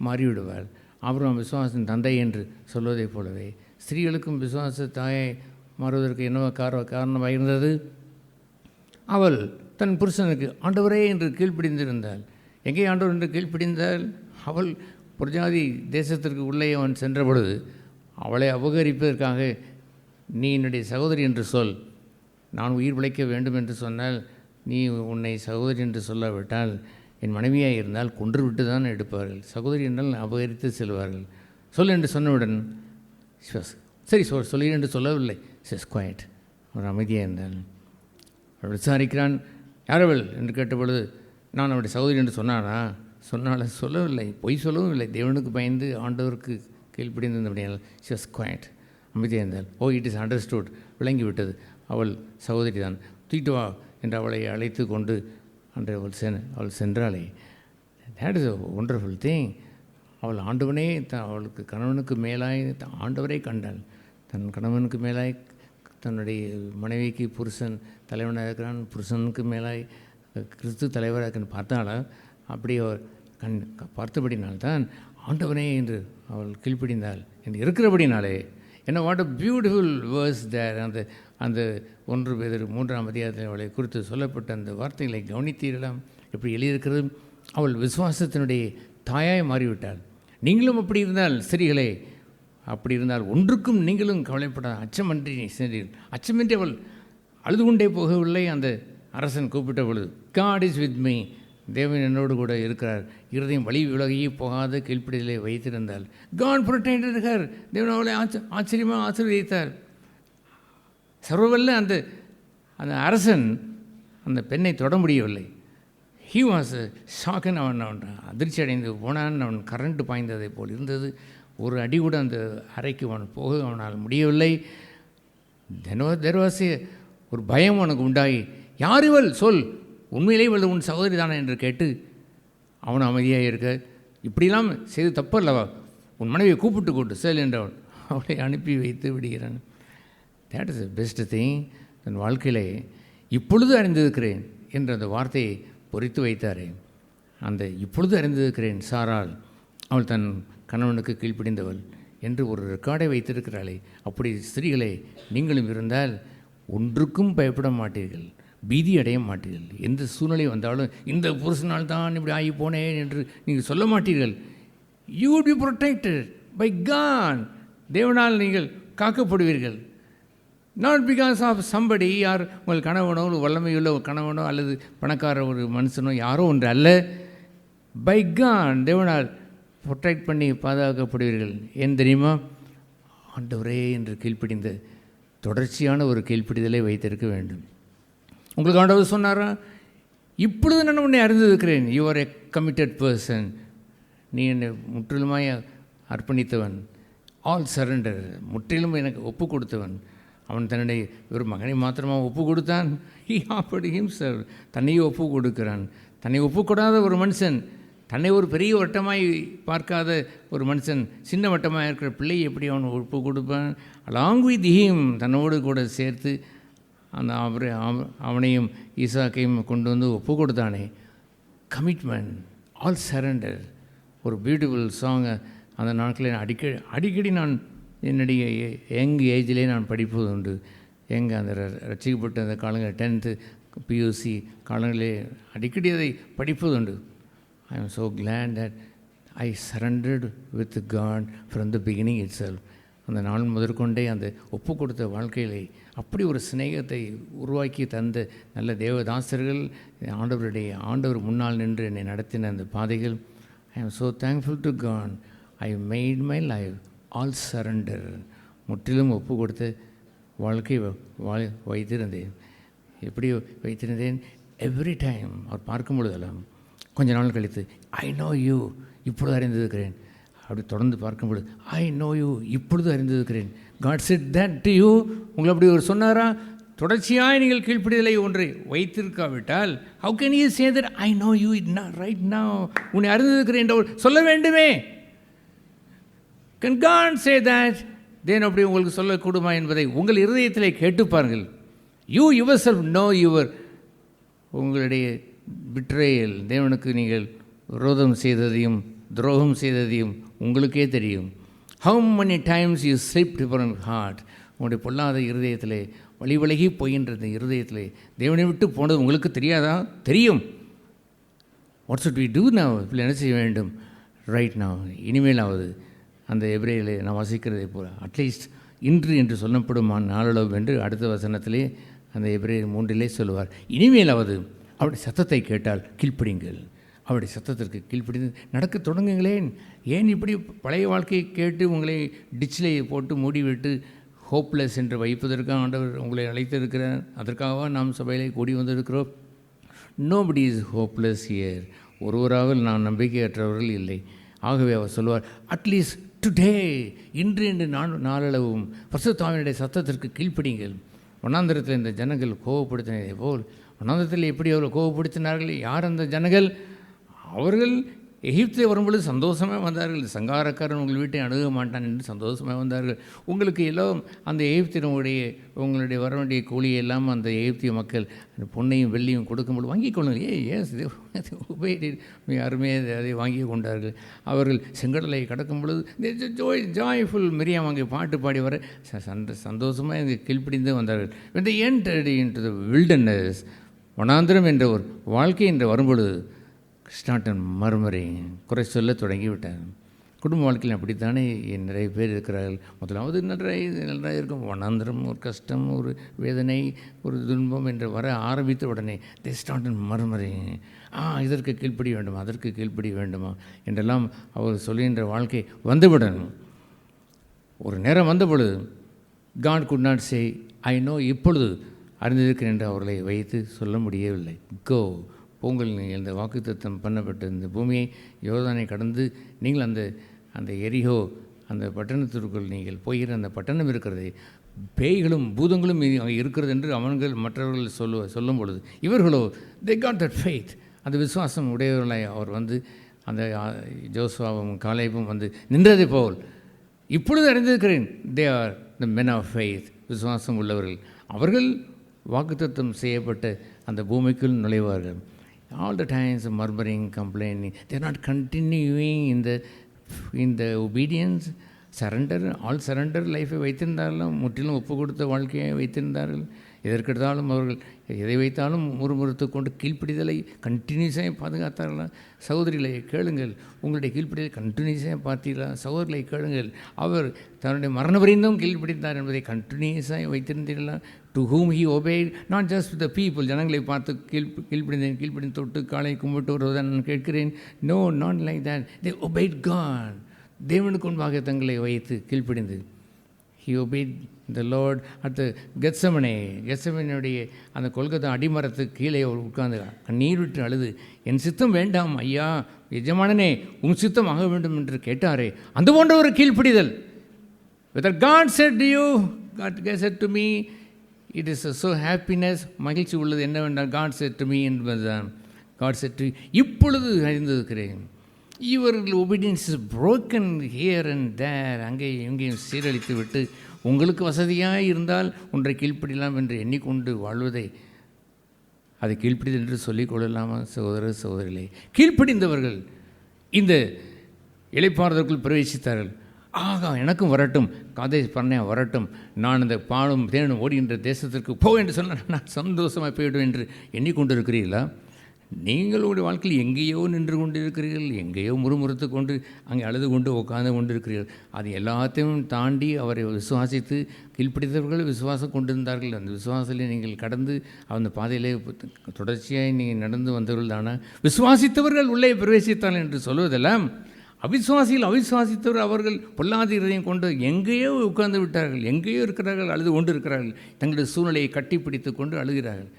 மாறிவிடுவாள். அப்புறம் விசுவாசத்தின் தந்தை என்று சொல்வதைப் போலவே ஸ்திரீகளுக்கும் விசுவாச தாயாய் மாறுவதற்கு என்னவோ காரணமாக இருந்தது? அவள் தன் புருஷனுக்கு ஆண்டவரே என்று கீழ்ப்படிந்திருந்தாள். எங்கே ஆண்டவர் என்று கீழ்ப்படிந்தால்? அவள் புரஜாதி தேசத்திற்கு உள்ளே அவன் சென்ற பொழுது அவளை அபகரிப்பதற்காக நீ என்னுடைய சகோதரி என்று சொல், நான் உயிர் பிழைக்க வேண்டும் என்று சொன்னால் நீ உன்னை சகோதரி என்று சொல்லாவிட்டால் என் மனைவியாக இருந்தால் கொன்று விட்டு தான் எடுப்பார்கள், சகோதரி என்றால் அபகரித்து செல்வார்கள், சொல் என்று சொன்னவுடன் சரி சொல்லி என்று சொல்லவில்லை. குவாய்ட். அவர் அமைதியாக இருந்தால் அவள் விசாரிக்கிறான். யாரவள் என்று கேட்டபொழுது நான் அவருடைய சகோதரி என்று சொன்னாலும் சொல்லவில்லை, பொய் சொல்லவும் இல்லை. தேவனுக்கு பயந்து ஆண்டவருக்கு கீழ்ப்படிந்தபடியால் குவாய்ட், அமைதியாக இருந்தால். இட் இஸ் அண்டர்ஸ்டுட், விளங்கிவிட்டது, அவள் சகோதரி தான், தூக்கிட்டு வா என்று அவளை அழைத்து கொண்டு அன்று அவள் சென்றாளே. That is a wonderful thing. அவள் ஆண்டவனே அவளுக்கு கணவனுக்கு மேலாய் ஆண்டவரை கண்டாள். தன் கணவனுக்கு மேலாய் தன்னுடைய மனைவிக்கு புருஷன் தலைவனாக இருக்கிறான், புருஷனுக்கு மேலாய் கிறிஸ்து தலைவராக இருக்கிறான் பார்த்தாளா? அப்படி அவர் பார்த்தபடினால்தான் ஆண்டவனே என்று அவள் கீழ்ப்படிந்தாள் என்று இருக்கிறபடினாலே. என்ன வாட் அ பியூட்டிஃபுல் வேர்ஸ் தேர். அந்த 1 பேதுரு 3ஆம் அதிகாரத்தில் அவளை குறித்து சொல்லப்பட்ட அந்த வார்த்தைகளை கவனித்தீர்களாம்? எப்படி எழுதியிருக்கிறது? அவள் விசுவாசத்தினுடைய தாயாய் மாறிவிட்டாள். நீங்களும் அப்படி இருந்தால் ஸ்திரீகளே, அப்படி இருந்தால் ஒன்றுக்கும் நீங்களும் கவலைப்படாத, அச்சமன்றி சென்றீர்கள். அச்சமின்றி அவள் அழுது கொண்டே போகவில்லை. அந்த அரசன் கூப்பிட்ட பொழுது காட் இஸ் வித் மீ, தேவன் என்னோடு கூட இருக்கிறார், இருதயம் வழி விலகியே போகாத கீழ்ப்படிதலை வைத்திருந்தாள். காட் புரொடெக்டட் ஹர், தேவன் அவளை ஆச்சரியமாக ஆசீர்வதித்தார். சர்வவல்ல அந்த அரசன் அந்த பெண்ணை தொட முடியவில்லை. He was shaken. அவன் அதிர்ச்சி அடைந்து போனான். அவன் கரண்ட் பாய்ந்ததை போல் இருந்தது. ஒரு அடி கூட அந்த அறைக்கு அவனால் முடியவில்லை. தெர்வாசிய ஒரு பயம் அவனுக்கு உண்டாகி, யார் இவள் சொல், உண்மையிலே இவள் உன் சகோதரி தானே என்று கேட்டு அவன் அமைதியாக இருக்க, இப்படிலாம் செய்து தப்பல்லவா, உன் மனைவியை கூப்பிட்டு செல் என்றவன் அவளை அனுப்பி வைத்து விடுகிறான். That is the best thing. தன் வாழ்க்கையிலே இப்பொழுது அறிந்திருக்கிறேன் என்ற அந்த வார்த்தையை பொறித்து வைத்தாரே, அந்த இப்பொழுது அறிந்திருக்கிறேன் சாராள் அவள் தன் கணவனுக்கு கீழ்ப்படிந்தவள் என்று ஒரு ரெக்கார்டை வைத்திருக்கிறாளே. அப்படி ஸ்திரீகளே நீங்களும் இருந்தால் ஒன்றுக்கும் பயப்பட மாட்டீர்கள், பீதி அடைய மாட்டீர்கள். எந்த சூழ்நிலை வந்தாலும் இந்த புருஷனால் தான் இப்படி ஆகி போனேன் என்று நீங்கள் சொல்ல மாட்டீர்கள். You would be protected by God. தேவனால் நீங்கள் காக்கப்படுவீர்கள். நாட் பிகாஸ் ஆஃப் சம்படி, யார் உங்கள் கணவனோ வல்லமையுள்ள ஒரு கணவனோ அல்லது பணக்கார ஒரு மனுஷனோ யாரோ ஒன்று அல்ல. பை காட், தேவனால் ப்ரொடெக்ட் பண்ணி பாதுகாக்கப்படுவீர்கள். ஏன் தெரியுமா? ஆண்டவரே என்று கீழ்ப்படிந்த தொடர்ச்சியான ஒரு கீழ்ப்படிதலை வைத்திருக்க வேண்டும். உங்களுக்கு ஆண்டவர் சொன்னாரா, இப்பொழுது நான் உன்னை அறிந்திருக்கிறேன், you are a committed person, நீ என்னை முற்றிலுமாய் அர்ப்பணித்தவன், ஆல் சரண்டர், முற்றிலும் எனக்கு ஒப்பு கொடுத்தவன். அவன் தன்னுடைய ஒரு மகனை மாத்திரமாக ஒப்பு கொடுத்தான். தன்னையே ஒப்பு கொடுக்கிறான். தன்னை ஒப்பு கொடாத ஒரு மனுஷன், தன்னை ஒரு பெரிய வட்டமாய் பார்க்காத ஒரு மனுஷன், சின்ன வட்டமாக இருக்கிற பிள்ளையை எப்படி அவன் ஒப்பு கொடுப்பான்? அலாங் வித் ஹிம், தன்னோடு கூட சேர்த்து அந்த அவனையும் ஈசாக்கையும் கொண்டு வந்து ஒப்பு கொடுத்தானே. Commitment, all surrender. ஒரு பியூட்டிஃபுல் சாங்கை அந்த நாட்களில் அடிக்கடி நான் என்னுடைய யங் ஏஜிலே நான் படிப்பது உண்டு. அந்த ரசிக்கப்பட்ட அந்த காலங்களில் 10th PUC காலங்களிலே அடிக்கடி அதை படிப்பது உண்டு. I am so glad that I surrendered with God from the beginning itself. அந்த நாள் முதற்கொண்டே அந்த ஒப்பு கொடுத்த வாழ்க்கையிலே அப்படி ஒரு சிநேகத்தை உருவாக்கி தந்த நல்ல தேவதாசர்கள், ஆண்டவர் முன்னால் நின்று என்னை நடத்தின அந்த பாதைகள், I am so thankful to God. I made my life all surrender. முற்றிலும் ஒப்பு கொடுத்து வாழ்க்கை வைத்திருந்தேன். எப்படி வைத்திருந்தேன்? எவ்ரி டைம் அவர் பார்க்கும் பொழுதெல்லாம் கொஞ்ச நாள் கழித்து ஐ நோ யூ, இப்பொழுது அறிந்திருக்கிறேன். அப்படி தொடர்ந்து பார்க்கும்பொழுது ஐ நோ யூ, இப்பொழுது அறிந்திருக்கிறேன். God said that to you. உங்களை அப்படி ஒரு சொன்னாரா? தொடர்ச்சியாக நீங்கள் கீழ்ப்படிதலை ஒன்றை வைத்திருக்காவிட்டால் how can you say that I know you right now, உன்னை அறிந்திருக்கிறேன் என்று சொல்ல வேண்டுமே. Can God say that? Then அப்படி உங்களுக்கு சொல்லக்கூடுமா என்பதை உங்கள் இருதயத்திலே கேட்டு பாருங்கள். You yourself know your, உங்களுடைய பிட்ரேயல், தேவனுக்கு நீங்கள் விரோதம் செய்ததையும் துரோகம் செய்ததையும் உங்களுக்கே தெரியும். How many times you slipped from heart, உங்களுடைய பொல்லாத இருதயத்திலே வழி விலகி போகின்ற இந்த இருதயத்திலே தேவனை விட்டு போனது உங்களுக்கு தெரியாதா? தெரியும். What should we do now? இப்படி என்ன செய்ய வேண்டும்? ரைட் நவ், இனிமேலாவது அந்த எபிரேயரிலே நான் வாசிக்கிறதை போல அட்லீஸ்ட் இன்று என்று சொல்லப்படும் நாளளவு என்று அடுத்த வசனத்திலே அந்த எபிரேயர் 3 சொல்லுவார். இனிமேலாவது அவருடைய சத்தத்தை கேட்டால் கீழ்ப்படிங்கள். அவருடைய சத்தத்திற்கு கீழ்ப்படிந்து நடக்க தொடங்குங்களேன். ஏன் இப்படி பழைய வாழ்க்கையை கேட்டு உங்களை டிச்சிலே போட்டு மூடிவிட்டு ஹோப்லெஸ் என்று வைப்பதற்காக ஆண்டவர் உங்களை அழைத்திருக்கிறார். அதற்காக நாம் சபையிலே கூடி வந்திருக்கிறோம். Nobody is hopeless here. ஒருவராக நான் நம்பிக்கையற்றவர்கள் இல்லை. ஆகவே அவர் சொல்வார், அட்லீஸ்ட் டுடே, இன்று என்று நாளளவும் பரிசுத்த ஆவியினுடைய சத்தத்திற்கு கீழ்ப்படிங்கள். வனாந்திரத்தில் இந்த ஜனங்கள் கோபப்படுத்தினதை போல் வனாந்திரத்தில் எப்படி அவர்கள் கோபப்படுத்தினார்கள்? யார் அந்த ஜனங்கள்? அவர்கள் எகிப்தில் வரும்பொழுது சந்தோஷமாக வந்தார்கள். சங்காரக்காரன் உங்கள் வீட்டை அணுக மாட்டான் என்று சந்தோஷமாக வந்தார்கள். உங்களுக்கு எல்லாம் அந்த எகிப்தினுடைய உங்களுடைய வர வேண்டிய கூலியை எல்லாம் அந்த எகிப்திய மக்கள் அந்த பொன்னையும் வெள்ளியும் கொடுக்கும்போது வாங்கி கொள்ளுங்கள். அருமையாக அதை வாங்கி கொண்டார்கள். அவர்கள் செங்கடலை கடக்கும் பொழுது ஜாய்ஃபுல் மிரியாம் அங்கே பாட்டு பாடி வர சந்தோஷமாக இங்கே கீழ்ப்பிடிந்து வந்தார்கள். when they entered into the wilderness, வனாந்திரம் என்ற ஒரு வாழ்க்கை என்று வரும்பொழுது ஸ்டார்ட் அண்ட் மர்மரிங், குறை சொல்ல தொடங்கிவிட்டார். குடும்ப வாழ்க்கையில் அப்படித்தானே நிறைய பேர் இருக்கிறார்கள். முதலாவது நிறைய இருக்கும். வனாந்திரம், ஒரு கஷ்டம், ஒரு வேதனை, ஒரு துன்பம் என்று வர ஆரம்பித்த உடனே தே ஸ்டார்ட் அண்ட் மர்மரிங். இதற்கு கீழ்ப்படி வேண்டுமா, அதற்கு கீழ்ப்படி வேண்டுமா என்றெல்லாம் அவர் சொல்லுகின்ற வாழ்க்கை வந்துவிடணும். ஒரு நேரம் வந்த பொழுது God could not say I know, இப்பொழுது அறிந்திருக்கிறேன் என்று அவர்களை வைத்து சொல்ல முடியவில்லை. கோ, பொங்கல், நீங்கள் இந்த வாக்குத்தத்தம் பண்ணப்பட்ட இந்த பூமியை யோர்தானை கடந்து நீங்கள் அந்த எரிகோ அந்த பட்டணத்திற்குள் நீங்கள் போகிற அந்த பட்டணம் இருக்கிறது, பேய்களும் பூதங்களும் அங்கே இருக்கிறது என்று அவர்கள் மற்றவர்கள் சொல்லும் பொழுது இவர்களோ தே காட் தட் ஃபெய்த், அந்த விசுவாசம் உடையவர்களாய் அவர் வந்து அந்த ஜோசுவாவும் காலேபும் வந்து நின்றதை போல் இப்பொழுது அறிந்திருக்கிறேன். They are the men of faith, விசுவாசம் உள்ளவர்கள். அவர்கள் வாக்குத்தத்தம் செய்யப்பட்ட அந்த பூமிக்குள் நுழைவார்கள். All the times murmuring, complaining, they are not continuing in the obedience, surrender, all surrender life வைத்திருந்தாலும், முற்றிலும் ஒப்பு கொடுத்த வாழ்க்கையை வைத்திருந்தார்கள். எதற்கெடுத்தாலும் அவர்கள் எதை வைத்தாலும் முறுமுறுத்து கொண்டு கீழ்ப்பிடிதலை கண்டினியூஸாக பாதுகாத்தார்களா? சகோதரிகளை கேளுங்கள், உங்களுடைய கீழ்ப்பிடிதலை கண்டினியூஸாக பார்த்தீர்களா? சகோதரிகளை கேளுங்கள், அவர் தன்னுடைய மரண வரைந்தும் கீழ்ப்பிடித்தார் என்பதை கண்டினியூஸாக வைத்திருந்தீர்களா? To whom he obeyed, not just the people, ஜனங்களை பார்த்து கீழ்ப்பிடிந்து தொட்டு காலை கும்பிட்டு வருவதை நான் கேட்கிறேன். No, not like that. They obeyed God. தேவனுக்கு முன்பாக தங்களை வைத்து கீழ்ப்பிடிந்து he obeyed the Lord at the கெத்செமனேயுடைய அந்த கொல்கத்தா அடிமரத்துக்கு கீழே உட்கார்ந்து கண்ணீர் விட்டு அழுது, என் சித்தம் வேண்டாம் ஐயா, எஜமானனே உன் சித்தம் ஆக வேண்டும் என்று கேட்டாரே, அந்த போன்ற ஒரு கீழ்ப்பிடிதல். whether God said to you, God said to me, it is so happiness, மகிழ்ச்சி உள்ளது என்னவென்றால் God said to me என்பதுதான். God said to you, இப்பொழுது அறிந்திருக்கிறேன். இவர்கள் obedience is broken here and there, அங்கே இங்கேயும் சீரழித்து விட்டு உங்களுக்கு வசதியாக இருந்தால் ஒன்றை கீழ்ப்படியலாம் என்று எண்ணிக்கொண்டு வாழ்வதை அதை கீழ்ப்படிதல் என்று சொல்லிக் கொள்ளலாமா? சகோதர சகோதரிகளே, கீழ்ப்படிந்தவர்கள் இந்த இளைப்பாறுதலுக்குள் பிரவேசித்தார்கள். எனக்கும் வரட்டும், காதேஷ் பர்னேயா வரட்டும், நான் இந்த பாலும் தேனும் ஓடுகின்ற தேசத்திற்கு போ என்று சொன்னால் நான் சந்தோஷமாக போய்விடும் என்று எண்ணிக்கொண்டு இருக்கிறீர்களா? நீங்களுடைய வாழ்க்கையில் எங்கேயோ நின்று கொண்டு இருக்கிறீர்கள், எங்கேயோ முறுமுறுத்து கொண்டு அங்கே அழுது கொண்டு உட்கார்ந்து கொண்டு இருக்கிறீர்கள். அது எல்லாத்தையும் தாண்டி அவரை விசுவாசித்து கீழ்ப்பிடித்தவர்கள் விசுவாசம் கொண்டிருந்தார்கள். அந்த விசுவாசத்தில் நீங்கள் கடந்து அந்த பாதையிலே தொடர்ச்சியாக நீங்கள் நடந்து வந்தவர்கள் தானே விசுவாசித்தவர்கள் உள்ளே பிரவேசித்தார்கள் என்று சொல்வதெல்லாம், அவிசுவாசித்தவர் அவர்கள் பொல்லாத இதயம் கொண்டு எங்கேயோ உட்கார்ந்து விட்டார்கள், எங்கேயோ இருக்கிறார்கள், அழுது கொண்டு இருக்கிறார்கள், தங்களுடைய சூழ்நிலையை கட்டிப்பிடித்து கொண்டு அழுகிறார்கள்.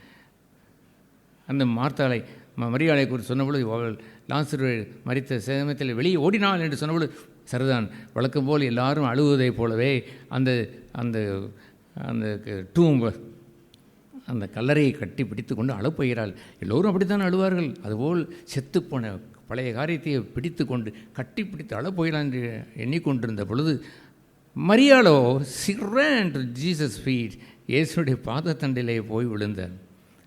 அந்த மார்த்தாளை மரியாதை குறித்து சொன்னபொழுது அவள் லாசரு மரித்த சமயத்தில் வெளியே ஓடினாள் என்று சொன்னபொழுது, சரிதான், வழக்கம் போல் எல்லாரும் அழுவதைப் போலவே அந்த அந்த அந்த டூம்பு அந்த கல்லறையை கட்டி பிடித்து கொண்டு அழப்போகிறாள். எல்லோரும் அப்படித்தான் அழுவார்கள். அதுபோல் செத்துப்போன பழைய காரியத்தை பிடித்து கொண்டு கட்டி பிடித்து அழப்போகிறான் என்று எண்ணிக்கொண்டிருந்த பொழுது, மரியாளோ சிறன் டு ஜீசஸ் ஃபீட், இயேசுடைய பாதத்தண்டிலே போய் விழுந்தார்.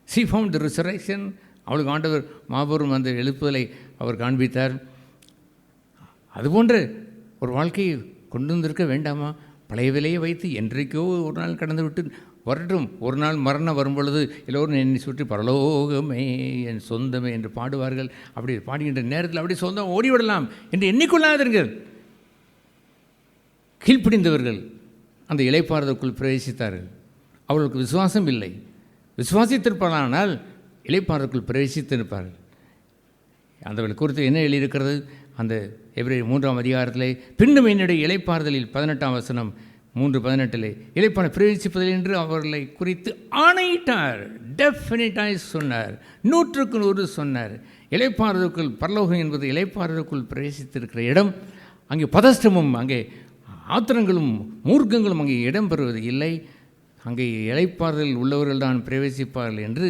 சி ஃபவுண்ட் தி ரிசரக்ஷன். அவளுக்கு ஆண்டவர் மாபெரும் அந்த எழுப்புதலை அவர் காண்பித்தார். அதுபோன்ற ஒரு வாழ்க்கையை கொண்டு வந்திருக்க வேண்டாமா? பழைய விலையை வைத்து என்றைக்கோ ஒரு நாள் கடந்து விட்டு வரட்டும், ஒரு நாள் மரணம் வரும் பொழுது எல்லோரும் என்னை சுற்றி பரலோகமே என் சொந்தமே என்று பாடுவார்கள். அப்படி பாடுகின்ற நேரத்தில் அப்படி சொந்தம் ஓடிவிடலாம் என்று எண்ணிக்கொள்ளாதீர்கள். கீழ்ப்பிடிந்தவர்கள் அந்த இளைப்பாறுதலுக்குள் பிரவேசித்தார்கள். அவர்களுக்கு விசுவாசம் இல்லை. விசுவாசித்திருப்பானால் இளைப்பாறுதலுக்குள் பிரவேசித்திருப்பார்கள். அந்த குறித்து என்ன எழுதியிருக்கிறது? அந்த எபிரேயர் 3ஆம் அதிகாரத்திலே, பின்னும் என்னுடைய இளைப்பாறுதலில் 18ஆம் வசனம் 3:18 இளைப்பாறு பிரவேசிப்பதில் என்று அவர்களை குறித்து ஆணையிட்டார். டெஃபினட்டாக சொன்னார், 100க்கு 100 சொன்னார். இளைப்பாறுதலுக்குள், பரலோகம் என்பது இளைப்பாறுதலுக்குள் பிரவேசித்திருக்கிற இடம். அங்கே பதஷ்டமும் அங்கே ஆத்திரங்களும் மூர்க்கங்களும் அங்கே இடம்பெறுவது இல்லை. அங்கே இளைப்பாறுதல் உள்ளவர்கள் தான் பிரவேசிப்பார்கள் என்று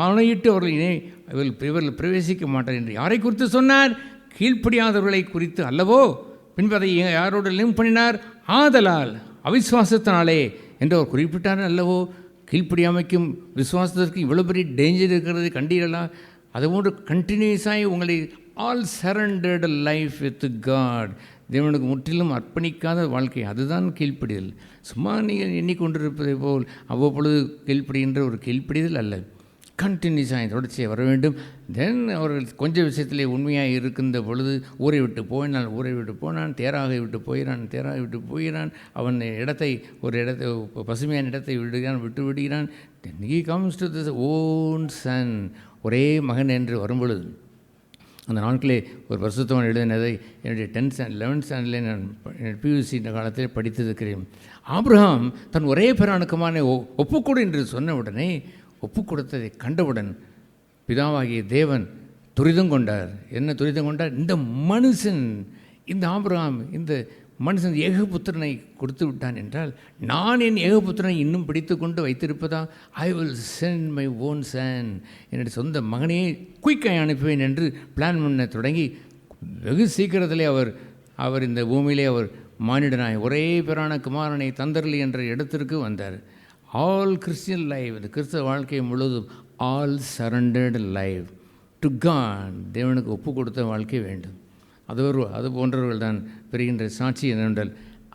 ஆணையிட்டு இவர்கள் பிரவேசிக்க மாட்டார் என்று யாரை குறித்து சொன்னார்? கீழ்ப்படியாதவர்களை குறித்து அல்லவோ. பின்பு அதை யாரோடு லிங்க் பண்ணினார்? ஆதலால் அவிசுவாசத்தினாலே என்று அவர் குறிப்பிட்டார் அல்லவோ. கீழ்ப்படியாமைக்கும் விசுவாசத்திற்கு இவ்வளோ பெரிய டேஞ்சர் இருக்கிறது கண்டீர்களா? அதுபோன்று கண்டினியூஸாக உங்களை all surrendered life with God, தேவனுக்கு முற்றிலும் அர்ப்பணிக்காத வாழ்க்கை, அதுதான் கீழ்ப்படிதல். சும்மா நீங்கள் எண்ணிக்கொண்டிருப்பதை போல் அவ்வப்பொழுது கீழ்ப்படிகின்ற ஒரு கீழ்ப்படிதல் அல்ல. கண்டினியூஸாக தொடர்ச்சியாக வர வேண்டும். தென் அவர்கள் கொஞ்சம் விஷயத்திலே உண்மையாக இருக்கின்ற பொழுது ஊரை விட்டு போனான், தேராக விட்டு போகிறான், அவன் ஒரு இடத்தை பசுமையான இடத்தை விட்டு விடுகிறான். Then he comes to this own Sun, ஒரே மகன் என்று வரும்பொழுது, அந்த நாட்களே ஒரு பரிசுத்தவான் எழுதினதை என்னுடைய 10th and 11th ஸ்டாண்டர்டில் நான் பியூசி காலத்தில் படித்திருக்கிறேன். ஆபிரகாம் தன் ஒரே பேரானுக்குமான ஒப்புக்கொடு என்று சொன்ன உடனே, ஒப்பு கொடுத்ததை கண்டவுடன் பிதாவாகிய தேவன் துரிதம் கொண்டார். என்ன துரிதம் கொண்டார்? இந்த மனுஷன், இந்த ஆபிரகாம், இந்த மனுஷன் ஏகபுத்திரனை கொடுத்து விட்டான் என்றால், நான் என் ஏகபுத்திரனை இன்னும் பிடித்து கொண்டு வைத்திருப்பதா? I will send my own son, என்னுடைய சொந்த மகனையே குயிக்காய் அனுப்புவேன் என்று பிளான் பண்ண தொடங்கி வெகு சீக்கிரத்திலே அவர் இந்த பூமியிலே அவர் மானிடனாய் ஒரே பேரான குமாரனை தந்தரலி என்ற இடத்திற்கு வந்தார். ஆல் கிறிஸ்டியன் லைஃப், இந்த கிறிஸ்தவ வாழ்க்கை முழுவதும் all surrendered life to God, தேவனுக்கு ஒப்பு கொடுத்த வாழ்க்கை வேண்டும். அது போன்றவர்கள் தான் பெறுகின்ற சாட்சி என்னென்றால்,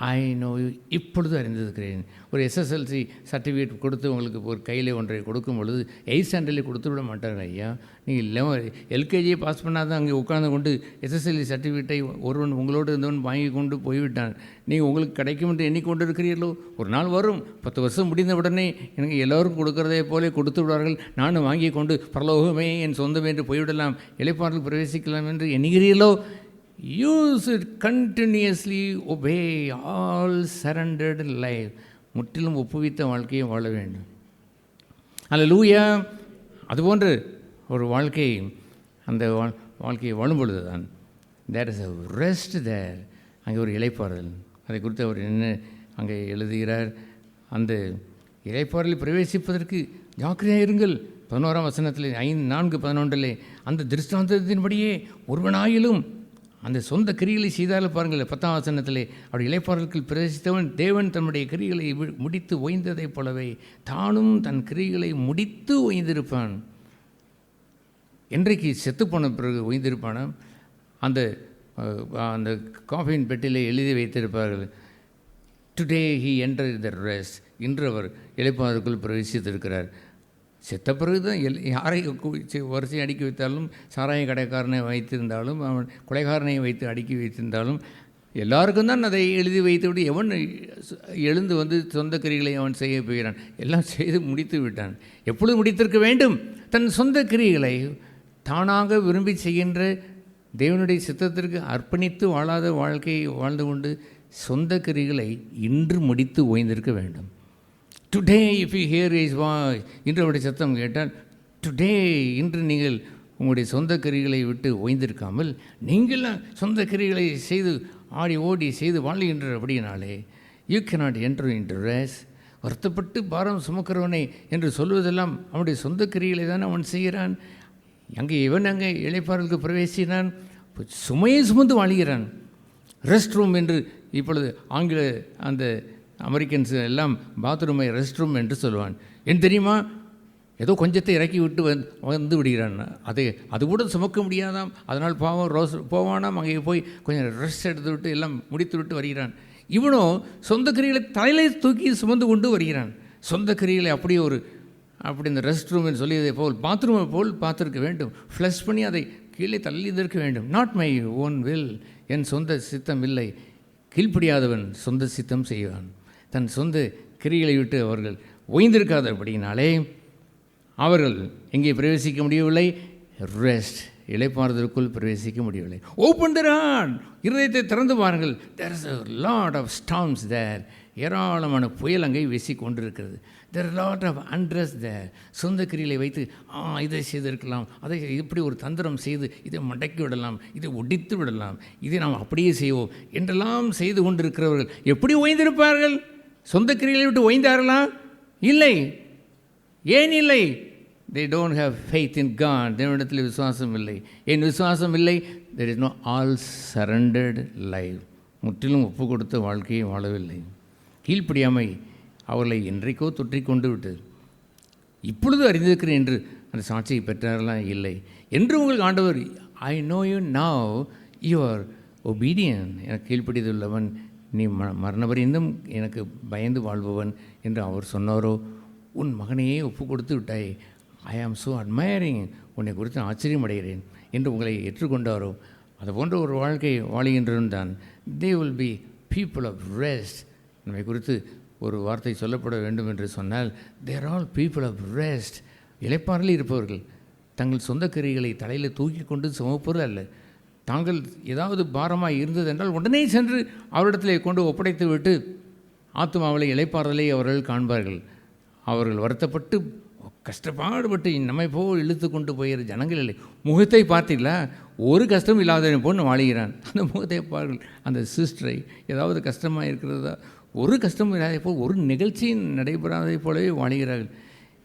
ஐ நோ யூ, இப்பொழுது அறிந்திருக்கிறேன். ஒரு SSLC சர்டிஃபிகேட் கொடுத்து உங்களுக்கு ஒரு கையில் ஒன்றை கொடுக்கும் பொழுது 8th ஸ்டாண்டர்டில் கொடுத்து விட மாட்டாங்க. ஐயா, நீங்கள் LKGயை பாஸ் பண்ணாதான் அங்கே உட்கார்ந்து கொண்டு SSLC சர்டிஃபிகேட்டை ஒருவன் உங்களோடு இருந்தவன் வாங்கி கொண்டு போய்விட்டான். நீங்கள் உங்களுக்கு கிடைக்கும் என்று எண்ணிக்கொண்டு இருக்கிறீர்களோ? ஒரு நாள் வரும், 10 வருஷம் முடிந்த உடனே எனக்கு எல்லோரும் கொடுக்கறதே போல கொடுத்து விடுவார்கள், நானும் வாங்கி கொண்டு பரலோகமே என் சொந்தம் என்று போய்விடலாம், இளைப்பாறுதல் பிரவேசிக்கலாம் என்று எண்ணுகிறீர்களோ? You should continuously obey all surrendered life. முற்றிலும் ஒப்புவித்த வாழ்க்கையை வாழ வேண்டும். அல்லேலூயா. அதுபோன்று ஒரு வாழ்க்கை, அந்த வாழ்க்கையை வாழும் பொழுது தான் தேர் இஸ் அ ரெஸ்ட் தேர், அங்கே ஒரு இளைப்பாறுதல். அதை குறித்து அவர் என்ன அங்கே எழுதுகிறார்? அந்த இளைப்பாறுதலில் பிரவேசிப்பதற்கு ஜாக்கிரதையாக இருங்கள். 11ஆம் வசனத்தில் 4:11 அந்த திருஷ்டாந்தத்தின்படியே ஒருவனாயிலும் அந்த சொந்த கிரிகளை செய்தாலும் பாருங்கள். 10ஆம் வசனத்திலே அவர் இளைப்பாறுதலுக்குள் பிரவேசித்தவன் தேவன் தன்னுடைய கிரிகளை முடித்து ஓய்ந்ததைப் போலவே தானும் தன் கிரிகளை முடித்து ஓய்ந்திருப்பான். என்றைக்கு செத்துப்போன பிறகு ஓய்ந்திருப்பானா? அந்த அந்த காஃபின் பெட்டிலே எழுதி வைத்திருப்பார்கள், today he enter the rest, இன்று அவர் இளைப்பாறுதலுக்குள் பிரவேசித்திருக்கிறார். செத்த பிறகு தான் யாரை வரிசை அடுக்கி வைத்தாலும், சாராய கடைக்காரனை வைத்திருந்தாலும், அவன் கொலைகாரனை வைத்து அடுக்கி வைத்திருந்தாலும், எல்லாருக்கும் தான் அதை எழுதி வைத்துவிட்டு எவன் எழுந்து வந்து சொந்த கிரிகளை அவன் செய்ய போகிறான். எல்லாம் செய்து முடித்து விட்டான். எப்பொழுது முடித்திருக்க வேண்டும்? தன் சொந்த கிரிகளை தானாக விரும்பி செய்கின்ற தேவனுடைய சித்தத்திற்கு அர்ப்பணித்து வாழாத வாழ்க்கையை வாழ்ந்து கொண்டு சொந்த கிரிகளை இன்று முடித்து ஓய்ந்திருக்க வேண்டும். Today if you here is voice, இன்று அவருடைய சத்தம் கேட்டால் டுடே, இன்று நீங்கள் உங்களுடைய சொந்த கிரிகளை விட்டு ஓய்ந்திருக்காமல் நீங்களாம் சொந்த கிரிகளை செய்து ஆடி ஓடி செய்து வாழ்கின்ற அப்படினாலே you cannot enter into rest. வருத்தப்பட்டு பாரம் சுமக்கிறவனே என்று சொல்வதெல்லாம் அவனுடைய சொந்த கிரிகளை தான் அவன் செய்கிறான். அங்கே இவன் அங்கே இளைப்பாறலுக்கு பிரவேசினான், சுமையை சுமந்து வாழ்கிறான். ரெஸ்ட் ரூம் என்று இப்பொழுது ஆங்கில அந்த அமெரிக்கன்ஸ் எல்லாம் பாத்ரூமை ரெஸ்ட் ரூம் என்று சொல்லுவான். ஏன் தெரியுமா? ஏதோ கொஞ்சத்தை இறக்கி விட்டு வந்து விடுகிறான். அது கூட சுமக்க முடியாதாம். அதனால் போவானாம், அங்கே போய் கொஞ்சம் ரெஸ்ட் எடுத்து விட்டு எல்லாம் முடித்து விட்டு வருகிறான். இவனோ சொந்த கிரிகளை தலையிலே தூக்கி சுமந்து கொண்டு வருகிறான். சொந்த கிரிகளை அப்படி இந்த ரெஸ்ட் ரூம்னு சொல்லியதை போல் பாத்ரூமை போல் பார்த்துருக்க வேண்டும். ஃப்ளஷ் பண்ணி அதை கீழே தள்ளியிருக்க வேண்டும். நாட் மை ஓன் வில், என் சொந்த சித்தம் இல்லை. கீழ்ப்படியாதவன் சொந்த சித்தம் செய்வான். தன் சொந்த கிரிகளை விட்டு அவர்கள் ஓய்ந்திருக்காதபடினாலே அவர்கள் எங்கே பிரவேசிக்க முடியவில்லை? ரெஸ்ட், இளைப்பாறுதலுக்குள் பிரவேசிக்க முடியவில்லை. ஓப்பன் தி ஹார்ட், இருதயத்தை திறந்து பாருங்கள். There is a lot of storms there. ஏராளமான புயல் அங்கே வீசி கொண்டிருக்கிறது. தேர் லாட் ஆஃப் அண்ட்ரஸ் தேர். சொந்த கிரிகளை வைத்து இதை செய்திருக்கலாம், அதை இப்படி ஒரு தந்திரம் செய்து இதை மடக்கி விடலாம், இதை ஒடித்து விடலாம், இதை நாம் அப்படியே செய்வோம் என்றெல்லாம் செய்து கொண்டிருக்கிறவர்கள் எப்படி ஓய்ந்திருப்பார்கள்? சொந்த கிரிகளை விட்டு ஓய்ந்தார்களா? இல்லை. ஏன் இல்லை? they don't have faith in God. தேவனிடத்தில் விசுவாசம் இல்லை. ஏன் விசுவாசம் இல்லை? there is no all surrendered life. முற்றிலும் ஒப்பு கொடுத்த வாழ்க்கையை வாழவில்லை. கீழ்ப்படியாமை அவர்களை என்றைக்கோ தொற்றி கொண்டு விட்டது. இப்பொழுது அறிந்திருக்கிறேன் என்று அந்த சாட்சியை பெற்றார்களா? இல்லை. என்று உங்களுக்கு ஆண்டவர் ஐ know you now you are obedient, எனக்கு கீழ்ப்படியதுள்ளவன், நீ மரணபரியந்தம் எனக்கு பயந்து வாழ்பவன் என்று அவர் சொன்னாரோ, உன் மகனையே ஒப்பு கொடுத்து விட்டாய், ஐ ஆம் ஸோ அட்மயரிங், உன்னை குறித்து ஆச்சரியம் அடைகிறேன் என்று உங்களை ஏற்றுக்கொண்டாரோ, அது போன்ற ஒரு வாழ்க்கை வாழுகின்றவன் தான் they will be people of rest. நம்மை குறித்து ஒரு வார்த்தை சொல்லப்பட வேண்டும் என்று சொன்னால் they're all people of rest. இளைப்பாறலில் இருப்பவர்கள் தங்கள் சொந்த கிரிகளை தலையில் தூக்கி கொண்டு சுமப்பது அல்ல. தாங்கள் ஏதாவது பாரமாக இருந்தது என்றால் உடனே சென்று அவரிடத்தில் கொண்டு ஒப்படைத்து விட்டு ஆத்துமாவளை இளைப்பாறலை அவர்கள் காண்பார்கள். அவர்கள் வருத்தப்பட்டு கஷ்டப்பாடுபட்டு நம்மை போல் இழுத்து கொண்டு போகிற ஜனங்கள் இல்லை. முகத்தை பார்த்தீங்களா? ஒரு கஷ்டம் இல்லாதவன் போன்னு வாழுகிறான். அந்த முகத்தை பாருங்கள். அந்த சிஸ்டரை ஏதாவது கஷ்டமாக இருக்கிறதா? ஒரு கஷ்டமும் இல்லாத போல், ஒரு நிகழ்ச்சியும் நடைபெறாததை போலவே வாழுகிறார்கள்.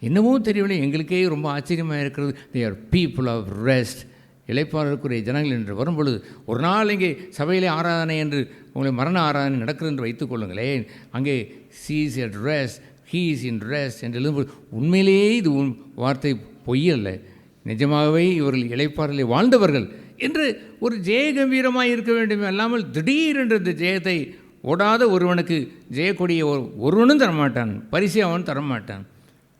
என்னமோ தெரியவில்லை, எங்களுக்கே ரொம்ப ஆச்சரியமாக இருக்கிறது. They are people of rest. இளைப்பாறலுக்குரிய ஜனங்கள் என்று வரும்பொழுது, ஒரு நாள் இங்கே சபையிலே ஆராதனை என்று உங்களை மரண ஆராதனை நடக்கிறது என்று வைத்துக் கொள்ளுங்களேன். அங்கே C is at rest, he is in rest என்று எழுதும்போது உண்மையிலேயே இது வார்த்தை பொய்யல்ல, நிஜமாகவே இவர்கள் இளைப்பாறலை வாழ்ந்தவர்கள் என்று ஒரு ஜெய கம்பீரமாக இருக்க வேண்டும். அல்லாமல் திடீரென்று இந்த ஜெயத்தை ஓடாத ஒருவனுக்கு ஜெயக்கொடியை ஒருவனும் தரமாட்டான், பரிசை அவன் தரமாட்டான்.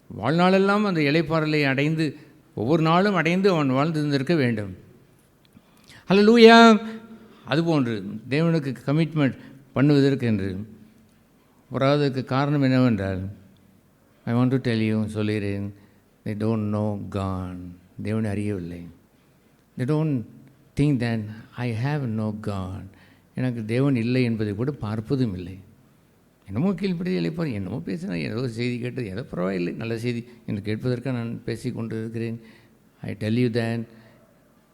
வாழ்நாளெல்லாம் அந்த இளைப்பாறலை அடைந்து ஒவ்வொரு நாளும் அடைந்து அவன் வாழ்ந்திருந்திருக்க வேண்டும். ஹல்லேலூயா. அதுபோன்று தேவனுக்கு கமிட்மெண்ட் பண்ணுவதற்கு என்று வராததுக்கு காரணம் என்னவென்றால், ஐ வாண்ட் டு டெல் யூ, சொல்கிறேன், they don't know God. தேவனை அறியவில்லை. they don't think that I have no God. எனக்கு தேவன் இல்லை என்பதை கூட பார்ப்பதும் இல்லை. என்னமோ கீழ்ப்படி இழைப்பார், என்னமோ பேசினா, ஏதோ செய்தி கேட்டது, ஏதோ பரவாயில்லை, நல்ல செய்தி என்று கேட்பதற்காக நான் பேசி கொண்டு இருக்கிறேன். I tell you then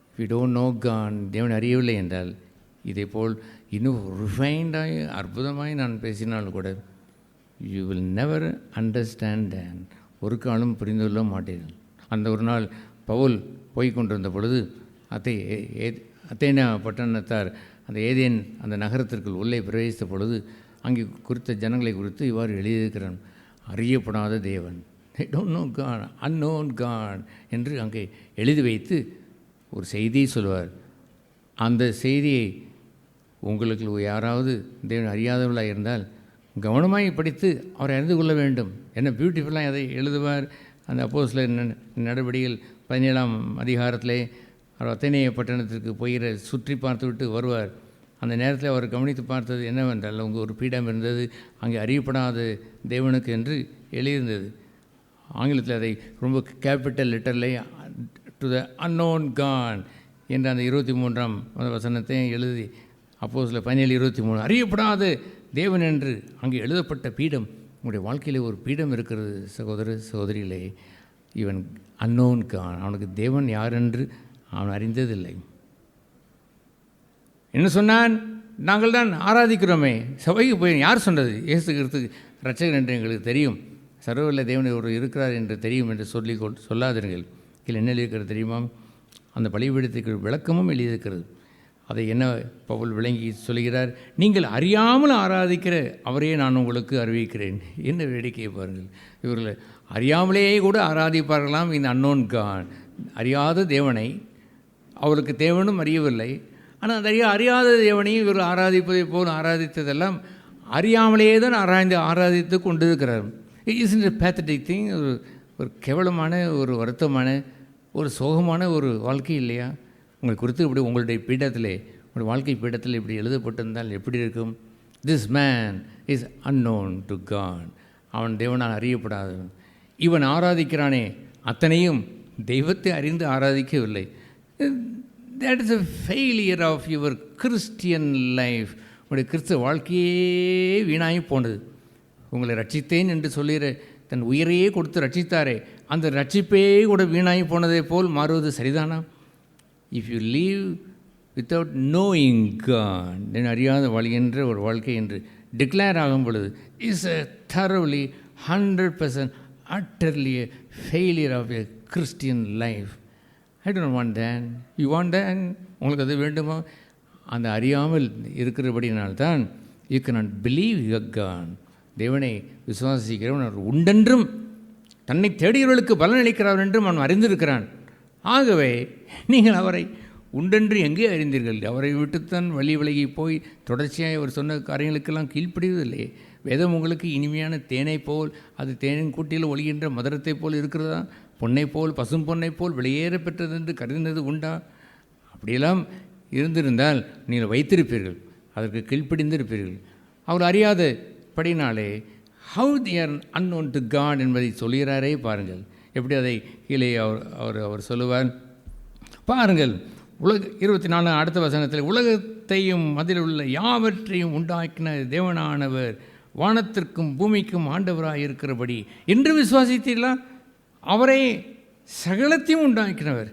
if you don't know God, தேவன் அறியவில்லை என்றால், இதே போல் இன்னும் ரிஃபைண்டாக அற்புதமாய் நான் பேசினால் கூட யூ வில் நெவர் அண்டர்ஸ்டாண்ட் தேன், ஒரு காலம் புரிந்து கொள்ள மாட்டீர்கள். அந்த ஒரு நாள் பவுல் போய்கொண்டிருந்த பொழுது அத்தேனா பட்டணத்தார் அந்த ஏதேன் அந்த நகரத்திற்குள் உள்ளே பிரவேசித்த பொழுது அங்கே குறித்த ஜனங்களை குறித்து இவ்வாறு எழுதியிருக்கிறான், அறியப்படாத தேவன், they don't know God, unknown God என்று அங்கே எழுதி வைத்து ஒரு செய்தியை சொல்வார். அந்த செய்தியை உங்களுக்கு யாராவது தேவன் அறியாதவர்களாக இருந்தால் கவனமாய் படித்து அவரை அறிந்து கொள்ள வேண்டும். என்ன பியூட்டிஃபுல்லாக அதை எழுதுவார். அந்த அப்போஸ்தலர் நடவடிக்கைகள் 17ஆம் அதிகாரத்திலே அவர் அத்தேனே பட்டணத்திற்கு போகிற சுற்றி பார்த்துவிட்டு வருவார். அந்த நேரத்தில் அவர் கவனித்து பார்த்தது என்னவென்றால், அங்கே ஒரு பீடம் இருந்தது, அங்கே அறியப்படாத தேவனுக்கு என்று எழுதியிருந்தது. ஆங்கிலத்தில் அதை ரொம்ப கேபிட்டல் லெட்டரில் டு த அன்னோன் காட் என்ற அந்த 23ஆம் வசனத்தை எழுதி அப்போஸ்தலர் 17:23 அறியப்படாத தேவன் என்று அங்கே எழுதப்பட்ட பீடம். உங்களுடைய வாழ்க்கையில் ஒரு பீடம் இருக்கிறது சகோதர சகோதரிகளே. இவன் அன்னோன் காட், அவனுக்கு தேவன் யார் என்று அவன் அறிந்ததில்லை. என்ன சொன்னான்? நாங்கள் தான் ஆராதிக்கிறோமே, சபைக்கு போய் யார் சொன்னது? இயேசு கிறிஸ்து இரட்சகர் என்று எங்களுக்கு தெரியும், சர்வவல்ல தேவன் ஒரு இருக்கிறார் என்று தெரியும் என்று சொல்லாதீர்கள். கீழே என்ன எழுதியிருக்கிறது தெரியுமா? அந்த பலிபீடத்துக்கு விளக்கமும் எழுதியிருக்கிறது. அதை என்ன பவுல் விளங்கி சொல்கிறார்? நீங்கள் அறியாமல் ஆராதிக்கிற அவரையே நான் உங்களுக்கு அறிவிக்கிறேன். என்ன வேடிக்கையை பாருங்கள். இவர்கள் அறியாமலேயே கூட ஆராதிப்பார்களாம் இந்த அன்னோன் காட். அறியாத தேவனை அவருக்கு தேவனும் அறியவில்லை. ஆனால் அந்த அறியாத தேவனையும் இவர்கள் ஆராதிப்பதை போல் ஆராதித்ததெல்லாம் அறியாமலேயே தான் ஆராதித்து கொண்டிருக்கிறார். It's a pathetic thing. ஒரு கேவலமான, ஒரு வருத்தமான, ஒரு சோகமான ஒரு வாழ்க்கை இல்லையா? உங்களை குறித்து இப்படி உங்களுடைய பீடத்திலே, உங்களுடைய வாழ்க்கை பீடத்தில் இப்படி எழுதப்பட்டிருந்தால் எப்படி இருக்கும்? This man is unknown to God. அவன் தேவனால் அறியப்படாதவன். இவன் ஆராதிக்கிறானே அத்தனையும் தெய்வத்தை அறிந்து ஆராதிக்கவில்லை. That is a failure of your Christian life. உங்களுடைய கிறிஸ்தவ வாழ்க்கையே வீணாகி போனது. உங்களை ரட்சித்தேன் என்று சொல்லுகிற தன் உயிரையே கொடுத்து ரட்சித்தாரே, அந்த ரட்சிப்பே கூட வீணாகி போனதை போல் மாறுவது சரிதானா? If you live without knowing God, then அறியாத வழி என்ற ஒரு வாழ்க்கை என்று டிக்ளேர் ஆகும் பொழுது is a thoroughly 100% utterly a failure of a Christian life. I don't want that. You want that? உங்களுக்கு அது வேண்டுமா? அந்த அறியாமல் இருக்கிறபடினால்தான் you cannot believe your God. தேவனை விசுவாசிக்கிறவன் அவர் உண்டென்றும் தன்னை தேடியவர்களுக்கு பலனளிக்கிறார் என்றும் அவன் அறிந்திருக்கிறான். ஆகவே நீங்கள் அவரை உண்டென்று எங்கே அறிந்தீர்கள்? அவரை விட்டுத்தான் வழி விலகி போய் தொடர்ச்சியாக அவர் சொன்ன காரியங்களுக்கெல்லாம் கீழ்ப்படிவதில்லையே. வேதம் உங்களுக்கு இனிமையான தேனை போல், அது தேனின் கூட்டில் ஒளிகின்ற மதுரத்தை போல் இருக்கிறதா? பொன்னை போல், பசும் பொன்னை போல் வெளியேற பெற்றது என்று கருதினது உண்டா? அப்படியெல்லாம் இருந்திருந்தால் நீங்கள் வைத்திருப்பீர்கள், அதற்கு கீழ்ப்படிந்திருப்பீர்கள். அவர் அறியாத படினாலே how they are unknown to God என்பதை சொல்கிறாரே பாருங்கள். எப்படி அதை கீழே அவர் சொல்லுவார் பாருங்கள். 24 அடுத்த வசனத்தில், உலகத்தையும் அதில் உள்ள யாவற்றையும் உண்டாக்கின தேவனானவர் வானத்திற்கும் பூமிக்கும் ஆண்டவராக இருக்கிறபடி என்று விசுவாசித்தீர்களா? அவரை சகலத்தையும் உண்டாக்கினவர்.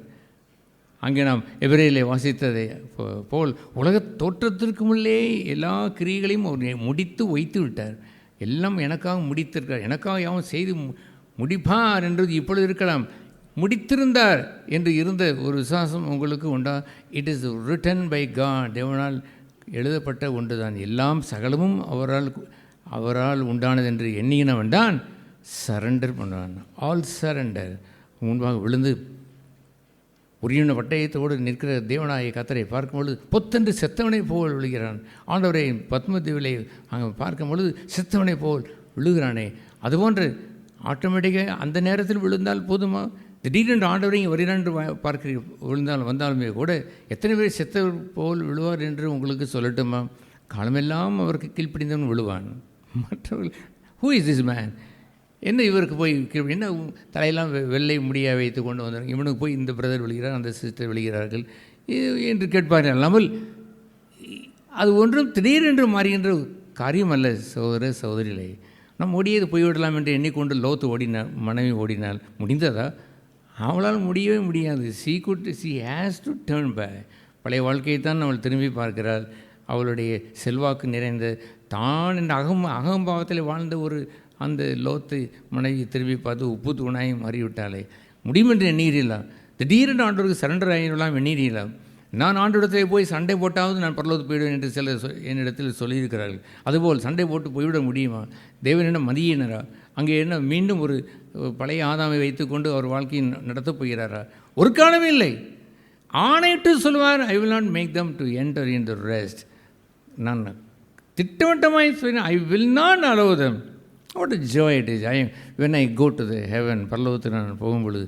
அங்கே நாம் எபிரேயிலே வாசித்ததை போல் உலகத் தோற்றத்திற்கு முள்ளே எல்லா கிரியைகளையும் அவர் முடித்து வைத்து விட்டார். எல்லாம் எனக்காக முடித்திருக்கார், எனக்காக யாவும் செய்து முடிப்பார் என்றது இப்பொழுது இருக்கலாம். முடித்திருந்தார் என்று இருந்த ஒரு விசுவாசம் உங்களுக்கு உண்டா? It is written by God. தேவனால் எழுதப்பட்ட ஒன்று தான். எல்லாம் சகலமும் அவரால் உண்டானது என்று எண்ணினவன் தான் சரண்டர் பண்ணுவான். All surrender. முன்பாக விழுந்து உரியின பட்டயத்தோடு நிற்கிற தேவனாய கத்தரை பார்க்கும்பொழுது பொத்தென்று செத்தவனை போல் விழுகிறான். ஆண்டவரை பத்மதேவிலை அங்கே பார்க்கும் பொழுது செத்தவனை போல் விழுகிறானே, அதுபோன்று ஆட்டோமேட்டிக்காக அந்த நேரத்தில் விழுந்தால் போதுமா? திடீரென்று ஆண்டவரையும் வருகிறான் விழுந்தால் வந்தாலுமே கூட எத்தனை பேர் செத்தவர் போல் விழுவார் என்று உங்களுக்கு சொல்லட்டுமா? காலமெல்லாம் அவருக்கு கீழ்ப்படிந்தவன் விழுவான். மற்றவர்கள் ஹூ இஸ் திஸ் மேன்? என்ன இவருக்கு போய் என்ன தலையெல்லாம் வெள்ளை முடியாக வைத்து கொண்டு வந்தாங்க, இவனுக்கு போய் இந்த பிரதர் விழுகிறார், அந்த சிஸ்டர் விழுகிறார்கள் என்று கேட்பார்கள். அல்லாமல் அது ஒன்றும் திடீரென்று மாறுகின்ற காரியம் அல்ல சகோதர சகோதரிகளே. நம்ம ஓடியது போய்விடலாம் என்று எண்ணிக்கொண்டு லோத்து ஓடினாள், மனைவி ஓடினால் முடிந்ததா? அவளால் முடியவே முடியாது. She has to turn back. பழைய வாழ்க்கையை தான் அவள் திரும்பி பார்க்கிறாள். அவளுடைய செல்வாக்கு நிறைந்த தான் என்ற அகம்பாவத்தில் வாழ்ந்த ஒரு அந்த லோத்து மனைவி திரும்பி பார்த்து உப்பு தூணாய் மாறிவிட்டாலே. முடியும் என்று எண்ணீரலாம். திடீரென்று ஆண்டவருக்கு சரண்டர் ஆகிடலாம் எண்ணீரலாம். நான் ஆண்டவரத்தில் போய் சண்டை போட்டாவது நான் பரலோகத்துக்கு போய்விடுவேன் என்று சிலர் என்னிடத்தில் சொல்லியிருக்கிறார்கள். அதுபோல் சண்டை போட்டு போய்விட முடியுமா? தேவனிடம் மதியினரா? அங்கே என்ன மீண்டும் ஒரு பழைய ஆதாமை வைத்துக்கொண்டு அவர் வாழ்க்கையை நடத்தப் போகிறாரா? ஒரு காலமே இல்லை. ஆணையிட்டு சொல்வார், I will not make them to enter in the rest. நான் திட்டவட்டமாய் சொன்னேன், I will not allow them. What a joy it is. When I go to the heaven, பரலோகத்துக்கு நான் போகும்பொழுது,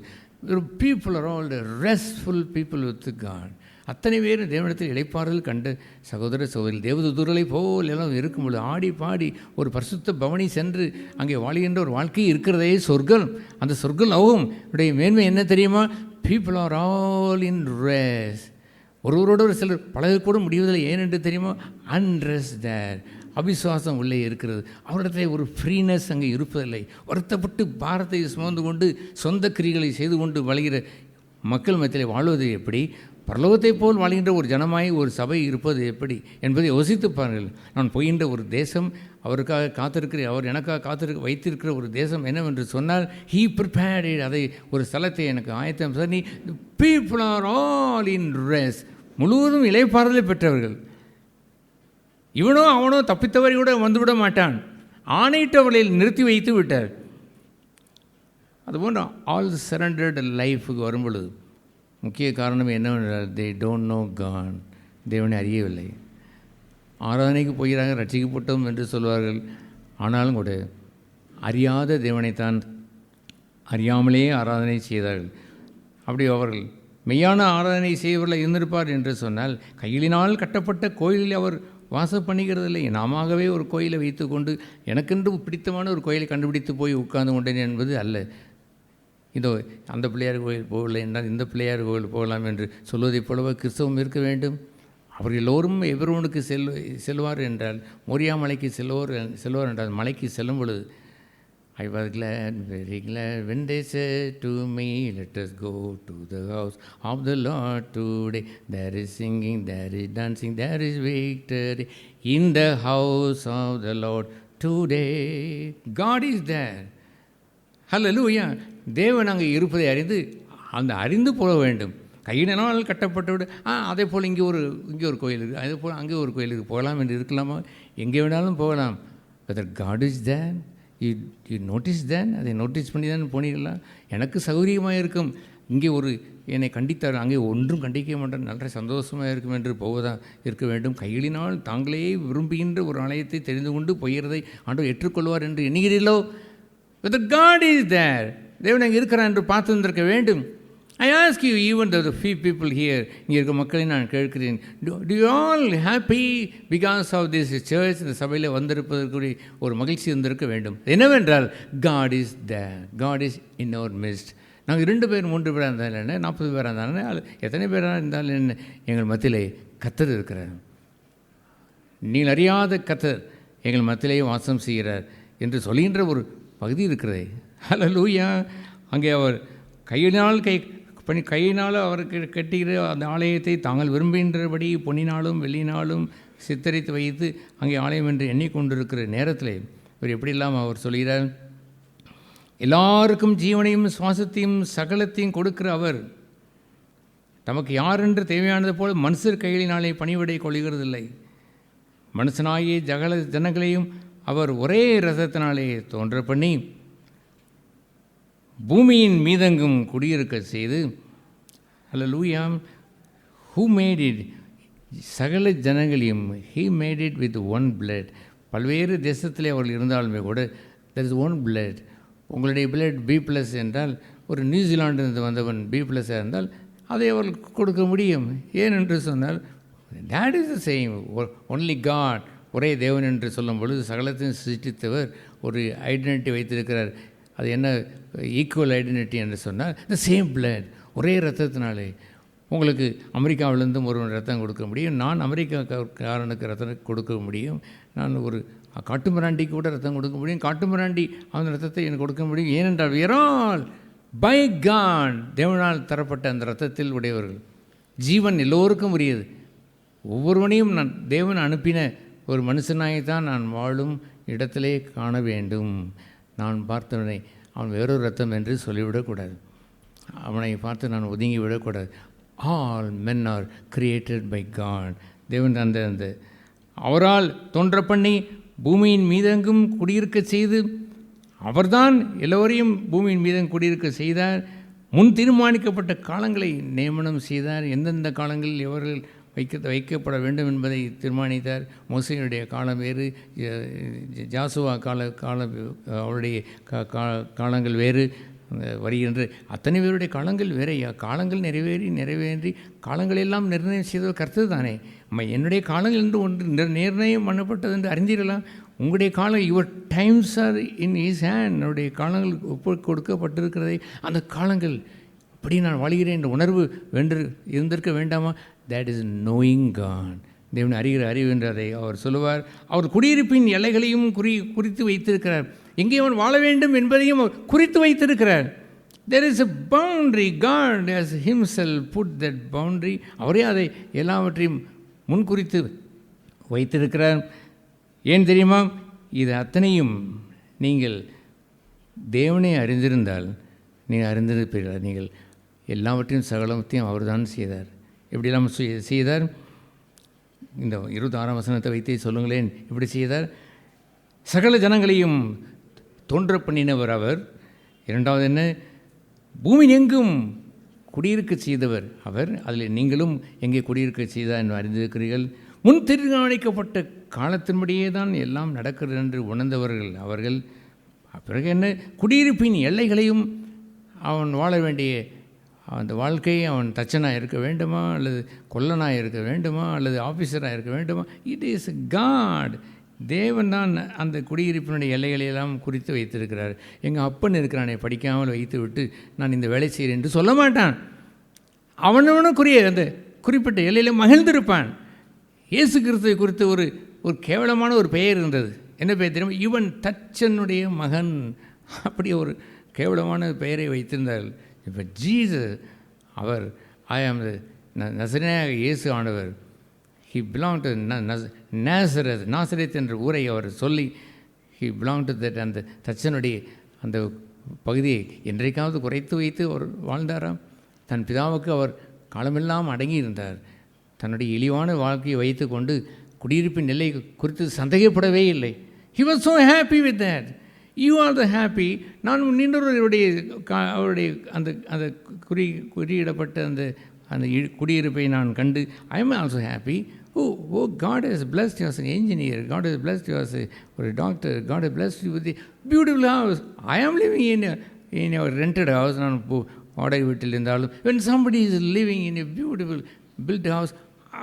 people are all the restful people with God. அத்தனை பேரும் தேவனிடத்தில் இளைப்பாறுதல் கண்ட சகோதர சகோதரி தேவதூதர்களை போல் எல்லாம் இருக்கும்பொழுது ஆடி பாடி ஒரு பரிசுத்த பவனி சென்று அங்கே வாழ்கின்ற ஒரு வாழ்க்கை இருக்கிறதே சொர்க்கம். அந்த சொர்க்கம் லோகம் உடைய மேன்மை என்ன தெரியுமா? People are all in rest. ஒருவரோட ஒரு சிலர் பழகக்கூட முடிவதில்லை. ஏனென்று தெரியுமா? Unrest there. அவிசுவாசம் உள்ளே இருக்கிறது. அவரிடத்தில் ஒரு ஃப்ரீனஸ் அங்கே இருப்பதில்லை. வருத்தப்பட்டு பாரத்தை சுமந்து கொண்டு சொந்த கிரிகளை செய்து கொண்டு வளைகிற மக்கள் மத்தியில் வாழ்வது எப்படி? பரலோகத்தை போல் வாழ்கின்ற ஒரு ஜனமாய் ஒரு சபை இருப்பது எப்படி என்பதை யோசித்து பாருங்கள். நான் போகின்ற ஒரு தேசம், அவருக்காக காத்திருக்கிற, அவர் எனக்காக வைத்திருக்கிற ஒரு தேசம் என்னவென்று சொன்னால், ஹீ ப்ரிப்பேர்ட். அதை ஒரு ஸ்தலத்தை எனக்கு ஆயத்தம் பண்ணி, people are all in rest. முழுவதும் இளைப்பாறுதலை பெற்றவர்கள். இவனோ அவனோ தப்பித்தவரை கூட வந்துவிட மாட்டான். ஆணையிட்டவர்களில் நிறுத்தி வைத்து விட்டார். அதுபோன்று ஆல் சரண்டர்டு லைஃபுக்கு வரும்பொழுது முக்கிய காரணம் என்னவென்றால், தே டோன்ட் நோ காட். தேவனை அறியவில்லை. ஆராதனைக்கு போகிறாங்க, ரட்சிக்கப்பட்டோம் என்று சொல்வார்கள். ஆனாலும் கூட அறியாத தேவனைத்தான் அறியாமலே ஆராதனை செய்தார்கள். அப்படி அவர்கள் மெய்யான ஆராதனை செய்வர்கள் இருந்திருப்பார் என்று சொன்னால், கையிலினால் கட்டப்பட்ட கோயிலில் அவர் வாசம் பண்ணிக்கிறதில்லை. நாமவே ஒரு கோயிலை வைத்து கொண்டு எனக்கென்று பிடித்தமான ஒரு கோயிலை கண்டுபிடித்து போய் உட்கார்ந்து கொண்டேன் என்பது அல்ல. இதோ அந்த பிள்ளையார் கோயில் போகலை என்றால் இந்த பிள்ளையார் கோயில் போகலாம் என்று சொல்வதைப் போலவே கிறிஸ்தவம் இருக்க வேண்டும். அவர் எல்லோரும் எவரோனுக்கு செல்வார் என்றால், மோரியா மலைக்கு செல்வார் என்றால், மலைக்கு செல்லும் பொழுது, I was glad, very glad when they said to me, let us go to the house of the Lord today. There is singing, there is dancing, there is victory in the house of the Lord today. God is there. Hallelujah. தேவன் அங்கே இருப்பதை அறிந்து போக வேண்டும். கையினால் கட்டப்பட்டு அதே போல் இங்கே ஒரு கோயில் இருக்குது, அதே போல் அங்கே ஒரு கோயிலுக்கு போகலாம் என்று இருக்கலாமா? எங்கே வேணாலும் போகலாம். Whether God is there, you notice then, அதை நோட்டீஸ் பண்ணி தான் போனீங்களா? எனக்கு சௌகரியமாக இருக்கும். இங்கே என்னை கண்டித்தார், அங்கே ஒன்றும் கண்டிக்க மாட்டேன், நல்ல சந்தோஷமாக இருக்கும் என்று இருக்க வேண்டும். கையினால் தாங்களே விரும்புகின்ற ஒரு ஆலயத்தை தெரிந்து கொண்டு போகிறதை ஆண்டவர் ஏற்றுக்கொள்வார் என்று எண்ணுகிறீர்களோ? Whether God is there, தேவன் அங்கே இருக்கிறார் என்று பார்த்து வந்திருக்க வேண்டும். I ask you, even the few people here, இங்கே இருக்க மக்களை நான் கேட்கிறேன், do you all happy because of this church? இந்த சபையில் வந்திருப்பதற்குரிய ஒரு மகிழ்ச்சி வந்திருக்க வேண்டும். என்னவென்றால், God is there, God is in our midst. நாங்கள் 2 பேர் 3 பேராக இருந்தாலும் என்ன, 40 பேராக இருந்தாலும் எத்தனை பேராக இருந்தாலும் என்ன, எங்கள் மத்தியிலே கர்த்தர் இருக்கிறார். நீங்கள் அறியாத கர்த்தர் எங்கள் மத்தியிலே வாசம் செய்கிறார் என்று சொல்கின்ற ஒரு பகுதி இருக்கிறதே. ஹல்லேலூயா. அங்கே அவர் கையினால் அவருக்கு கட்டுகிற அந்த ஆலயத்தை தாங்கள் விரும்புகின்றபடி பொன்னினாலும் வெள்ளினாலும் சித்தரித்து வைத்து அங்கே ஆலயம் என்று எண்ணிக்கொண்டிருக்கிற நேரத்தில் இவர் எப்படியெல்லாம் அவர் சொல்கிறார், எல்லாருக்கும் ஜீவனையும் சுவாசத்தையும் சகலத்தையும் கொடுக்கிற அவர் தமக்கு யாரென்று தேவையானது போல் மனுஷர் கைகளினாலே பணிவிடை கொள்கிறதில்லை. மனுஷனாகிய ஜகல ஜனங்களையும் அவர் ஒரே ரசத்தினாலே தோன்ற பண்ணி பூமியின் மீதெங்கும் குடியிருக்க செய்து, ஹல்லேலூயா, ஹூ மேட் இட், சகல ஜனங்களையும் he made it with one blood. பல்வேறு தேசத்திலே அவர்கள் இருந்தாலுமே கூட தெர் இஸ் ஒன் பிளட். உங்களுடைய பிளட் B+ என்றால், ஒரு நியூசிலாண்டிலிருந்து வந்தவன் B+ இருந்தால் அதை அவர்களுக்கு கொடுக்க முடியும். ஏனென்று சொன்னால், that is the same. Only God, ஒரே தேவன் என்று சொல்லும் பொழுது சகலத்தையும் சிருஷ்டித்தவர் ஒரு ஐடென்டிட்டி வைத்திருக்கிறார். அது என்ன ஈக்குவல் ஐடென்டிட்டி என்று சொன்னால், த சேம் பிளட், ஒரே ரத்தத்தினாலே. உங்களுக்கு அமெரிக்காவிலேருந்தும் ஒருவன் ரத்தம் கொடுக்க முடியும், நான் அமெரிக்காக்காரனுக்கு ரத்தம் கொடுக்க முடியும், நான் ஒரு காட்டுமிராண்டிக்கு கூட ரத்தம் கொடுக்க முடியும், காட்டுமிராண்டி அவன் ரத்தத்தை எனக்கு கொடுக்க முடியும். ஏனென்றால் we are all by God, தேவனால் தரப்பட்ட அந்த ரத்தத்தில் உடையவர்கள். ஜீவன் எல்லோருக்கும் உரியது. ஒவ்வொருவனையும் நான் தேவன் அனுப்பின ஒரு மனுஷனாய்த்தான் நான் வாழும் இடத்திலே காண வேண்டும். நான் பார்த்தவனை அவன் வேறொரு ரத்தம் என்று சொல்லிவிடக்கூடாது. அவனை பார்த்து நான் ஒதுங்கி விடக்கூடாது. All men are created by God. தேவன் அந்த அவரால் தோன்ற பண்ணி பூமியின் மீதெங்கும் குடியிருக்க செய்து, அவர்தான் எல்லோரையும் பூமியின் மீதம் குடியிருக்க செய்தார். முன் தீர்மானிக்கப்பட்ட காலங்களை நியமனம் செய்தார். எந்தெந்த காலங்களில் எவர்கள் வைக்கப்பட வேண்டும் என்பதை தீர்மானித்தார். மோசேயுடைய காலம் வேறு, ஜாசுவா அவருடைய காலங்கள் வேறு வருகின்ற அத்தனை பேருடைய காலங்கள் வேறையா. காலங்கள் நிறைவேறி காலங்கள் எல்லாம் நிர்ணயம் செய்தவர் கர்த்தர் தானே. என்னுடைய காலங்கள் என்று ஒன்று நிர்ணயம் பண்ணப்பட்டது என்று அறிந்திடலாம். உங்களுடைய காலம், your times are in his hand. என்னுடைய காலங்கள் கொடுக்கப்பட்டிருக்கிறதை அந்த காலங்கள் அப்படி நான் வாழ்கிறேன் என்ற உணர்வு இருந்திருக்க வேண்டாமா? That is knowing God. தேவன் அறிகிற அறிவு என்று அதை அவர் சொல்லுவார். அவர் குடியிருப்பின் எல்லைகளையும் குறித்து வைத்திருக்கிறார். எங்கே அவன் வாழ வேண்டும் என்பதையும் அவர் குறித்து வைத்திருக்கிறார். There is a boundary. God has himself put that boundary. அவரே அதை எல்லாவற்றையும் முன்குறித்து வைத்திருக்கிறார். ஏன் தெரியுமா? இது அத்தனையும் நீங்கள் தேவனை அறிந்திருந்தால் நீங்கள் அறிந்திருப்பீர்கள். நீங்கள் எல்லாவற்றையும் சகலத்தையும் அவர் தான் செய்தார். எப்படியெல்லாம் செய்தார்? இந்த 26ஆம் வசனத்தை வைத்தே சொல்லுங்களேன். இப்படி செய்தார். சகல ஜனங்களையும் தோன்ற பண்ணினவர் அவர். இரண்டாவது என்ன? பூமி எங்கும் குடியிருக்க செய்தவர் அவர். அதில் நீங்களும் எங்கே குடியிருக்க செய்தார் என்று அறிந்திருக்கிறீர்கள். முன் தீர்மானிக்கப்பட்ட காலத்தின்படியே தான் எல்லாம் நடக்கிறது என்று உணர்ந்தவர்கள் அவர்கள். பிறகு என்ன? குடியிருப்பின் எல்லைகளையும் அவன் வாழ வேண்டிய அந்த வாழ்க்கையை அவன் தச்சனாக இருக்க வேண்டுமா, அல்லது கொல்லனாக இருக்க வேண்டுமா, அல்லது ஆஃபீஸராக இருக்க வேண்டுமா? It is God. தேவன் தான் அந்த குடியிருப்பினுடைய எல்லைகளையெல்லாம் குறித்து வைத்திருக்கிறார். எங்கள் அப்பன் இருக்கிறானே, படிக்காமல் வைத்து விட்டு நான் இந்த வேலை செய்கிறேன் என்று சொல்ல மாட்டான். அவனவனுக்குரிய அந்த குறிப்பிட்ட எல்லையில் மகிழ்ந்திருப்பான். இயேசு கிறிஸ்துவை குறித்து ஒரு கேவலமான ஒரு பெயர் இருந்தது. என்ன பெயர் தெரியுமா? இவன் தச்சனுடைய மகன். அப்படி ஒரு கேவலமான பெயரை வைத்திருந்தார்கள். இப்போ ஜீசஸ் அவர் நசரேயனாக இயேசு ஆனவர். ஹி பிலாங் டு நாசரேத் என்ற ஊரை அவர் சொல்லி ஹி பிலாங் டு தட். அந்த தச்சனுடைய அந்த பகுதியை என்றைக்காவது குறைத்து வைத்து அவர் வாழ்ந்தாராம். தன் பிதாவுக்கு அவர் காலமெல்லாம் அடங்கியிருந்தார். தன்னுடைய இழிவான வாழ்க்கையை வைத்து கொண்டு குடியிருப்பின் நிலை குறித்து சந்தேகப்படவே இல்லை. He was so happy with that. You are the happy. நான் இன்னொருவருடைய அவருடைய அந்த அந்த குறியிடப்பட்ட அந்த அந்த குடியிருப்பை நான் கண்டு I am also happy. Oh God has blessed you as an engineer. God has blessed you as ஒரு doctor. God has blessed you with a beautiful house. I am living in a rented house. நான் வாடகை வீட்டில் இருந்தாலும் when somebody is living in a beautiful built house,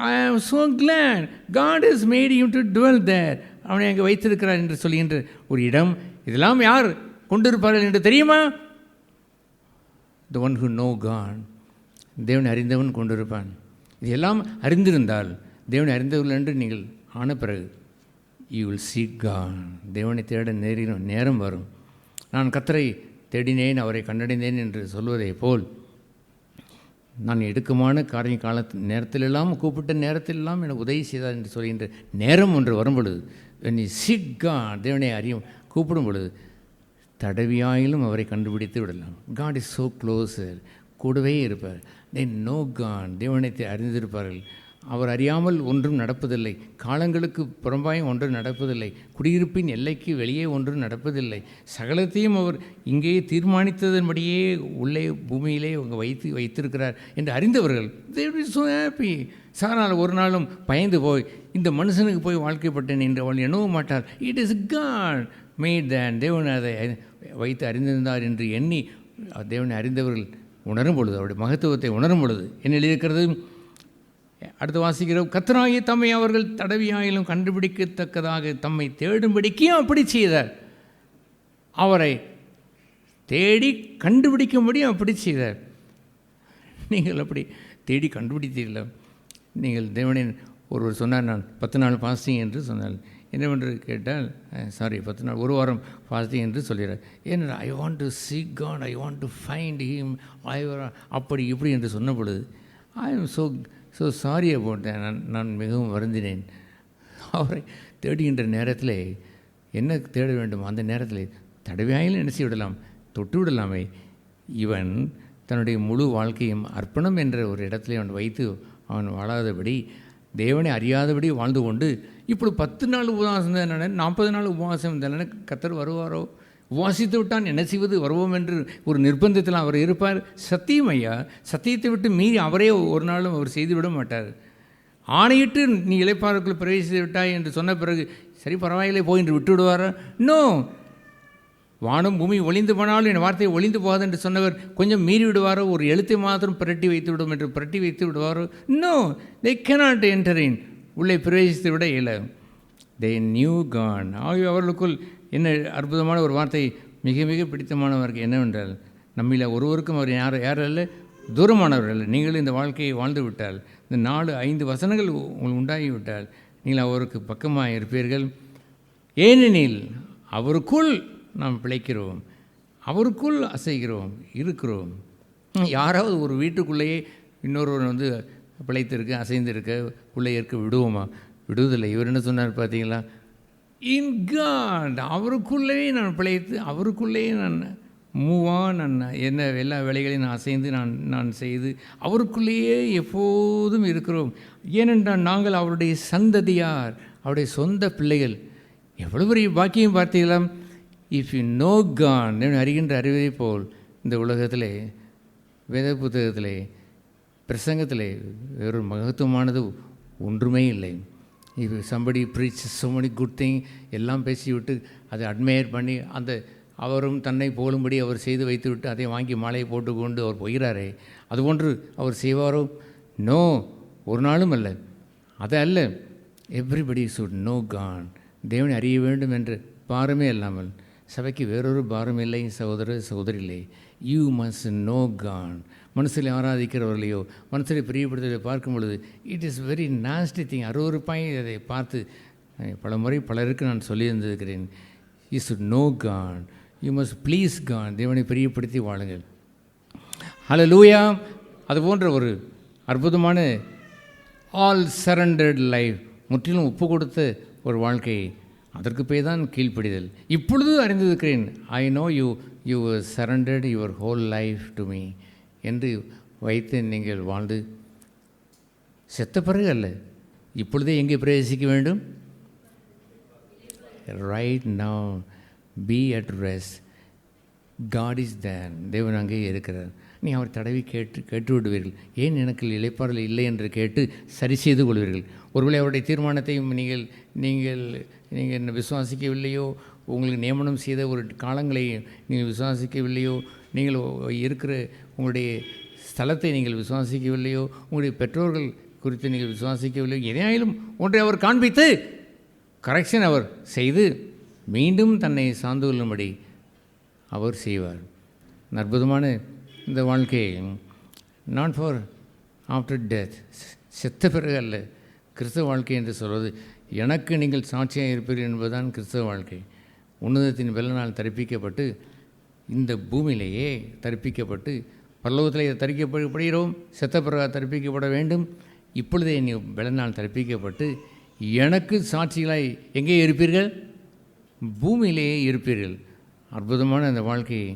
I am so glad. God has made him to dwell there. அவனை அங்கே வைத்திருக்கிறார் என்று சொல்கின்ற ஒரு இடம். இதெல்லாம் யார் கொண்டிருப்பார்கள் என்று தெரியுமா? The one who know God. தேவனை அறிந்தவன் கொண்டிருப்பான். இதெல்லாம் அறிந்திருந்தால், தேவனை அறிந்தவர்கள் என்று நீங்கள் ஆன பிறகு you will seek God. தேவனை தேட நேரம் வரும். நான் கர்த்தரை தேடினேன், அவரை கண்டடைந்தேன் என்று சொல்வதை போல், நான் எடுக்கமான நேரத்திலெல்லாம் கூப்பிட்ட நேரத்திலெல்லாம் எனக்கு உதவி செய்தார் என்று சொல்கின்ற நேரம் ஒன்று வரும் பொழுது, when you seek God, தேவனை அறியும் கூப்பிடும் பொழுது தடவியாயிலும் அவரை கண்டுபிடித்து விடலாம். God is so closer. கூடவே இருப்பார். they know God. தேவனை அறிந்திருப்பார்கள். அவர் அறியாமல் ஒன்றும் நடப்பதில்லை. காலங்களுக்கு புறம்பாயும் ஒன்றும் நடப்பதில்லை. குடியிருப்பின் எல்லைக்கு வெளியே ஒன்றும் நடப்பதில்லை. சகலத்தையும் அவர் இங்கேயே தீர்மானித்ததன்படியே உள்ளே பூமியிலே அவங்க வைத்திருக்கிறார் என்று அறிந்தவர்கள் they will be so happy. சாரால் ஒரு நாளும் பயந்து போய் இந்த மனுஷனுக்கு போய் வாழ்க்கைப்பட்டேன் என்று அவள் எண்ணவும் மாட்டார். இட் இஸ் காட் மேட் தேன். தேவன் அதை வைத்து அறிந்திருந்தார் என்று எண்ணி தேவனை அறிந்தவர்கள் உணரும் பொழுது, அவருடைய மகத்துவத்தை உணரும் பொழுது என்ன எழுதியிருக்கிறது? அடுத்து வாசிக்கிறோம். கர்த்தராகிய தம்மை அவர்கள் தடவியாயிலும் கண்டுபிடிக்கத்தக்கதாக தம்மை தேடும்படிக்கும் அப்படி செய்தார். அவரை தேடி கண்டுபிடிக்கும்படியும் அப்படி செய்தார். நீங்கள் அப்படி தேடி கண்டுபிடித்தீர்களா? நீங்கள் தேவனின் ஒருவர் சொன்னார், நான் 10 நாள் ஃபாஸ்டிங் என்று சொன்னார். என்னவென்று கேட்டால், 10 நாள், ஒரு வாரம் ஃபாஸ்டிங் என்று சொல்கிறார். ஏன்னா I want to seek God, I want to find him, அப்படி இப்படி என்று சொன்ன பொழுது I am so sorry about that. நான் மிகவும் வருந்தினேன். அவரை தேடுகின்ற நேரத்தில் என்ன தேட வேண்டும்? அந்த நேரத்தில் தடவையாயிலும் என்ன செய்ய விடலாம்? தொட்டு விடலாமே. இவன் தன்னுடைய முழு வாழ்க்கையும் அர்ப்பணம் என்ற ஒரு இடத்துல அவன் வைத்து அவன் வாழாதபடி, தேவனை அறியாதபடி வாழ்ந்து கொண்டு இப்படி 10 நாள் உபவாசம் தானே, 40 நாள் உபவாசம் தானே, கர்த்தர் வருவாரோ? உபவாசித்து விட்டான் என்ன செய்வது, வருவோம் என்று ஒரு நிர்பந்தத்தில் அவர் இருப்பார். சத்தியம் ஐயா, சத்தியத்தை விட்டு மீறி அவரே ஒரு நாளும் அவர் செய்துவிட மாட்டார். ஆணையிட்டு நீ இளைப்பாறுக்குள் பிரவேசித்து விட்டாய் என்று சொன்ன பிறகு சரி பரவாயில்லை போய் என்று விட்டு விடுவாரா? இன்னும் வானம் பூமி ஒளிந்து போனாலும் என் வார்த்தையை ஒளிந்து போகாது என்று சொன்னவர் கொஞ்சம் மீறி விடுவாரோ? ஒரு எழுத்தை மாத்திரம் பிரட்டி வைத்து விடும் என்று பிரட்டி வைத்து விடுவாரோ? இன்னும் they cannot enter in. உள்ளே பிரவேசித்து விட இயல. they knew God. ஆகிய அவர்களுக்குள் என்ன அற்புதமான ஒரு வார்த்தை, மிக மிக பிடித்தமானவருக்கு என்னவென்றால், நம்மில் ஒருவருக்கும் அவர் யாரல்ல, தூரமானவர்கள் அல்ல. நீங்கள் இந்த வாழ்க்கையை வாழ்ந்து விட்டால், இந்த 4-5 வசனங்கள் உங்களுக்கு உண்டாகிவிட்டால், நீங்கள் அவருக்கு பக்கமாக இருப்பீர்கள். ஏனெனில் அவருக்குள் நாம் பிழைக்கிறோம், அவருக்குள் அசைகிறோம், இருக்கிறோம். யாராவது ஒரு வீட்டுக்குள்ளேயே இன்னொருவர் வந்து பிழைத்திருக்க, அசைந்திருக்க, உள்ளே இருக்க விடுவோமா? விடுவதில்லை. இவர் என்ன சொன்னார் பார்த்தீங்களா? இன் காட், அவருக்குள்ளேயே நான் பிழைத்து, அவருக்குள்ளேயே நான் மூவாக நான் என்ன எல்லா வேலைகளையும் நான் அசைந்து நான் செய்து அவருக்குள்ளேயே எப்போதும் இருக்கிறோம். ஏனென்றால் நாங்கள் அவருடைய சந்ததியார், அவருடைய சொந்த பிள்ளைகள். எவ்வளோ பெரிய பாக்கியம் பார்த்தீங்களா? இஃப் யூ நோ காட், அறிகின்ற அறிவை போல் இந்த உலகத்திலே, வேத புத்தகத்திலே, பிரசங்கத்திலே வேறொரு மகத்துவமானது ஒன்றுமே இல்லை. If somebody preach so many good thing எல்லாம் பேசிவிட்டு அதை அட்மையர் பண்ணி அந்த அவரும் தன்னை போலும்படி அவர் செய்து வைத்துவிட்டு அதை வாங்கி மாலையை போட்டுக்கொண்டு அவர் போகிறாரே, அதுபோன்று அவர் செய்வாரோ? நோ, ஒரு நாளும் அல்ல. அது அல்ல. எவ்ரிபடி சுட் நோ காட். தேவனை அறிய வேண்டும் என்ற பாரமே இல்லாமல் சபைக்கு வேறொரு பாரம் இல்லை. சகோதர சகோதரிகளே, யூ மஸ்ட் நோ காட். மனசில் ஆராதிக்கிறவர்களையோ மனசில் பிரியப்படுத்துவதை பார்க்கும் பொழுது it is very nasty thing. அருவருப்பாய் அதை பார்த்து பல முறை பலருக்கு நான் சொல்லியிருந்திருக்கிறேன். You should know God, you must please God. தேவனை பிரியப்படுத்தி வாழுங்கள். ஹல்லேலூயா. அதுபோன்ற ஒரு அற்புதமான ஆல் சரண்டர்ட் லைஃப், முற்றிலும் ஒப்பு கொடுத்த ஒரு வாழ்க்கை, அதற்கு பேர் தான் கீழ்ப்படிதல். இப்பொழுது அறிந்திருக்கிறேன், ஐ know you surrendered your whole life to me என்று வைத்து நீங்கள் வாழ்ந்து செத்த பிறகு அல்ல, இப்பொழுதே எங்கே பிரவேசிக்க வேண்டும்? Right now be at rest. God is there. தேவன் அங்கே இருக்கிறார். நீ அவர் தடவி கேட்டு விடுவீர்கள். ஏன் எனக்கு இளைப்பாறல் இல்லை என்று கேட்டு சரி செய்து கொள்வீர்கள். ஒருவேளை அவருடைய தீர்மானத்தையும் நீங்கள் விசுவாசிக்கவில்லையோ, உங்களுக்கு நியமனம் செய்த ஒரு காலங்களை நீங்கள் விசுவாசிக்கவில்லையோ, நீங்கள் இருக்கிற உங்களுடைய ஸ்தலத்தை நீங்கள் விசுவாசிக்கவில்லையோ, உங்களுடைய பெற்றோர்கள் குறித்து நீங்கள் விசுவாசிக்கவில்லையோ, எதையாயிலும் ஒன்றை அவர் காண்பித்து கரெக்ஷன் அவர் செய்து மீண்டும் தன்னை சார்ந்து கொள்ளும்படி அவர் செய்வார். அற்புதமான இந்த வாழ்க்கையை நாட் ஃபார் ஆஃப்டர் டெத், செத்த பிறகு அல்ல கிறிஸ்தவ வாழ்க்கை என்று சொல்வது. எனக்கு நீங்கள் சாட்சியாக இருப்பீர்கள் என்பதுதான் கிறிஸ்தவ வாழ்க்கை. உன்னதத்தின் வெள்ளனால் தரிப்பிக்கப்பட்டு இந்த பூமியிலேயே தரிப்பிக்கப்பட்டு பரலோகத்திலே தரிக்கப்படுகிறோம். செத்த பிறகு தரிப்பிக்கப்பட வேண்டும். இப்பொழுதே நீ வெள்ளனால் தரிப்பிக்கப்பட்டு எனக்கு சாட்சிகளாய் எங்கே இருப்பீர்கள்? பூமியிலேயே இருப்பீர்கள். அற்புதமான அந்த வாழ்க்கையை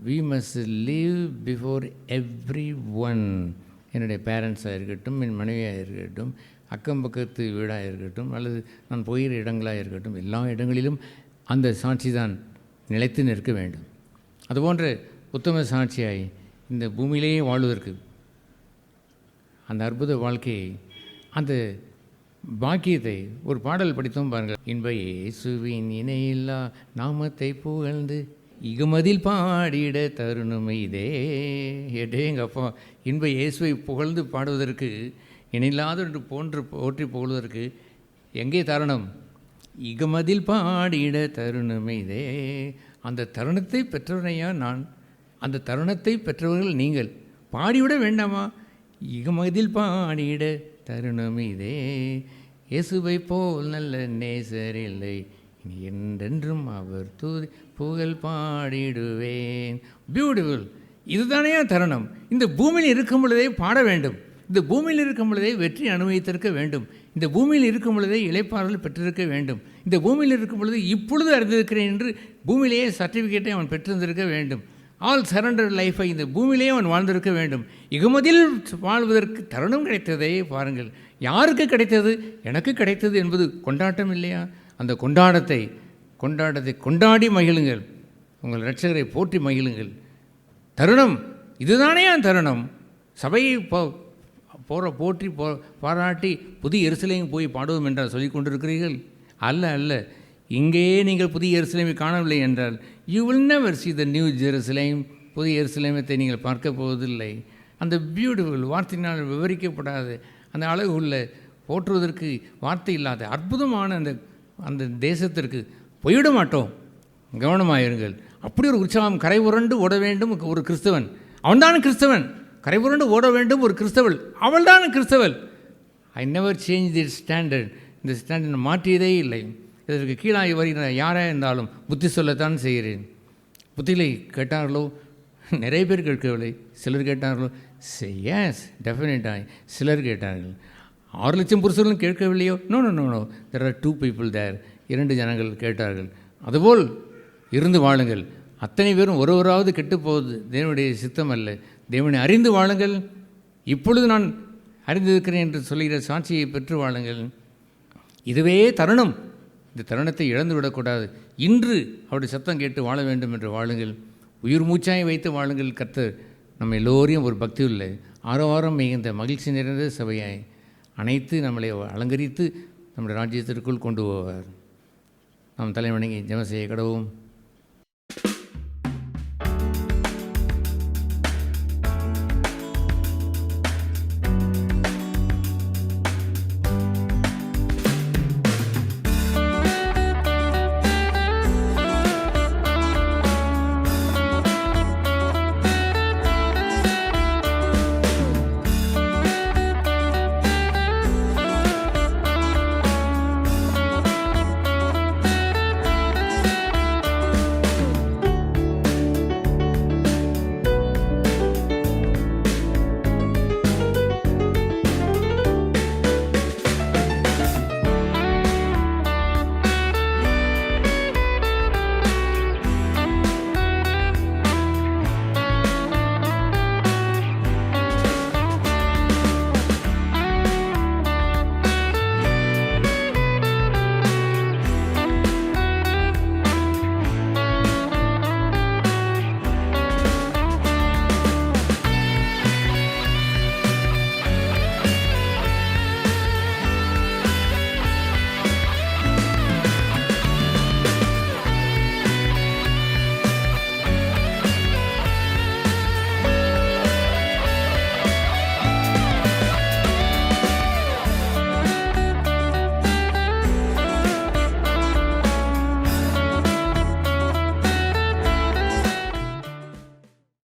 we must live before everyone. என்னுடைய பேரண்ட்ஸாக இருக்கட்டும், என் மனைவியாக இருக்கட்டும், அக்கம் பக்கத்து வீடாக இருக்கட்டும், அல்லது நான் போகிற இடங்களாக இருக்கட்டும், எல்லா இடங்களிலும் அந்த சாட்சி தான் நிலைத்து நிற்க வேண்டும். அதுபோன்ற உத்தம சாட்சியாய் இந்த பூமியிலேயே வாழ்வதற்கு அந்த அற்புத வாழ்க்கையை, அந்த பாக்கியத்தை ஒரு பாடல் படித்தோம் பாருங்கள். இன்ப இயேசுவின் இணையில்லா நாமத்தை புகழ்ந்து இகமதில் பாடிட தருணம் இதே. எடேங்கப்பா, இன்ப இயேசுவை புகழ்ந்து பாடுவதற்கு, இணையில்லாத என்று போற்றி புகழ்வதற்கு எங்கே தருணம்? இகமதில் பாடிட தருணம் இதே. அந்த தருணத்தை பெற்றவனையா நான்? அந்த தருணத்தை பெற்றவர்கள் நீங்கள் பாடிவிட வேண்டாமா? இகமதில் பாடிட தருணம் இதே. இயேசுவை போல் நல்ல நேசர் இல்லை, என்றென்றும் அவர் தூதி புகழ் பாடிடுவேன். பியூட்டிஃபுல். இதுதானே தருணம். இந்த பூமியில் இருக்கும் பொழுதே பாட வேண்டும். இந்த பூமியில் இருக்கும் பொழுதே வெற்றி அனுபவித்திருக்க வேண்டும். இந்த பூமியில் இருக்கும் பொழுதே இளைப்பாறல் பெற்றிருக்க வேண்டும். இந்த பூமியில் இருக்கும் பொழுது இப்பொழுது அறிந்திருக்கிறேன் என்று பூமியிலேயே சர்டிஃபிகேட்டை அவன் பெற்றிருந்திருக்க வேண்டும். ஆல் சரண்டர் லைஃபை இந்த பூமியிலேயே அவன் வாழ்ந்திருக்க வேண்டும். இகமதில் வாழ்வதற்கு தருணம் கிடைத்ததே பாருங்கள். யாருக்கு கிடைத்தது? எனக்கு கிடைத்தது என்பது கொண்டாட்டம் இல்லையா? அந்த கொண்டாட்டத்தை கொண்டாடி மகிழுங்கள். உங்கள் இரட்சகரை போற்றி மகிழுங்கள். தருணம் இதுதானே தருணம். சபையை போற்றி பாராட்டி புதிய எருசலேம் போய் பாடுவோம் என்றால் சொல்லிக் கொண்டிருக்கிறீர்கள்? அல்ல. இங்கேயே நீங்கள் புதிய எருசலேமை காணவில்லை என்றால் you will never see the new Jerusalem. புதிய எருசலேமத்தை நீங்கள் பார்க்க போவதில்லை. அந்த பியூட்டிஃபுல், வார்த்தையினால் விவரிக்கப்படாத அந்த அழகு உள்ள, போற்றுவதற்கு வார்த்தை இல்லாத அற்புதமான அந்த தேசத்திற்கு போய்விட மாட்டோம். கவனமாயிருங்கள். அப்படி ஒரு உற்சாகம். கரை புரண்டு ஓட வேண்டும் ஒரு கிறிஸ்தவன், அவன்தான் கிறிஸ்தவன். கரை புரண்டு ஓட வேண்டும் ஒரு கிறிஸ்தவள், அவள்தான் கிறிஸ்தவள். I never change the standard. இந்த ஸ்டாண்டர்ட் மாற்றியதே இல்லை. இதற்கு கீழாகி வருகிற யாராக இருந்தாலும் புத்தி சொல்லத்தான் செய்கிறேன். புத்திகளை கேட்டார்களோ? நிறைய பேர் கேட்கவில்லை. சிலர் கேட்டார்களோ? எஸ், டெஃபினட்டாக சிலர் கேட்டார்கள். 6 லட்சம் புருஷர்களும் கேட்கவில்லையோ? நோ, தெர் ஆர் 2 people தேர். 2 ஜனங்கள் கேட்டார்கள். அதுபோல் இருந்து வாழுங்கள். அத்தனை பேரும் ஒருவராவது கெட்டுப்போவது தேவனுடைய சித்தம் அல்ல. தேவனை அறிந்து வாழுங்கள். இப்பொழுது நான் அறிந்திருக்கிறேன் என்று சொல்லுகிற சாட்சியை பெற்று வாழுங்கள். இதுவே தருணம். இந்த தருணத்தை இழந்து விடக்கூடாது. இன்று அவருடைய சத்தம் கேட்டு வாழ வேண்டும் என்று வாழுங்கள். உயிர் மூச்சாய் வைத்து வாழுங்கள். கர்த்தர் நம்ம எல்லோரையும் ஒரு பக்தி உள்ள, ஆரவாரம் மிகுந்த, மகிழ்ச்சி நிறைந்த சபையாய் அனைத்து நம்மளை அலங்கரித்து நம்முடைய ராஜ்யத்திற்குள் கொண்டு போவார். நாம் தலைவணங்கி ஜெபம் செய்ய கடவோம்.